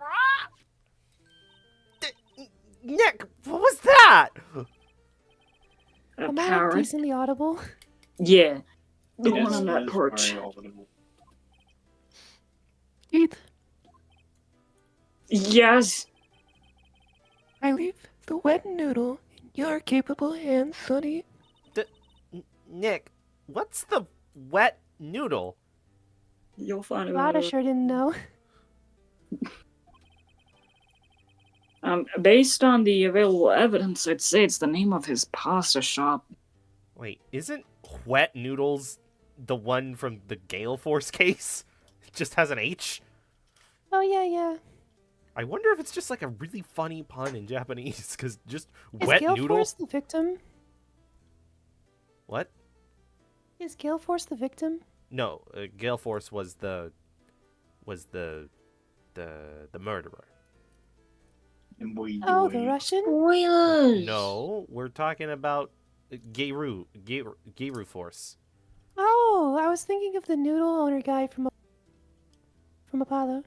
Nick, what was that? Am I Apparent. decently audible? Yeah. The It one is- on it that is porch. very audible. Keith, Yes. I leave the wet noodle in your capable hands, Sonny. Nick, what's the wet noodle? You'll find it. Glad I sure didn't know. Based on the available evidence, I'd say it's the name of his pasta shop. Wait, isn't Wet Noodles the one from the Gale Force case? It just has an H? Oh, yeah. I wonder if it's just like a really funny pun in Japanese, because just Is Wet Gale Noodle? Force the victim? What? Is Gale Force the victim? No, Gale Force was the murderer. Oh, the Russian? Spoilers! No, we're talking about Geiru Force. Oh, I was thinking of the noodle owner guy from Apollo.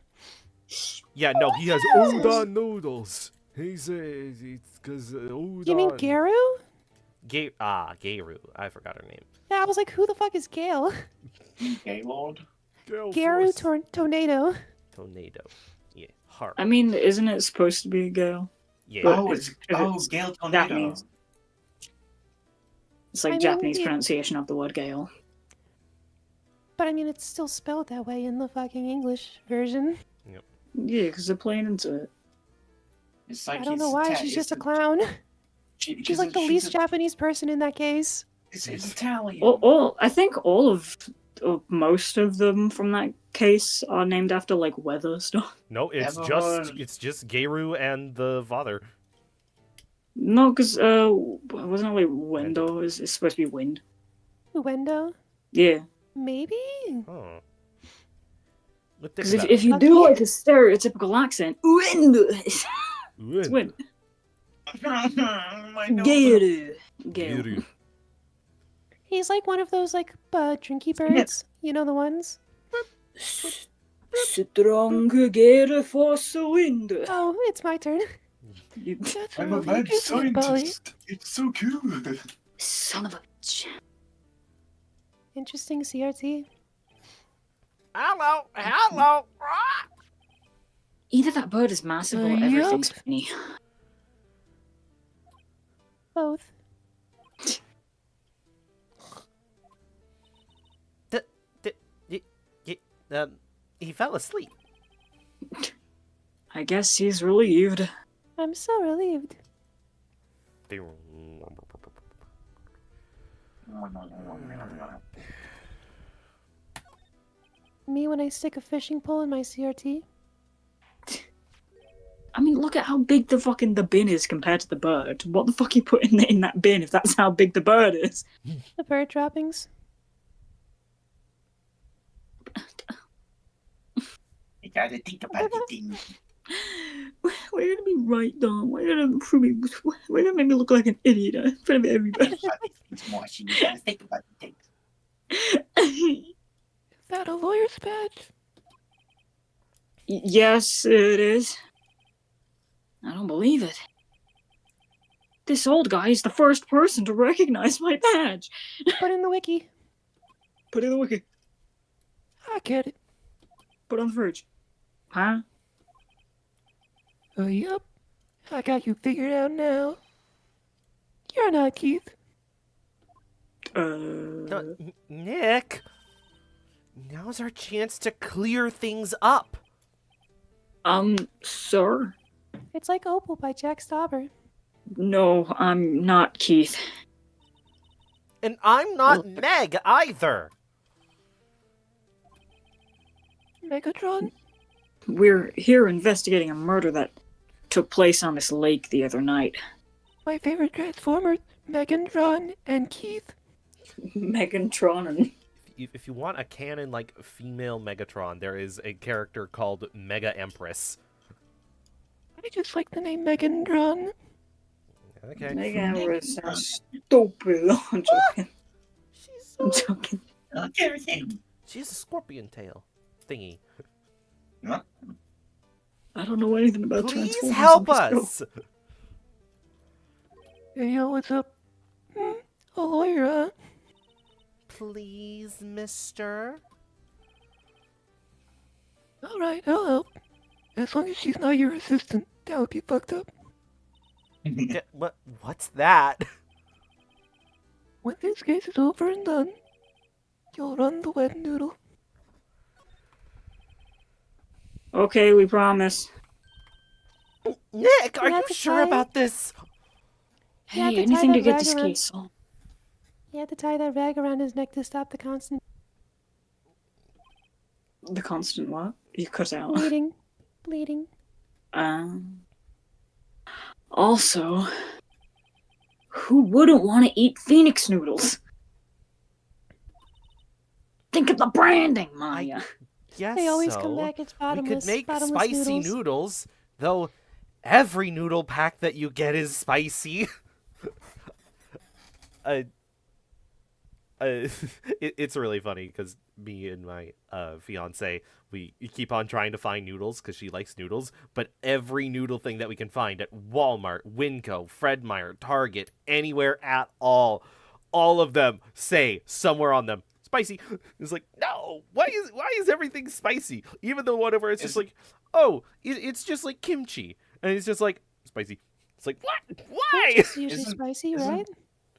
Yeah, no, he has Udon noodles. He's it's because udon. You mean Garu? Geiru. I forgot her name. Yeah, I was like, who the fuck is Gale? Gaylord? Garu Tornado. Tornado. Yeah, heart. I mean, isn't it supposed to be a Gale? Yeah. Oh, it's Gale Tornado. Japanese. It's like I mean, Japanese yeah. pronunciation of the word Gale. But I mean, it's still spelled that way in the fucking English version. Yeah, because they're playing into it. It's like I don't know why, she's just a clown. She's like the least Japanese person in that case. It's Italian. I think all of most of them from that case are named after like weather stuff. No, it's just Geiru and the father. No, because wasn't it like window? It's supposed to be wind. Uendo? Yeah. Maybe? Oh. Because if you do like a stereotypical accent, wind. It's wind. Geiru. Geiru. He's like one of those like drinky birds. You know the ones? Strong gale force wind. Oh, it's my turn. I'm a mad scientist. It's so cool. Son of a bitch. Interesting CRT. Hello. Ah! Either that bird is massive or everything's funny. Both. He fell asleep. I guess he's relieved. I'm so relieved. Me when I stick a fishing pole in my CRT. I mean, look at how big the bin is compared to the bird. What the fuck are you putting in that bin if that's how big the bird is? The bird droppings. You gotta think about the thing. We're gonna be right, Don. We're gonna make me look like an idiot in front of everybody. It's Marshy. You gotta think about the things. Is that a lawyer's badge? Yes, it is. I don't believe it. This old guy is the first person to recognize my badge. Put in the wiki. Put in the wiki. I get it. Put on the fridge. Huh? Yep. I got you figured out now. You're not Keith. Nick, now's our chance to clear things up. Sir? It's like Opal by Jack Stauber. No, I'm not Keith. And I'm not Meg either. Megatron? We're here investigating a murder that took place on this lake the other night. My favorite Transformers, Megatron and Keith. Megatron and... If you want a canon like female Megatron, there is a character called Mega Empress. I just like the name Megatron. Okay. Mega Empress sounds stupid. I'm joking. I'm joking. Everything. She has a scorpion tail thingy. I don't know anything about Please Transformers. help I'm us. Hey, yo, what's up? A lawyer, huh? Please, mister. Alright, I'll help. As long as she's not your assistant, that would be fucked up. What's that? When this case is over and done, you'll run the wet noodle. Okay, we promise. Nick, are You you have to sure tie- about this? You have Hey, to tie anything to that get rag this around- case solved. You had to tie that rag around his neck to stop the constant The constant what? You cut out. bleeding. Bleeding. Also, who wouldn't want to eat Phoenix noodles? Think of the branding, Maya. Yes, They always so. come back as We bottomless. could make bottomless spicy noodles, though every noodle pack that you get is spicy. It's really funny because me and my fiance, we keep on trying to find noodles because she likes noodles, but every noodle thing that we can find at Walmart, Winco, Fred Meyer, Target, anywhere at all of them say somewhere on them, spicy. It's like, no, why is everything spicy? Even though whatever, it's just like, oh, it's just like kimchi, and it's just like spicy. It's like, what? Why? It's usually spicy, right?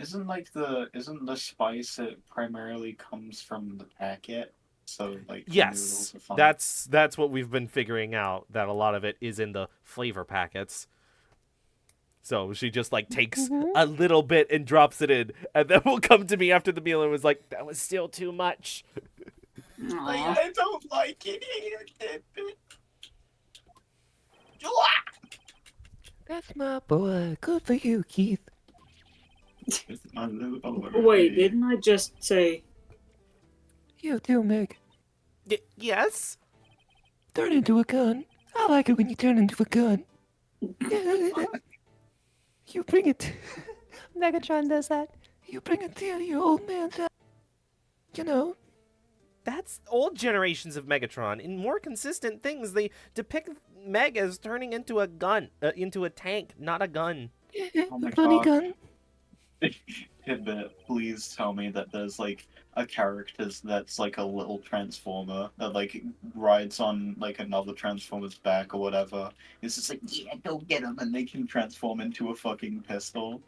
Isn't the spice that primarily comes from the packet? So like Yes, noodles are fine. that's what we've been figuring out, that a lot of it is in the flavor packets. So she just like takes a little bit and drops it in, and then will come to me after the meal and was like, that was still too much. I don't like it either. That's my boy. Good for you, Keith. Wait, didn't I just say... You too, Meg. Yes? Turn into a gun. I like it when you turn into a gun. You bring it. Megatron does that. You bring it to your old man's house. You know. That's old generations of Megatron. In more consistent things, they depict Meg as turning into a gun, into a tank, not a gun. Oh my Funny God. gun. Tidbit, please tell me that there's like a character that's like a little transformer that like rides on like another transformer's back or whatever. It's just like, yeah, go get him, and they can transform into a fucking pistol.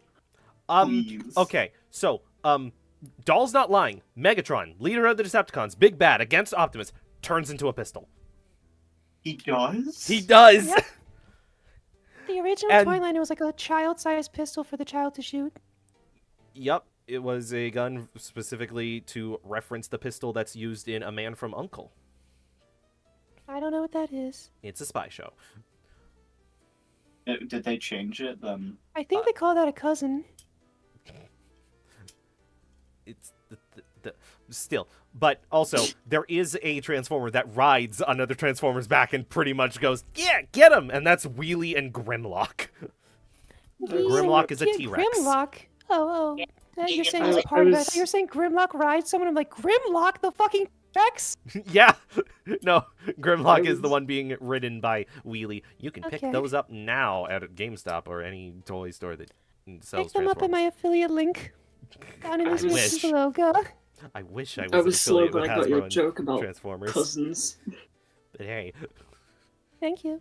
Please. Okay, so, Doll's not lying. Megatron, leader of the Decepticons, big bad against Optimus, turns into a pistol. He does? He does! Yep. The original And- toy line, it was like a child-sized pistol for the child to shoot. Yep, it was a gun specifically to reference the pistol that's used in A Man from U.N.C.L.E. I don't know what that is. It's a spy show. Did they change it then? I think they call that a cousin. It's still, but also there is a Transformer that rides another Transformer's back and pretty much goes, yeah, get him, and that's Wheelie and Grimlock. Grimlock is a T-Rex. Grimlock? Oh. You're saying I- it's I part of it. I was- thought you were saying Grimlock rides someone. I'm like, Grimlock, the fucking Rex? Yeah, no, Grimlock is the one being ridden by Wheelie. You can pick Okay. those up now at GameStop or any toy store that sells Pick them up at Transformers. my affiliate link. Down in the I description wish. below. Go. I wish I was, I an was so affiliate with glad I got your Hasbro and joke about Transformers. cousins. But hey, Thank you.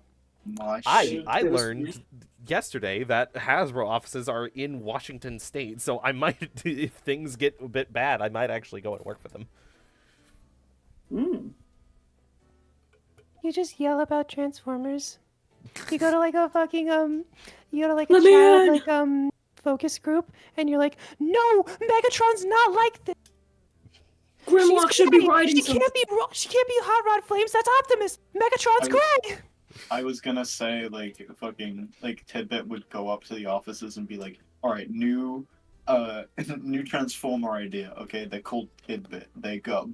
I It was learned yesterday that Hasbro offices are in Washington State, so I might, if things get a bit bad, I might actually go and work for them. You just yell about Transformers. You go to like a fucking you go to like a Let me child in. like focus group, and you're like, no, Megatron's not like this. Grimlock should be riding She some... can't be. She can't be Hot Rod Flames. That's Optimus. Megatron's great. I was gonna say like fucking like Tidbit would go up to the offices and be like, all right, new new Transformer idea. Okay, they're called Tidbit. They got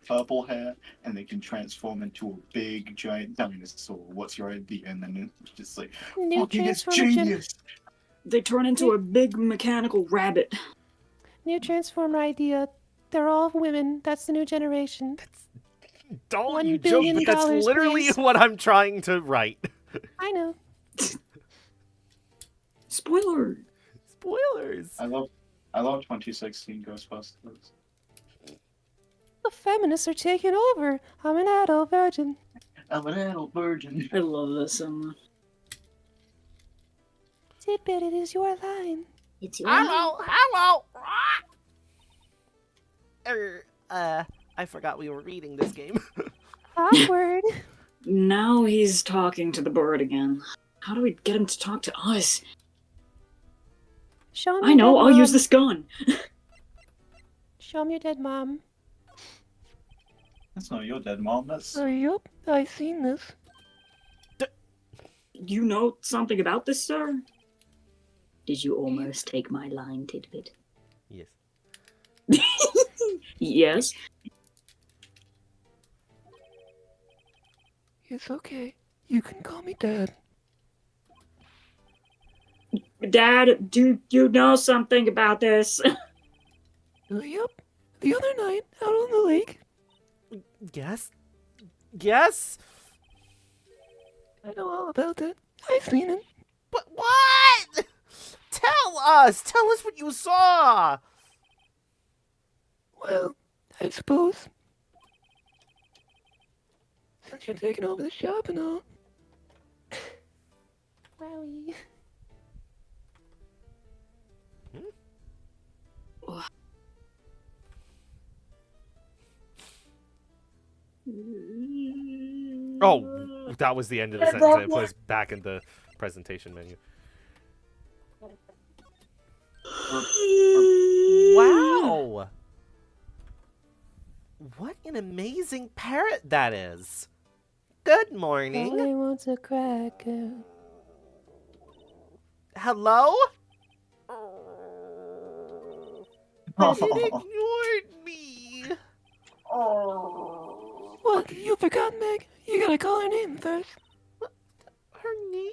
purple hair and they can transform into a big giant dinosaur. What's your idea? And then it's just like, New fucking it's Transformer. genius. They turn into a big mechanical rabbit. New Transformer idea. They're all women. That's the new generation. Don't $1 you joke, billion, but that's literally please. what I'm trying to write. I know. Spoiler. Spoilers. I love 2016 Ghostbusters. The feminists are taking over. I'm an adult virgin. I'm an adult virgin. I love this so much. Tidbit, it is your line. It's Hello. I forgot we were reading this game. Awkward. Now he's talking to the bird again. How do we get him to talk to us? Show him I your know, dead I'll use mom. this gun. Show him your dead mom. That's not your dead mom. That's Yup, I seen this. You know something about this, sir? Did you almost take my line, Tidbit? Yes. Yes. It's okay. You can call me Dad. Dad, do you know something about this? Yup. The other night, out on the lake, Yes? Yes? I know all about it. I seen it. But what? Tell us! Tell us what you saw! Well, I suppose. Since you're taking over the shop and all. Wowie. Oh, that was the end of the sentence. It plays back in the presentation menu. Wow! What an amazing parrot that is! Good morning. All I want's a cracker. Hello? But it ignored me. What? You forgot, Meg? You gotta call her name first. Her name?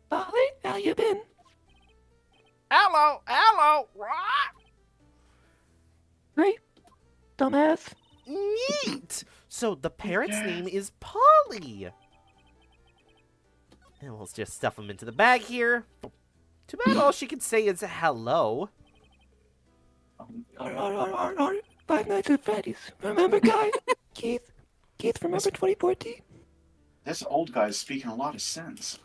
Polly, how you been? Hello, hello. What? Great. Dumbass. Neat. So the parrot's name is Polly. And we'll just stuff him into the bag here. Too bad all she can say is hello. Five Nights at Freddy's. Remember, guys? Keith, remember 2014? this old guy's speaking a lot of sense.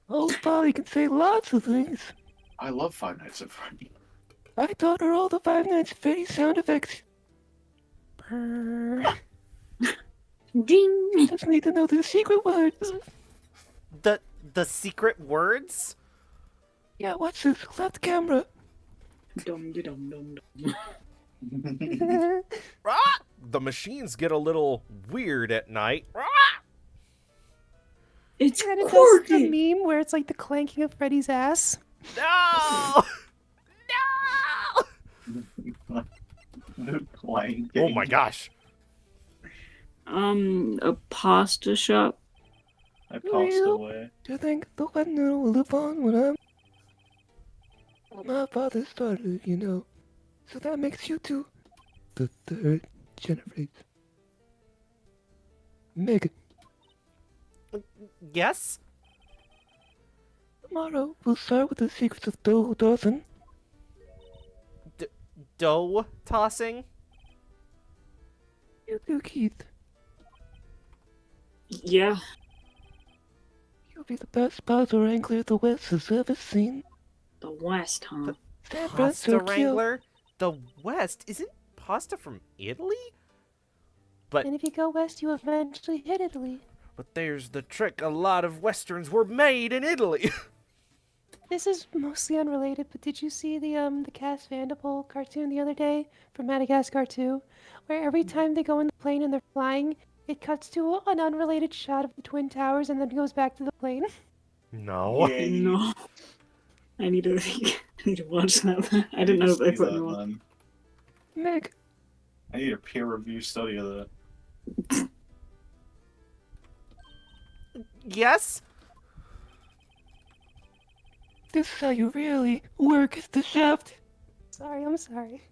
Old Polly can say lots of things. I love Five Nights at Freddy's. I taught her all the Five Nights at Freddy's sound effects. Brrr. Ding! Just need to know the secret words. The secret words? Yeah, watch this. Left camera. Dum dum dum dum. Ah! The machines get a little weird at night. Ah! It's And it does Corky! the meme where it's like the clanking of Freddy's ass. No! No! Oh my gosh. A pasta shop. I passed Well, away. Do you think the one will live on when I'm... My father started, you know. So that makes you two the third generation. Megan, Yes? tomorrow we'll start with the secrets of Doe Dawson. Dough tossing? You too, Keith. Yeah. You'll be the best pasta wrangler the West has ever seen. The West, huh? San Pasta Francisco. Wrangler? The West? Isn't pasta from Italy? But And if you go west, you eventually hit Italy. there's the trick. A lot of westerns were made in Italy. This is mostly unrelated, but did you see the Cass Vanderpool cartoon the other day from Madagascar 2? Where every time they go in the plane and they're flying, it cuts to an unrelated shot of the Twin Towers and then goes back to the plane. No. No. I need to watch that. I didn't know they put me on. Meg, I need a peer review study of that. Yes? this is how you really work the shaft. Sorry, I'm sorry.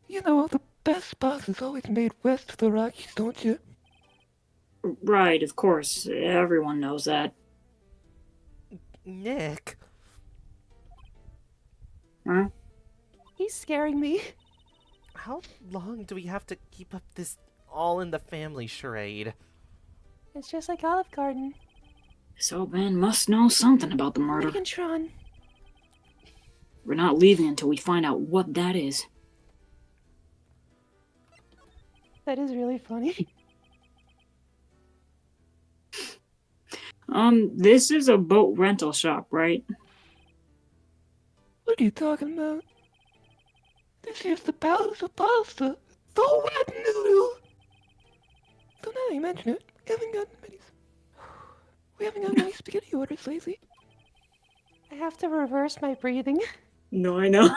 You know, the best pasta is always made west of the Rockies, don't you? Right, of course. Everyone knows that. Nick. Huh? He's scaring me. How long do we have to keep up this all in the family charade? It's just like Olive Garden. So Ben must know something about the murder. Megatron. We're not leaving until we find out what that is. That is really funny. This is a boat rental shop, right? What are you talking about? This here's the palace of pasta. The wet noodle. So now that you mention it, we haven't gotten many spaghetti orders lately. I have to reverse my breathing. No, I know.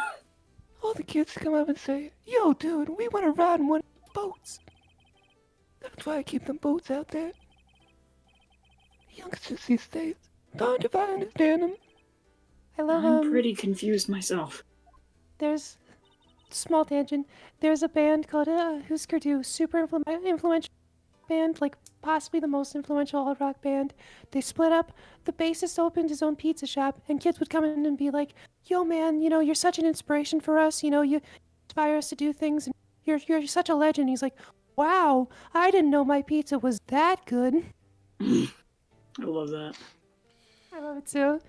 All the kids come up and say, "Yo, dude, we want to ride in one of the boats." That's why I keep them boats out there. Youngsters these days, don't if I understand them. I love I'm pretty confused myself. There's small tangent. There's a band called Husker Du, super influential band, like possibly the most influential alt rock band. They split up. The bassist opened his own pizza shop, and kids would come in and be like, "Yo, man, you know, you're such an inspiration for us. You know, you inspire us to do things, and you're such a legend." He's like, "Wow, I didn't know my pizza was that good." I love that. I love it too.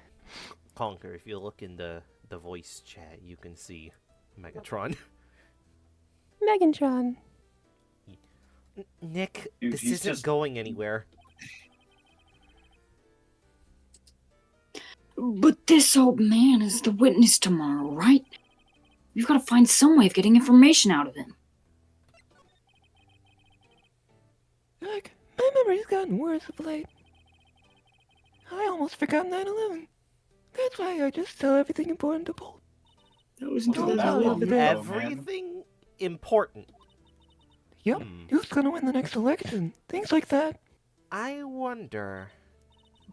Conker, if you look in the voice chat, you can see Megatron. Megantron. Nick, Dude, this he's isn't just- going anywhere. But this old man is the witness tomorrow, right? We've got to find some way of getting information out of him. Like, my memory's gotten worse of late. I almost forgot 9/11. That's why I just tell everything important to Bolt. That was Don't until that that long long ago, ago. Everything important. Yep, who's gonna win the next election? Things like that. I wonder.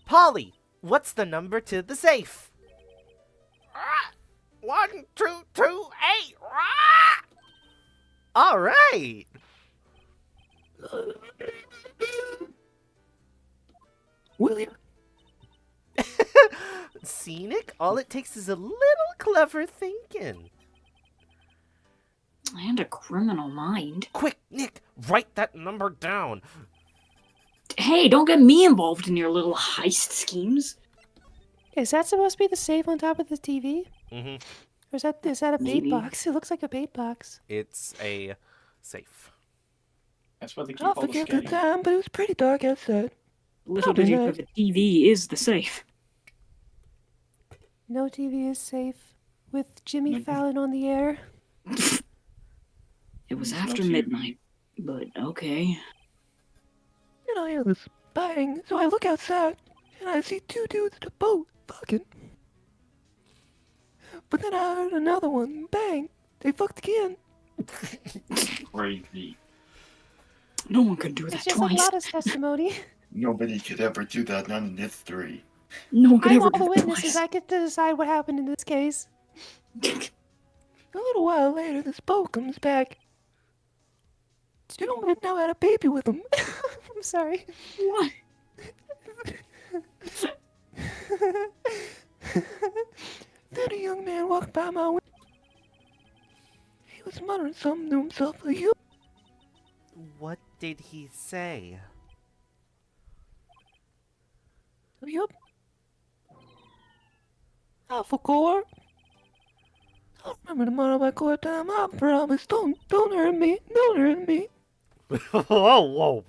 Polly, what's the number to the safe? 1228. All right. Will you? Scenic, all it takes is a little clever thinking. And a criminal mind. Quick, Nick, write that number down. Hey, don't get me involved in your little heist schemes. Is that supposed to be the safe on top of the TV? Mm-hmm. Or is that a bait Maybe. box? It looks like a bait box. It's a safe. That's why they keep I'll all the forget the scanning. time, but it was pretty dark outside. Little Probably did you know not. the TV is the safe. No TV is safe. With Jimmy Mhm. Fallon on the air. It was No after TV. midnight, but okay. And I hear this bang, so I look outside, and I see two dudes in a boat fucking. But then I heard another one bang. They fucked again. Crazy. No one could do It's that just like twice. Lotta's testimony. Nobody could ever do that, not in history. No one could I'm ever all do the that witnesses. twice. I get to decide what happened in this case. A little while later, this boat comes back. Two men now had a baby with them. I'm sorry. What? Then a young man walked by my window. He was muttering something to himself. You What did he say? Yup. I forgot. I'll remember tomorrow by court time. I promise. Don't hurt me. Don't hurt me. Whoa.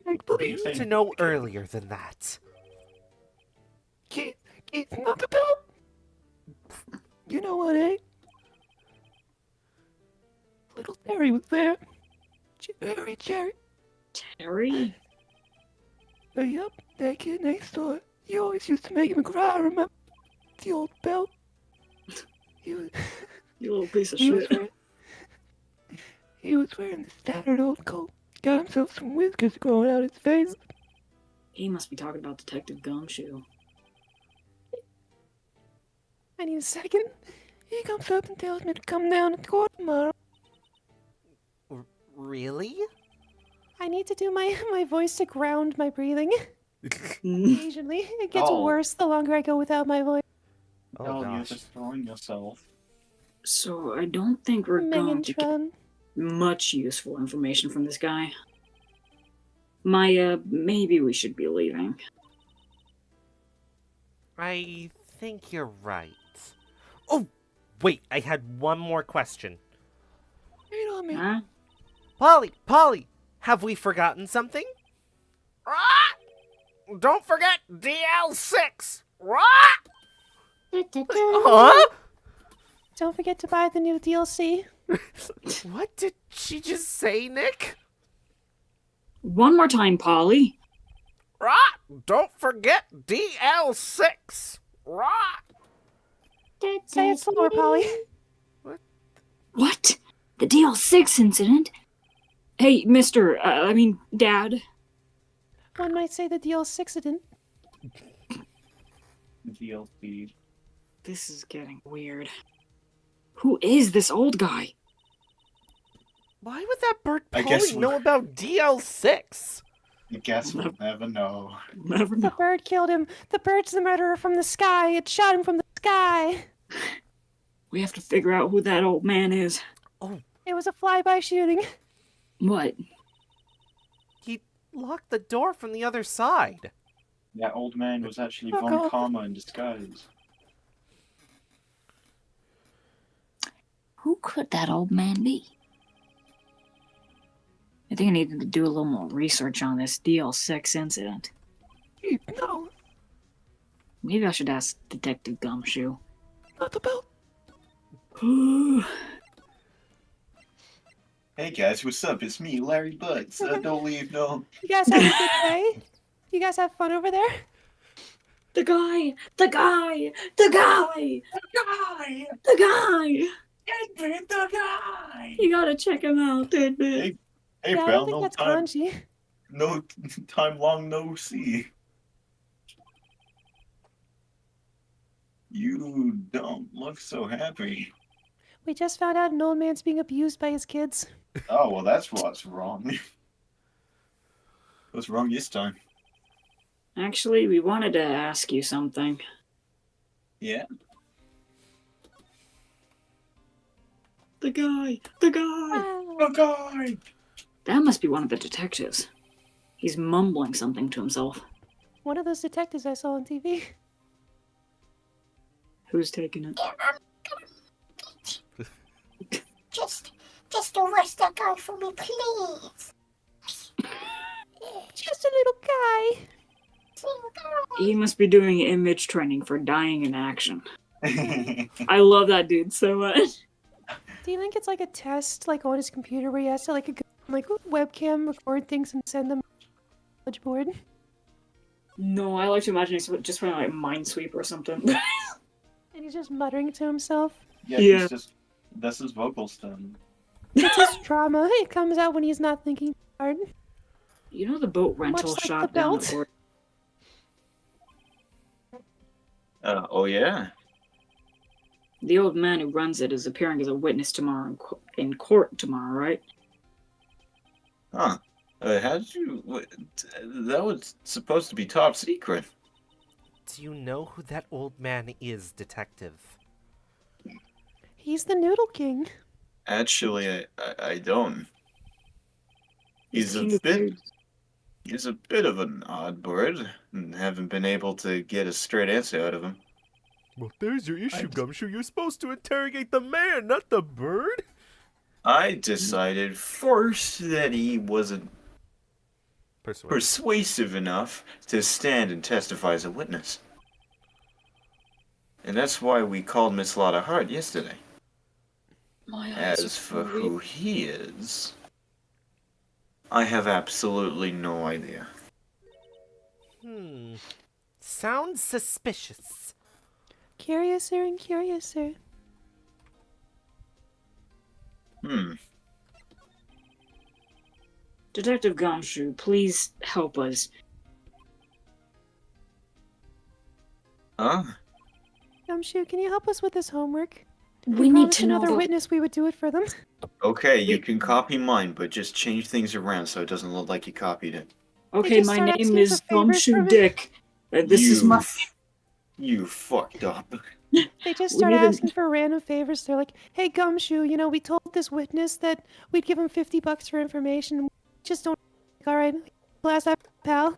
Like, We please. need to know earlier than that. Keith, knock the bell. You know what, eh? Little Terry was there. Jerry. Terry? Yup, that kid next door. You always used to make me cry, remember? The old belt. He was, You little piece of he was shit. wearing, he was wearing this tattered old coat. Got himself some whiskers growing out his face. He must be talking about Detective Gumshoe. I need a second. He comes up and tells me to come down to court tomorrow. Really? I need to do my voice to ground my breathing. Mm. Occasionally. It gets Oh. worse the longer I go without my voice. Oh, you're gosh. destroying yourself. So I don't think we're going to get Megantron. much useful information from this guy. Maya, maybe we should be leaving. I think you're right. Oh, wait, I had one more question. Wait on me. Huh? Polly, have we forgotten something? Ah! Don't forget DL6! Ah! Huh? Don't forget to buy the new DLC. What did she just say, Nick? One more time, Polly. Ah! Don't forget DL6! Ah! Say it slower, Polly. What? The DL6 incident? Hey, Dad. One might say the DLC didn't. DLC. This is getting weird. Who is this old guy? Why would that bird I guess Polly know about DL6? I guess we'll never know. Never The know. bird killed him. The bird's the murderer from the sky. It shot him from the sky. We have to figure out who that old man is. It was a flyby shooting. What? He locked the door from the other side. That old man was actually Fuck Von off. Karma in disguise. Who could that old man be? I think I need to do a little more research on this DL6 incident. No, Maybe I should ask Detective Gumshoe. not the belt. Hey guys, what's up? It's me, Larry Butts. Don't leave, no. You guys have a good day? You guys have fun over there? The guy! The guy! The guy! The guy! Tidbit the guy! You gotta check him out, Tidbit. Hey, Yeah, I pal, don't think no that's time. kanji. No time long no see. You don't look so happy. We just found out an old man's being abused by his kids. Oh, well, that's what's wrong. What's wrong this time? Actually, we wanted to ask you something. Yeah? The guy! The guy! Oh, God! That must be one of the detectives. He's mumbling something to himself. One of those detectives I saw on TV. Who's taking it? Just arrest that guy for me, please. Just a little guy. He must be doing image training for dying in action. I love that dude so much. Do you think it's like a test, like on his computer, where he has to like webcam record things and send them to the knowledge board? No, I like to imagine he's just playing like Minesweeper or something. And he's just muttering to himself. Yeah, Yeah. he's just... That's his vocal stem. It's his trauma. It comes out when he's not thinking hard. You know the boat rental Much like shop the down belt. the port? Oh, yeah? The old man who runs it is appearing as a witness tomorrow in court tomorrow, right? Huh. How did you... That was supposed to be top secret. Do you know who that old man is, Detective? He's the Noodle King. Actually, I don't. He's a King of bit... Foods. He's a bit of an odd bird, and haven't been able to get a straight answer out of him. Well, there's your issue, Gumshoe. You're supposed to interrogate the man, not the bird. I decided first that he wasn't persuasive enough to stand and testify as a witness. And that's why we called Miss Lotta Hart yesterday. My eyes are As for so who he is, I have absolutely no idea. Sounds suspicious. Curiouser and curiouser. Detective Gumshoe, please help us. Huh? Gumshoe, can you help us with this homework? We need promised to know another the... witness we would do it for them. Okay, you can copy mine, but just change things around so it doesn't look like you copied it. Okay, just my start name asking is for favors Gumshoe from me? Dick. This is my... You fucked up. They just We start need to- asking for random favors. They're like, hey, Gumshoe, you know, we told this witness that we'd give him $50 for information. We just don't... All right, last up, pal.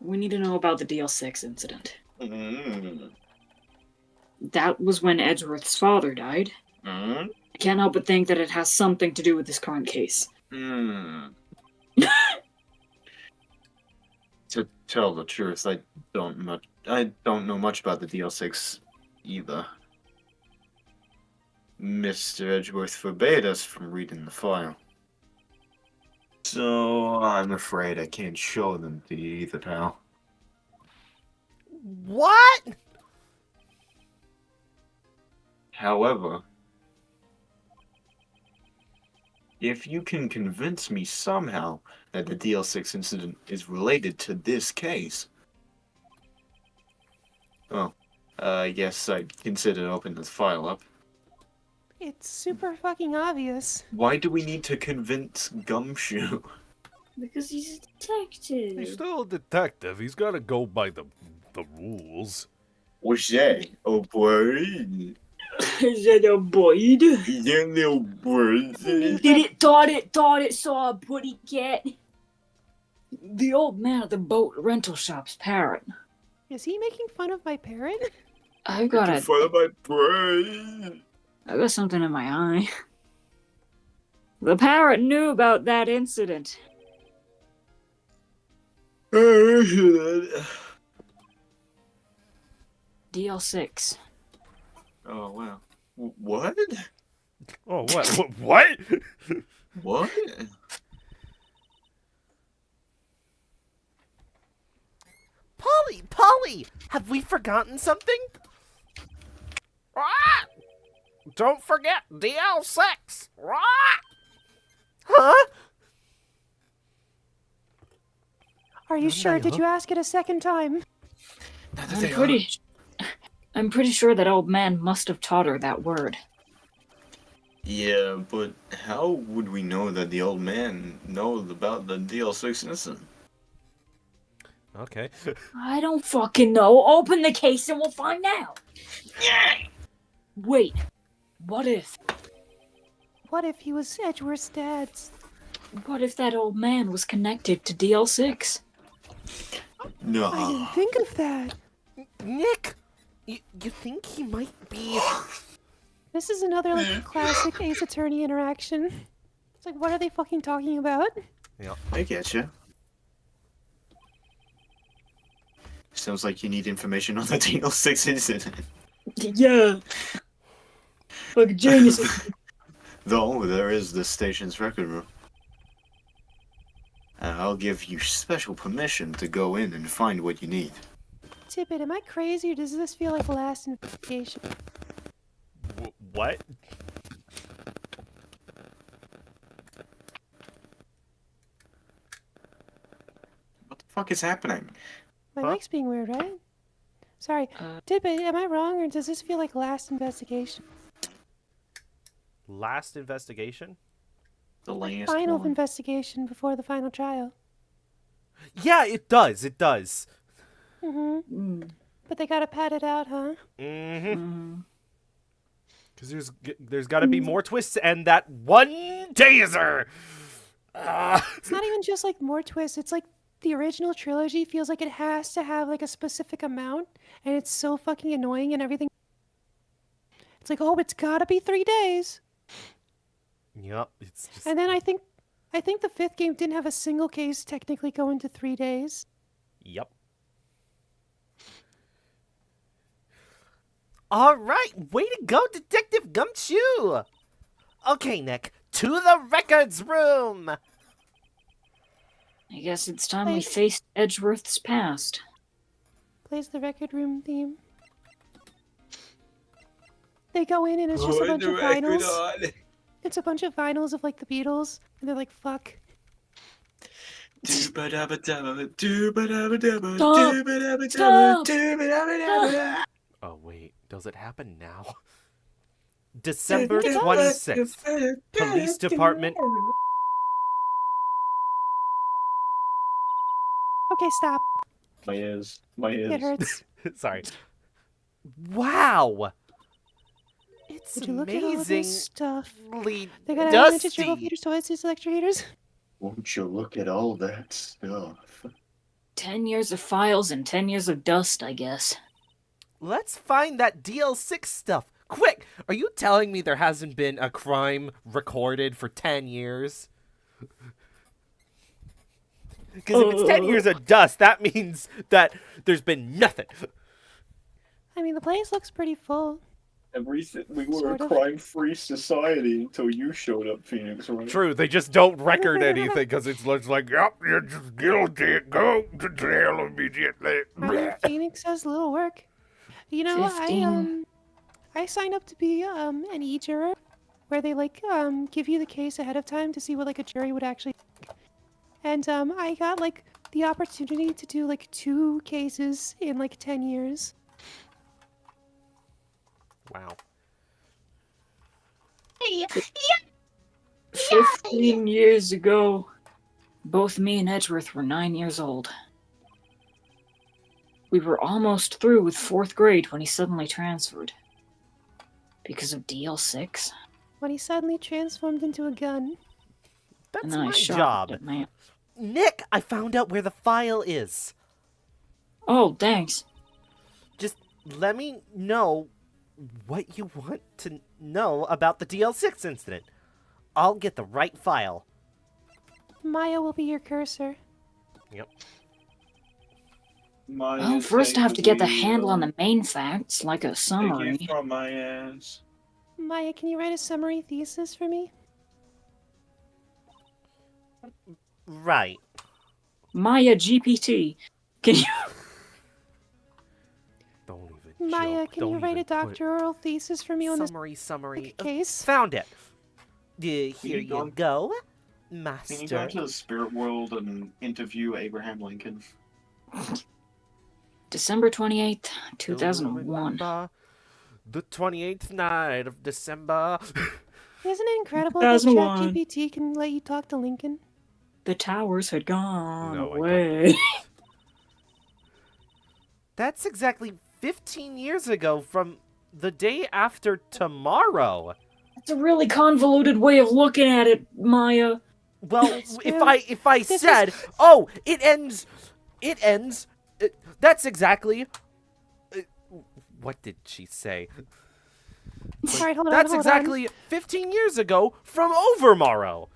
We need to know about the DL6 incident. Mm. That was when Edgeworth's father died. Mm. I can't help but think that it has something to do with this current case. To tell the truth, I don't know much about the DL6 either. Mr. Edgeworth forbade us from reading the file. So I'm afraid I can't show them to you either, pal. What? However, if you can convince me somehow that the DL6 incident is related to this case, well, I guess I'd consider opening this file up. It's super fucking obvious. Why do we need to convince Gumshoe? Because he's a detective. He's still a detective. He's got to go by the rules. What's that? Oh boy. Is that a bird? Yeah, little bird. Thought it saw a pretty cat. The old man at the boat rental shop's parrot. Is he making fun of my parrot? I got my brain. I got something in my eye. The parrot knew about that incident. DL6. Oh, wow. What? Oh, what? What? What? Polly, have we forgotten something? Ah! Don't forget DL6. Ah! Huh? Are you sure? Did you ask it a second time? I'm pretty sure that old man must have taught her that word. Yeah, but how would we know that the old man knows about the DL6 incident? Okay. I don't fucking know. Open the case and we'll find out. Wait. What if he was Edgeworth's dad's? What if that old man was connected to DL6? No. I didn't think of that. Nick, you think he might be... This is another classic Ace Attorney interaction. It's like, what are they fucking talking about? Yeah. I get you. Sounds like you need information on the DL6 incident. Yeah. Like a genius. Though, there is the station's record room. I'll give you special permission to go in and find what you need. Tippet, am I crazy or does this feel like last investigation? What? What the fuck is happening? My mic's being weird, right? Sorry. Tippet, am I wrong or does this feel like last investigation? Last investigation? The last Final one. investigation before the final trial. Yeah, it does. It does. Mm-hmm. But they gotta pad it out, huh? Mm-hmm. Because there's got to be more twists and that one taser. It's not even just like more twists. It's like the original trilogy feels like it has to have like a specific amount, and it's so fucking annoying and everything. It's like, oh, it's gotta be 3 days. Yep, it's just... And then I think the fifth game didn't have a single case technically go into 3 days. Yep. All right, way to go, Detective Gumshoe. Okay, Nick, to the records room. I guess it's time we faced Edgeworth's past. Plays the record room theme. They go in and it's just a bunch of vinyls. It's a bunch of vinyls of like the Beatles, and they're like, fuck. Stop! Oh, wait, does it happen now? December 26th, Police Department... Okay, stop. My ears. It hurts. Sorry. Wow! It's Would you look at all this stuff? amazingly They got dusty. turbo heaters, toilets, electro heaters. Won't you look at all that stuff? 10 years of files and 10 years of dust, I guess. Let's find that DL6 stuff. Quick, are you telling me there hasn't been a crime recorded for 10 years? Because if it's 10 years of dust, that means that there's been nothing. I mean, the place looks pretty full. We were Sort a of. crime-free society until you showed up, Phoenix, right? True, they just don't record anything because it's like, yep, you're just guilty. Go to jail immediately. I mean, Phoenix has little work. You know, 15. I signed up to be an e-juror, where they like give you the case ahead of time to see what like a jury would actually think. And I got like the opportunity to do like 2 cases in like 10 years. Wow. 15 years ago, both me and Edgeworth were 9 years old. We were almost through with 4th grade when he suddenly transferred. Because of DL6. When he suddenly transformed into a gun. That's And then I my shot job. at man. Nick, I found out where the file is. Oh, thanks. Just let me know what you want to know about the DL6 incident. I'll get the right file. Maya will be your cursor. Yep. Well, first I have to get the handle on the main facts, like a summary. From my ass. Maya, can you write a summary thesis for me? Right. Maya GPT. Can you... Don't even Maya, joke. can Don't you write even a doctoral thesis for me on this summary. case? Found it. Here you you go- go, Can you go master. into the spirit world and interview Abraham Lincoln? December 28th, Do 2001. remember the 28th night of December. Isn't it incredible that 2001. ChatGPT can let you talk to Lincoln? The towers had gone No, I don't away. believe it. That's exactly 15 years ago from the day after tomorrow. That's a really convoluted way of looking at it, Maya. Well, That's if true. I This said, oh, it ends, that's exactly, what did she say? Alright, hold on, That's hold exactly 15 years ago from overmorrow.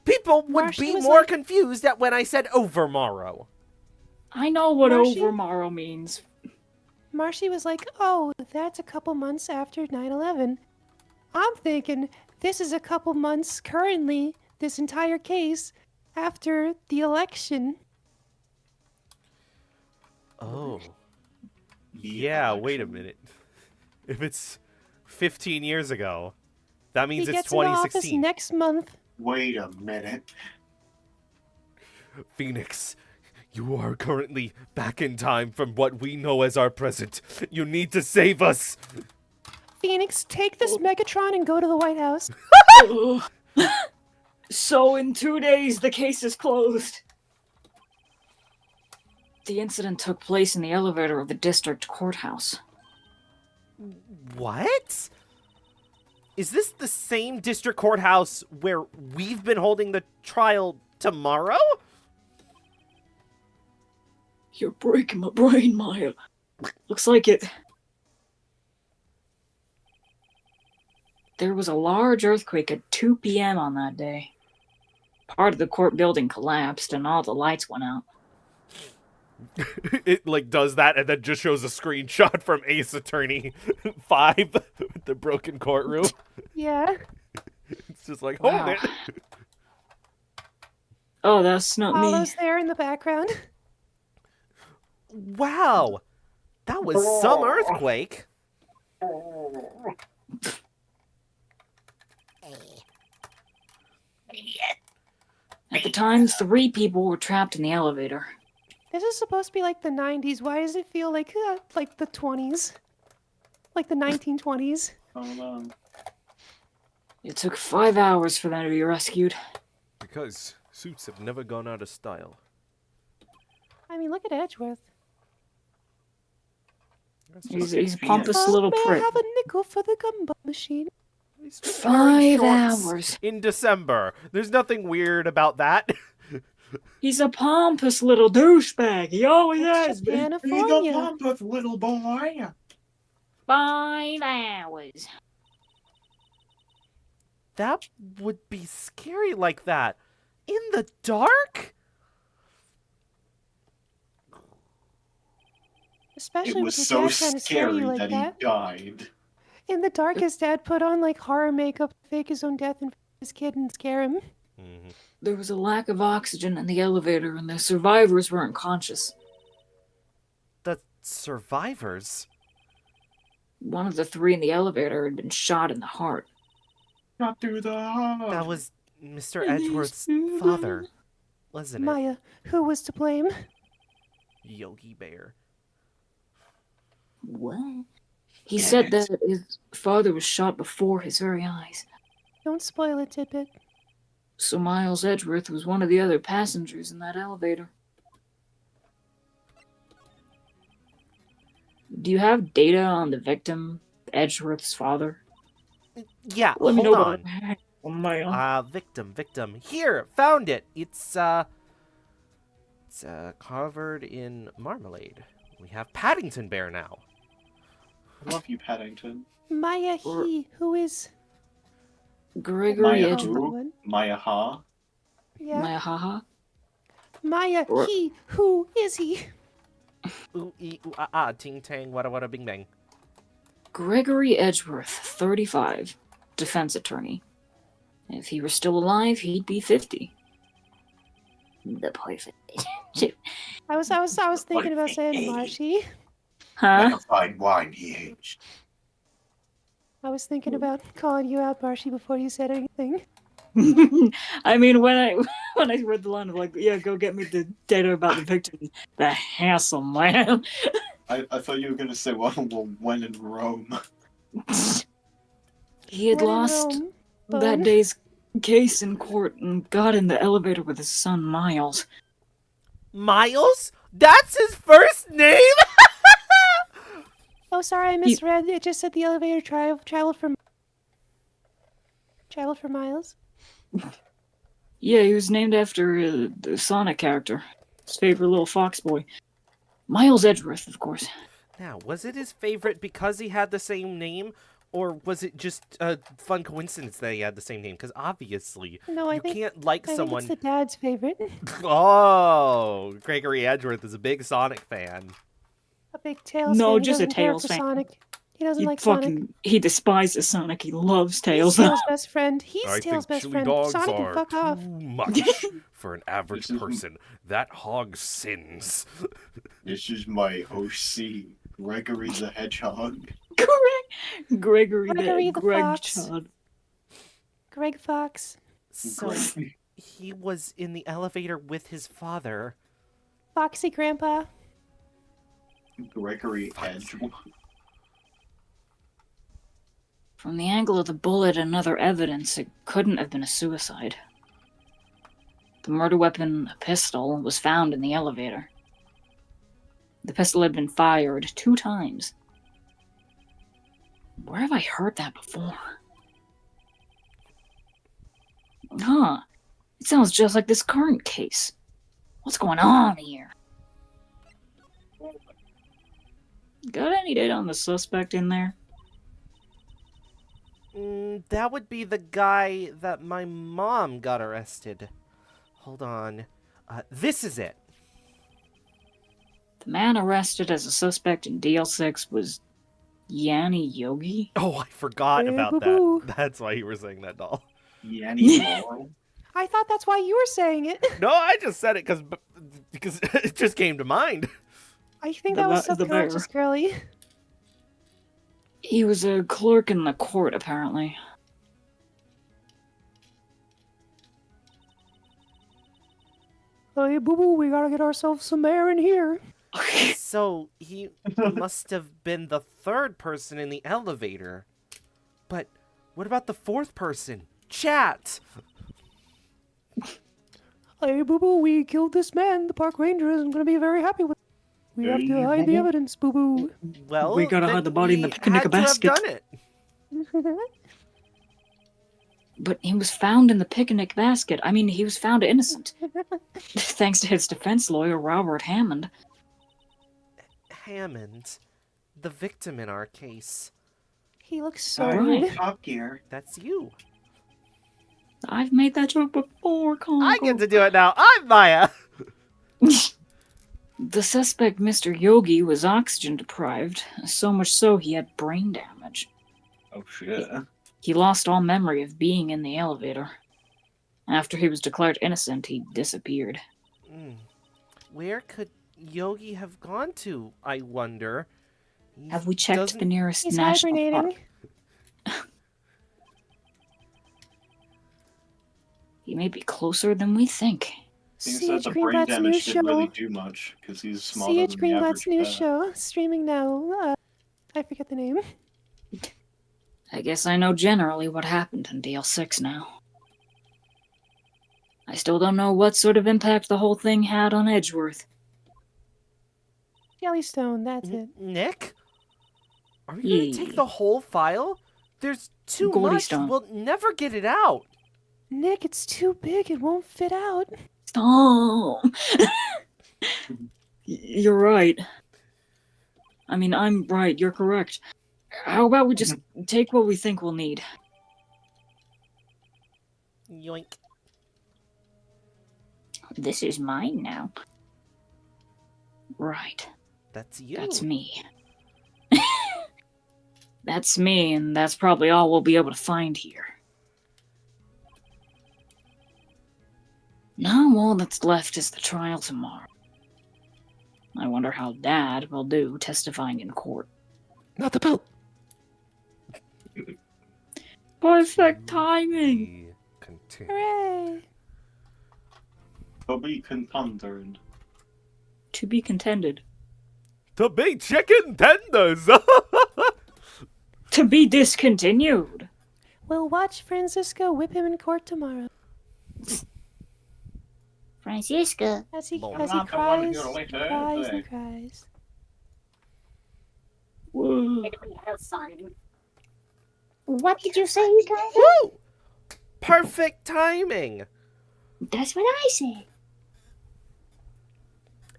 People would Marshy be was more like- confused at when I said overmorrow. I know what Marshy? overmorrow means. on. Marshy was like, oh, that's a couple months after 9/11. I'm thinking this is a couple months currently, this entire case, after the election. Oh. Yeah, wait a minute. If it's 15 years ago, that means He it's gets into office 2016. next month. Wait a minute. Phoenix, you are currently back in time from what we know as our present. You need to save us. Phoenix, take this Megatron and go to the White House. Ugh. So in 2 days, the case is closed. The incident took place in the elevator of the district courthouse. What? Is this the same district courthouse where we've been holding the trial tomorrow? You're breaking my brain, Maya. Looks like it. There was a large earthquake at 2 p.m. on that day. Part of the court building collapsed and all the lights went out. It like does that and then just shows a screenshot from Ace Attorney 5 with the broken courtroom. Yeah. It's just like, hold Wow. it. Oh, that's not me. Paolo's there in the background. Wow. That was some earthquake. At the time, 3 people were trapped in the elevator. This is supposed to be like the 90s. Why does it feel like the 20s? Like the 1920s? Hold on. It took 5 hours for them to be rescued. Because suits have never gone out of style. I mean, look at Edgeworth. He's a pompous little May I prick. have a nickel for the gumball machine? He's just wearing 5 shorts hours. in December. There's nothing weird about that. He's a pompous little douchebag. He always has been. California. pompous little boy. 5 hours. That would be scary like that. In the dark? Especially It with was your so dad trying to scare scary you like that that. he died. In the dark, his dad put on like horror makeup to fake his own death and his kid and scare him. Mm-hmm. There was a lack of oxygen in the elevator, and the survivors were unconscious. The survivors? One of the 3 in the elevator had been shot in the heart. Not through the heart. That was Mr. Edgeworth's father, wasn't it? Maya, who was to blame? Yogi Bear. What? He said that his father was shot before his very eyes. Don't spoil it, Tidbit. So Miles Edgeworth was one of the other passengers in that elevator. Do you have data on the victim, Edgeworth's father? Yeah, Let me hold know on. about Victim. Here, found it. It's covered in marmalade. We have Paddington Bear now. I love you, Paddington. Maya, who is... Gregory Maya Edgeworth. who? Maya Ha? Yeah. Maya haha. Maya, Or- who is he? Ooh, ee, ooh, ah, ah, ting tang, wada wada, bing bang. Gregory Edgeworth, 35, defense attorney. If he were still alive, he'd be 50. The perfect. I was thinking about saying Marshy. Huh? Like a fine wine he aged. I was thinking about calling you out, Marshy, before you said anything. I mean, when I read the line of like, yeah, go get me the data about the victim, the handsome man. I thought you were going to say, well, when in Rome. He had When in lost Rome, that bun. day's case in court and got in the elevator with his son Miles. Miles? That's his first name? Oh, sorry, I misread. It just said the elevator traveled for miles. Yeah, he was named after the Sonic character, his favorite little fox boy, Miles Edgeworth, of course. Now, was it his favorite because he had the same name? Or was it just a fun coincidence that he had the same name? Because obviously, No, I you think can't like I someone... think it's the dad's favorite. Oh, Gregory Edgeworth is a big Sonic fan. A big Tails No, fan. He just a doesn't care Tails for fan. Sonic. He doesn't like Sonic. He despises Sonic. He loves He's Tails. Tails' best friend. I He's Tails' think best chili friend. dogs Sonic can are fuck off. too much for an average This is- person. That hog sins. This is my OC, Gregory the Hedgehog. Correct. Gregory Gregory the Greg Fox. Chud. Greg Fox. So, he was in the elevator with his father. Foxy Grandpa. Gregory Edgeworth. From the angle of the bullet and other evidence, it couldn't have been a suicide. The murder weapon, a pistol, was found in the elevator. The pistol had been fired 2 times. Where have I heard that before? Huh. It sounds just like this current case. What's going on here? Got any data on the suspect in there? That would be the guy that my mom got arrested. Hold on. This is it. The man arrested as a suspect in DL6 was Yanni Yogi? Oh, I forgot Yeah, about boo-boo. that. That's why you were saying that, doll. Yanni Laurel. I thought that's why you were saying it. No, I just said it because it just came to mind. I think The that was ba- the bear. subconscious, girly. He was a clerk in the court, apparently. Hey, boo-boo, we gotta get ourselves some air in here. So, he must have been the 3rd person in the elevator. But what about the 4th person? Chat! Hey, boo-boo, we killed this man. The park ranger isn't gonna be very happy with it. We have to hide the evidence, boo-boo. Well, We gotta then hide the body in the we picnic had to have basket. done it. But he was found in the picnic basket. I mean, he was found innocent. Thanks to his defense lawyer, Robert Hammond. Hammond. the victim in our case. He looks so Right. weird. Top Gear. That's you. I've made that joke before, Conker. I get to do it now. I'm Maya. The suspect, Mr. Yogi, was oxygen deprived, so much so he had brain damage. Oh shit. He lost all memory of being in the elevator. After he was declared innocent, he disappeared. Where could Yogi have gone to, I wonder? He Have we checked the doesn't- nearest He's national hibernating. park? He may be closer than we think. Seems CH that the brain Greenblatt's new damage didn't really show. do much, because he's smaller CH than the Greenblatt's average new cat. show, streaming now. I forget the name. I guess I know generally what happened in DL6 now. I still don't know what sort of impact the whole thing had on Edgeworth. Jellystone, that's it. Nick? Are we going to Yeah. take the whole file? There's too Goldie much. Stone. We'll never get it out. Nick, it's too big. It won't fit out. Stop! You're right. I mean, I'm right. You're correct. How about we just take what we think we'll need? Yoink. This is mine now. Right. That's you. That's me. That's me, and that's probably all we'll be able to find here. Now all that's left is the trial tomorrow. I wonder how Dad will do testifying in court. Not the belt. Perfect timing! Continue. Hooray! To be contended. To be contended. To be chicken tenders. To be discontinued. We'll watch Francisco whip him in court tomorrow. Francisca. As he Well, cries and cries. Whoa. What did you say, you guys? Woo! Perfect timing. That's what I said.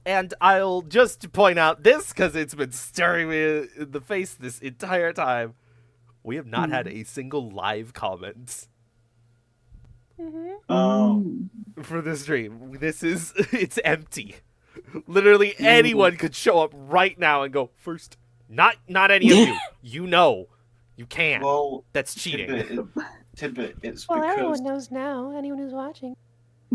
And I'll just point out this because it's been staring me in the face this entire time. We have not had a single live comment Oh. for this stream. It's empty. Literally anyone could show up right now and go first. Not any of you. You know. You can't. Well, That's cheating. Tidbit, it's Well, because everyone knows now. Anyone who's watching.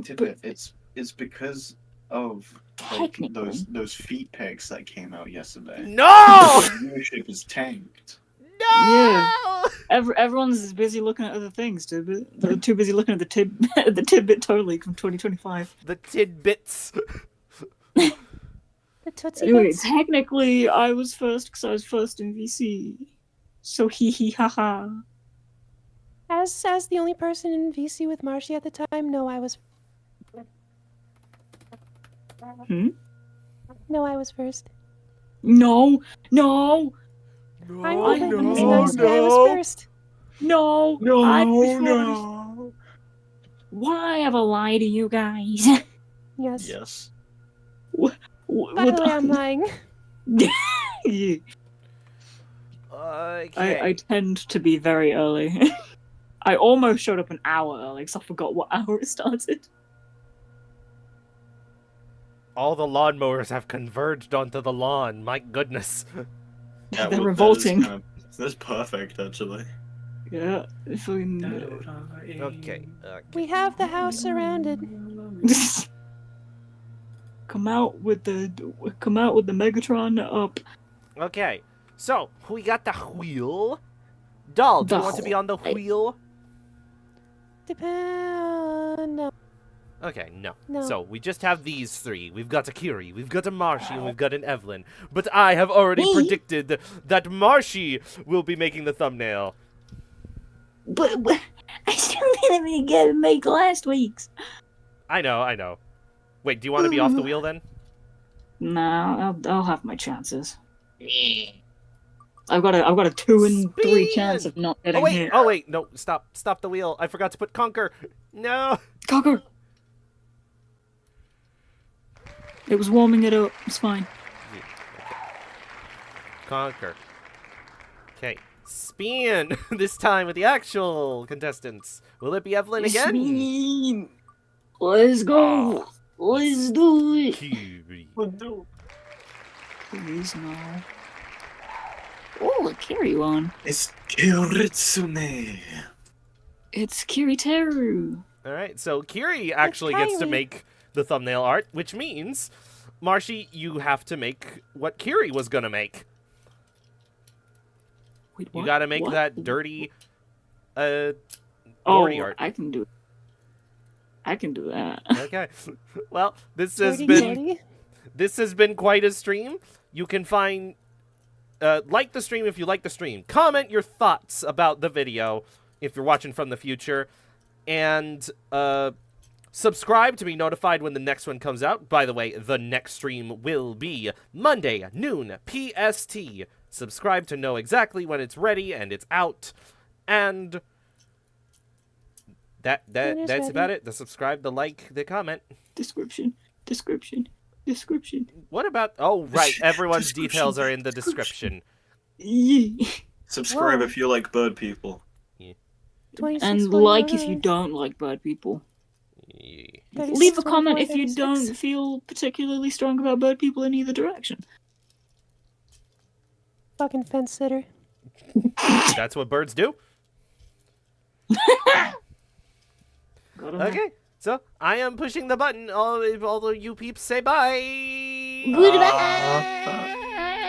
Tidbit, it's because of like Technically. those feet pics that came out yesterday. No! The viewership is tanked. No! Everyone's busy looking at other things, Tidbit. They're too busy looking at the the Tidbit Total League from 2025. The tidbits. The Tootsie Anyway, Bits. technically, I was first because I was first in VC. So hee hee ha ha. As the only person in VC with Marshy at the time, no, I was. No, I was first. No! I'm hoping this nice guy was first. No! I was first. Would I ever lie to you guys? Yes. Yes. By the way, I'm lying. Yeah. Okay. I tend to be very early. I almost showed up an hour early because I forgot what hour it started. All the lawnmowers have converged onto the lawn. My goodness. Yeah, They're well, revolting. That's perfect, actually. Yeah, fucking. Okay. We have the house surrounded. Come out with the Megatron up. Okay. So, we got the wheel. Doll, do you The want to be on the wheel. wheel? No. Okay, no. No. So, we just have these three. We've got a Kiri, we've got a Marshy, and we've got an Evelyn. But I have already Me? predicted that Marshy will be making the thumbnail. But I still didn't make last week's. I know. Wait, do you want to be off the wheel then? Nah, I'll have my chances. I've got a 2 in 3 Spin! chance of not getting hit. Oh wait, no, stop the wheel. I forgot to put Conker. No. Conker! It was warming it up. It's fine. Conker. Okay. Spin! This time with the actual contestants. Will it be Evelyn again? Spin. Let's go. Let's do it. Kiri. Please no. Oh, a Kiri one. It's Kiritsune. It's Kiriteru. Alright, so Kiri actually gets to Kyrie. make the thumbnail art, which means, Marshy, you have to make what Kiri was gonna make. Wait, You what? gotta make What? that dirty, Oh, Gordy art. I can do it. I can do that. Okay. Well, this has Dirty been Gordy? this has been quite a stream. You can find like the stream if you like the stream. Comment your thoughts about the video if you're watching from the future, and subscribe to be notified when the next one comes out. By the way, the next stream will be Monday, noon PST. Subscribe to know exactly when it's ready and it's out. And When that's it's about ready. it. The subscribe, the like, the comment. Description. What about... Oh, right. Everyone's Description. details are in the description. Yeah. Subscribe Whoa. if you like bird people. 26, And 41, like if you don't like bird people. Yeah. 36, Leave a comment 24, if you 36. don't feel particularly strong about bird people in either direction. Fucking fence sitter. That's what birds do. Gotta know. Okay. So, I am pushing the button. All you peeps say bye. Goodbye.